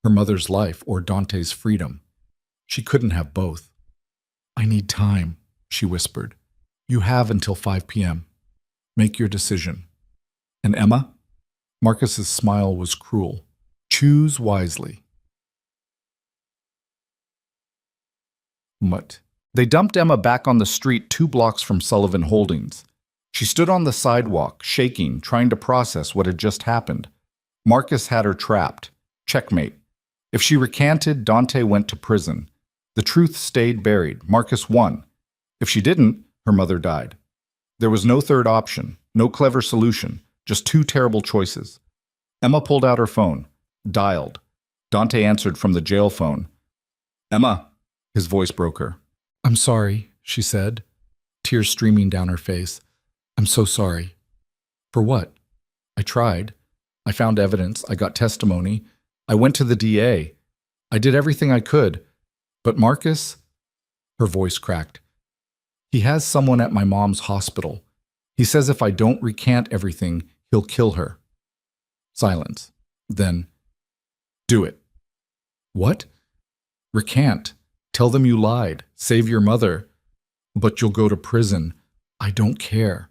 Her mother's life or Dante's freedom. She couldn't have both. "I need time," she whispered. "You have until 5 p.m. Make your decision." "And Emma?" Marcus's smile was cruel. "Choose wisely." What? They dumped Emma back on the street 2 blocks from Sullivan Holdings. She stood on the sidewalk, shaking, trying to process what had just happened. Marcus had her trapped. Checkmate. If she recanted, Dante went to prison. The truth stayed buried. Marcus won. If she didn't, her mother died. There was no third option, no clever solution, just 2 terrible choices. Emma pulled out her phone, dialed. Dante answered from the jail phone. "Emma." His voice broke her. I'm sorry, she said, tears streaming down her face. I'm so sorry. For what? I tried. I found evidence. I got testimony. I went to the DA. I did everything I could. But Marcus, her voice cracked. He has someone at my mom's hospital. He says if I don't recant everything, he'll kill her. Silence. Then, do it. What? Recant. Tell them you lied. Save your mother. But you'll go to prison. I don't care.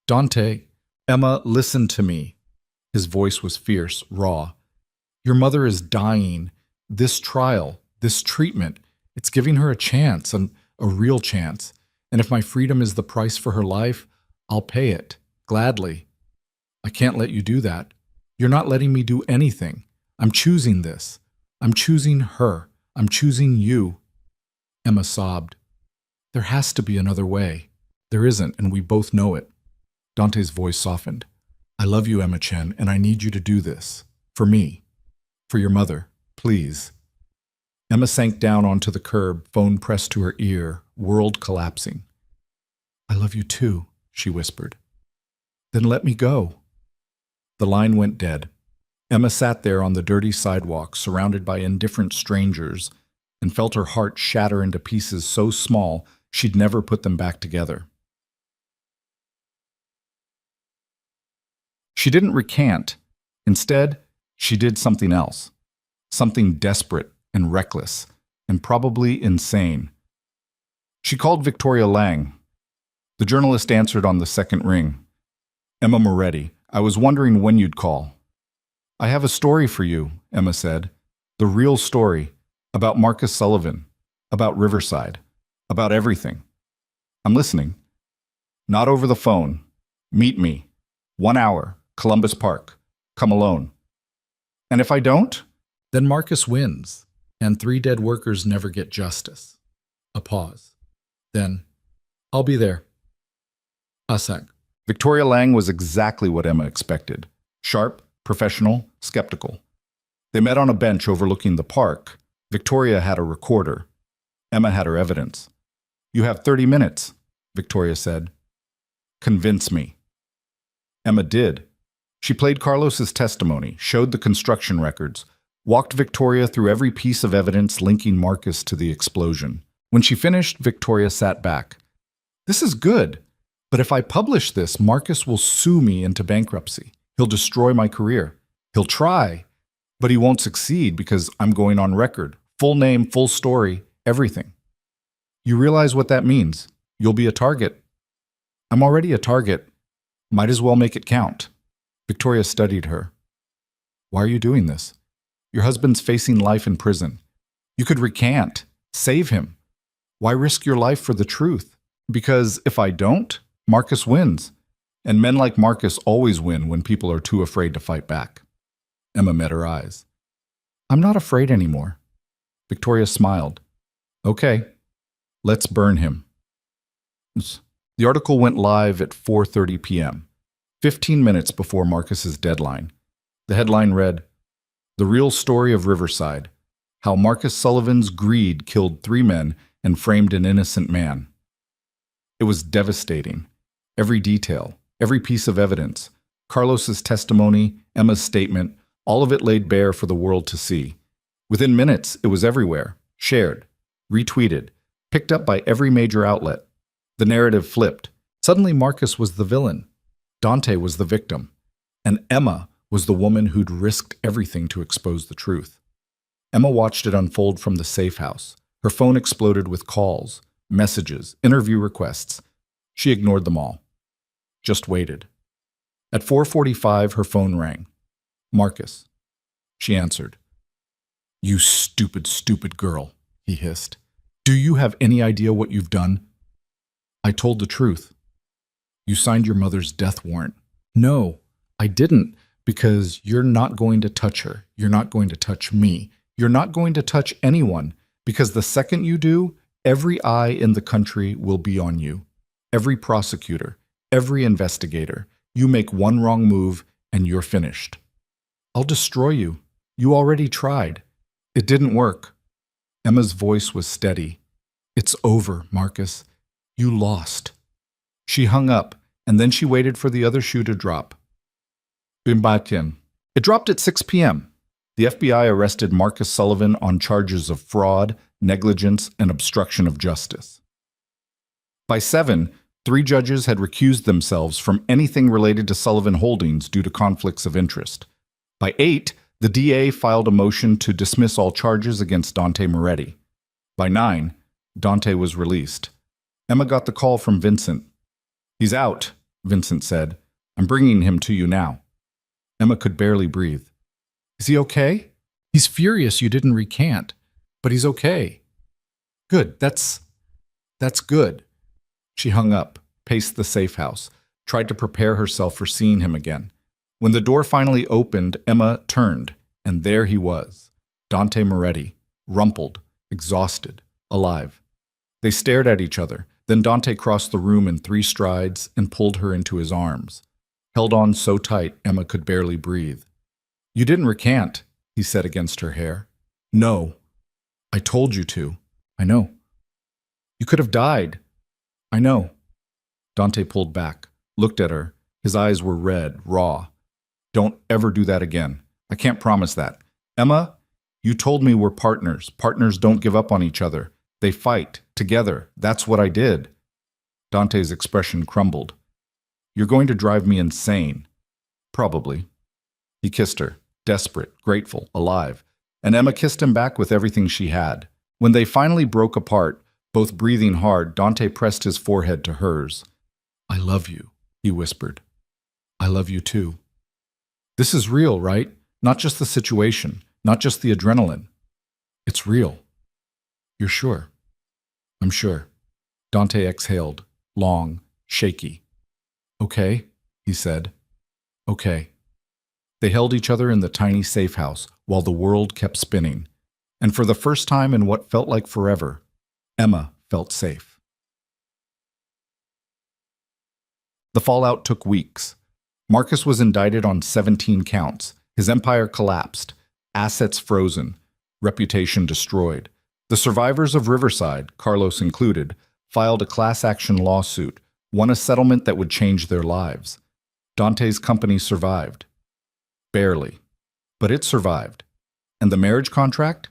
Dante, Emma, listen to me. His voice was fierce, raw. Your mother is dying. This trial, this treatment, it's giving her a chance, a real chance. And if my freedom is the price for her life, I'll pay it, gladly. I can't let you do that. You're not letting me do anything. I'm choosing this. I'm choosing her. I'm choosing you. Emma sobbed. There has to be another way. There isn't, and we both know it. Dante's voice softened. I love you, Emma Chen, and I need you to do this. For me. For your mother. Please. Emma sank down onto the curb, phone pressed to her ear, world collapsing. I love you too, she whispered. Then let me go. The line went dead. Emma sat there on the dirty sidewalk, surrounded by indifferent strangers, and felt her heart shatter into pieces so small she'd never put them back together. She didn't recant. Instead, she did something else. Something desperate and reckless, and probably insane. She called Victoria Lang. The journalist answered on the second ring. Emma Moretti, I was wondering when you'd call. I have a story for you, Emma said. The real story, about Marcus Sullivan, about Riverside, about everything. I'm listening. Not over the phone. Meet me. 1 hour, Columbus Park. Come alone. And if I don't? Then Marcus wins, and 3 dead workers never get justice. A pause. Then, I'll be there. A sec. Victoria Lang was exactly what Emma expected. Sharp, professional, skeptical. They met on a bench overlooking the park. Victoria had a recorder. Emma had her evidence. You have 30 minutes, Victoria said. Convince me. Emma did. She played Carlos's testimony, showed the construction records, walked Victoria through every piece of evidence linking Marcus to the explosion. When she finished, Victoria sat back. This is good, but if I publish this, Marcus will sue me into bankruptcy. He'll destroy my career. He'll try, but he won't succeed because I'm going on record. Full name, full story, everything. You realize what that means? You'll be a target. I'm already a target. Might as well make it count. Victoria studied her. Why are you doing this? Your husband's facing life in prison. You could recant, save him. Why risk your life for the truth? Because if I don't, Marcus wins. And men like Marcus always win when people are too afraid to fight back. Emma met her eyes. I'm not afraid anymore. Victoria smiled. Okay, let's burn him. The article went live at 4:30 p.m., 15 minutes before Marcus's deadline. The headline read, The Real Story of Riverside, How Marcus Sullivan's Greed Killed 3 Men and Framed an Innocent Man. It was devastating. Every detail, every piece of evidence, Carlos's testimony, Emma's statement, all of it laid bare for the world to see. Within minutes, it was everywhere, shared, retweeted, picked up by every major outlet. The narrative flipped. Suddenly Marcus was the villain. Dante was the victim. And Emma was the woman who'd risked everything to expose the truth. Emma watched it unfold from the safe house. Her phone exploded with calls, messages, interview requests. She ignored them all. Just waited. At 4:45, her phone rang. Marcus. She answered. You stupid, stupid girl, he hissed. Do you have any idea what you've done? I told the truth. You signed your mother's death warrant. No, I didn't, because you're not going to touch her. You're not going to touch me. You're not going to touch anyone, because the second you do, every eye in the country will be on you. Every prosecutor, every investigator. You make one wrong move and you're finished. I'll destroy you. You already tried. It didn't work. Emma's voice was steady. It's over, Marcus. You lost. She hung up, and then she waited for the other shoe to drop. It dropped at 6 p.m. The FBI arrested Marcus Sullivan on charges of fraud, negligence, and obstruction of justice. By 7, 3 judges had recused themselves from anything related to Sullivan Holdings due to conflicts of interest. By 8, the DA filed a motion to dismiss all charges against Dante Moretti. By 9, Dante was released. Emma got the call from Vincent. "He's out," Vincent said. "I'm bringing him to you now." Emma could barely breathe. "Is he okay?" "He's furious you didn't recant, but he's okay." "Good, that's good." She hung up, paced the safe house, tried to prepare herself for seeing him again. When the door finally opened, Emma turned, and there he was, Dante Moretti, rumpled, exhausted, alive. They stared at each other. Then Dante crossed the room in 3 strides and pulled her into his arms. Held on so tight, Emma could barely breathe. "You didn't recant," he said against her hair. "No. I told you to. I know." "You could have died." "I know." Dante pulled back, looked at her. His eyes were red, raw. "Don't ever do that again. I can't promise that. Emma, you told me we're partners. Partners don't give up on each other. They fight, together. That's what I did." Dante's expression crumbled. "You're going to drive me insane." "Probably." He kissed her, desperate, grateful, alive, and Emma kissed him back with everything she had. When they finally broke apart, both breathing hard, Dante pressed his forehead to hers. "I love you," he whispered. "I love you too. This is real, right? Not just the situation, not just the adrenaline. It's real. You're sure?" "I'm sure." Dante exhaled, long, shaky. "Okay," he said. "Okay." They held each other in the tiny safe house while the world kept spinning. And for the first time in what felt like forever, Emma felt safe. The fallout took weeks. Marcus was indicted on 17 counts. His empire collapsed, assets frozen, reputation destroyed. The survivors of Riverside, Carlos included, filed a class-action lawsuit, won a settlement that would change their lives. Dante's company survived. Barely. But it survived. And the marriage contract?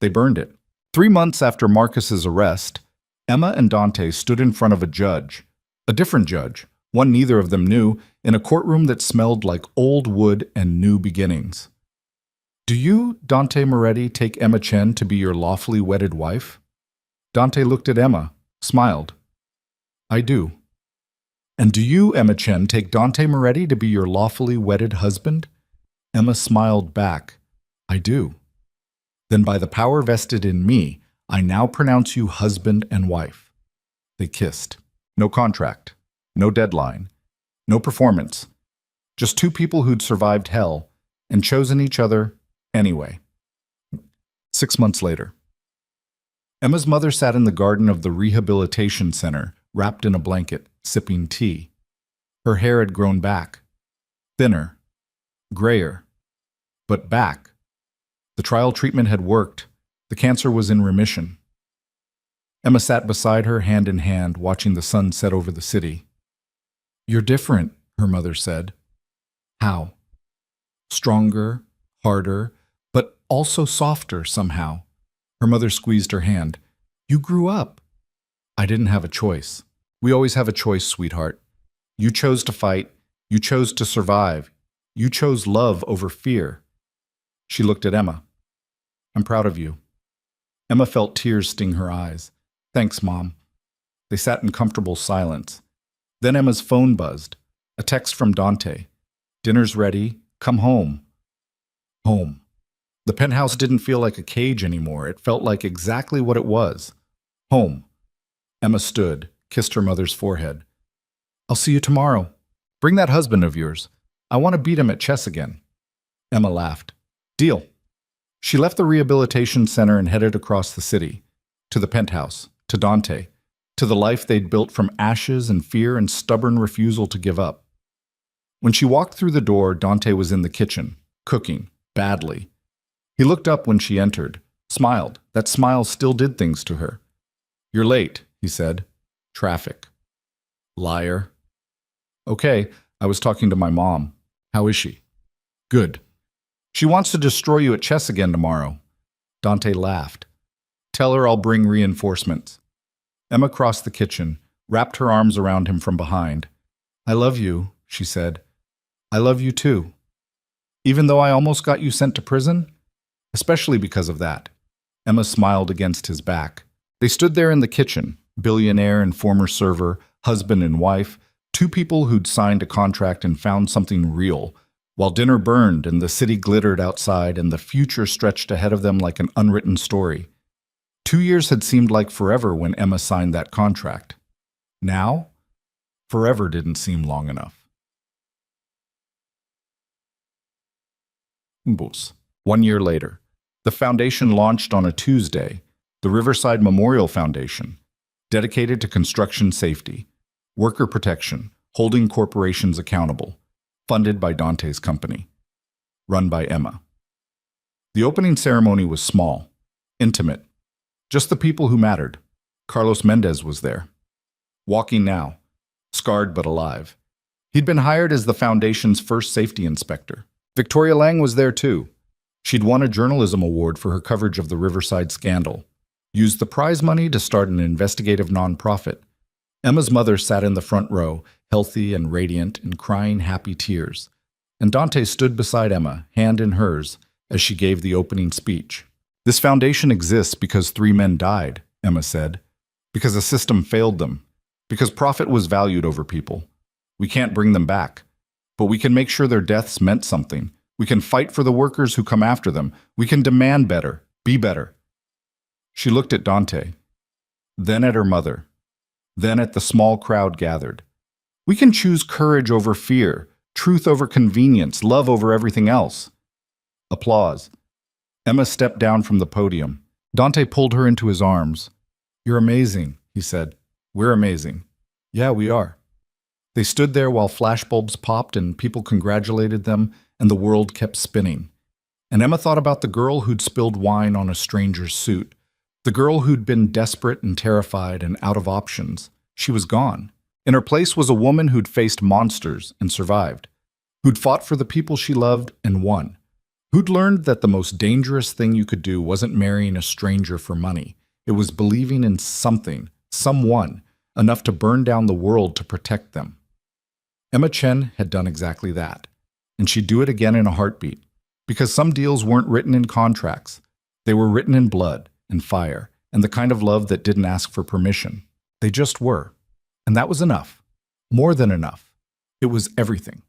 They burned it. 3 months after Marcus's arrest, Emma and Dante stood in front of a judge. A different judge, one neither of them knew, in a courtroom that smelled like old wood and new beginnings. "Do you, Dante Moretti, take Emma Chen to be your lawfully wedded wife?" Dante looked at Emma, smiled. "I do." "And do you, Emma Chen, take Dante Moretti to be your lawfully wedded husband?" Emma smiled back. "I do." "Then by the power vested in me, I now pronounce you husband and wife." They kissed. No contract. No deadline. No performance. Just 2 people who'd survived hell and chosen each other anyway. 6 months later. Emma's mother sat in the garden of the rehabilitation center, wrapped in a blanket, sipping tea. Her hair had grown back. Thinner. Grayer. But back. The trial treatment had worked. The cancer was in remission. Emma sat beside her, hand in hand, watching the sun set over the city. "You're different," her mother said. "How?" "Stronger, harder, but also softer somehow." Her mother squeezed her hand. "You grew up." "I didn't have a choice. We always have a choice, sweetheart. You chose to fight. You chose to survive. You chose love over fear." She looked at Emma. "I'm proud of you." Emma felt tears sting her eyes. "Thanks, Mom." They sat in comfortable silence. Then Emma's phone buzzed. A text from Dante. "Dinner's ready. Come home." Home. The penthouse didn't feel like a cage anymore. It felt like exactly what it was. Home. Emma stood, kissed her mother's forehead. "I'll see you tomorrow. Bring that husband of yours. I want to beat him at chess again." Emma laughed. "Deal." She left the rehabilitation center and headed across the city. To the penthouse. To Dante. To the life they'd built from ashes and fear and stubborn refusal to give up. When she walked through the door, Dante was in the kitchen, cooking, badly. He looked up when she entered, smiled. That smile still did things to her. You're late, he said. Traffic. Liar. Okay, I was talking to my mom. How is she? Good. She wants to destroy you at chess again tomorrow. Dante laughed. Tell her I'll bring reinforcements. Emma crossed the kitchen, wrapped her arms around him from behind. I love you, she said. I love you too. Even though I almost got you sent to prison? Especially because of that. Emma smiled against his back. They stood there in the kitchen, billionaire and former server, husband and wife, two people who'd signed a contract and found something real, while dinner burned and the city glittered outside and the future stretched ahead of them like an unwritten story. 2 years had seemed like forever when Emma signed that contract. Now, forever didn't seem long enough. 1 year later, the foundation launched on a Tuesday, the Riverside Memorial Foundation, dedicated to construction safety, worker protection, holding corporations accountable, funded by Dante's company, run by Emma. The opening ceremony was small, intimate, just the people who mattered. Carlos Mendez was there, walking now, scarred but alive. He'd been hired as the foundation's first safety inspector. Victoria Lang was there too. She'd won a journalism award for her coverage of the Riverside scandal, used the prize money to start an investigative nonprofit. Emma's mother sat in the front row, healthy and radiant and crying happy tears. And Dante stood beside Emma, hand in hers, as she gave the opening speech. This foundation exists because 3 men died, Emma said. Because the system failed them. Because profit was valued over people. We can't bring them back. But we can make sure their deaths meant something. We can fight for the workers who come after them. We can demand better, be better. She looked at Dante, then at her mother, then at the small crowd gathered. We can choose courage over fear, truth over convenience, love over everything else. Applause. Emma stepped down from the podium. Dante pulled her into his arms. You're amazing, he said. We're amazing. Yeah, we are. They stood there while flashbulbs popped and people congratulated them and the world kept spinning. And Emma thought about the girl who'd spilled wine on a stranger's suit, the girl who'd been desperate and terrified and out of options. She was gone. In her place was a woman who'd faced monsters and survived, who'd fought for the people she loved and won, who'd learned that the most dangerous thing you could do wasn't marrying a stranger for money. It was believing in something, someone, enough to burn down the world to protect them. Emma Chen had done exactly that, and she'd do it again in a heartbeat, because some deals weren't written in contracts. They were written in blood and fire, and the kind of love that didn't ask for permission. They just were. And that was enough. More than enough. It was everything.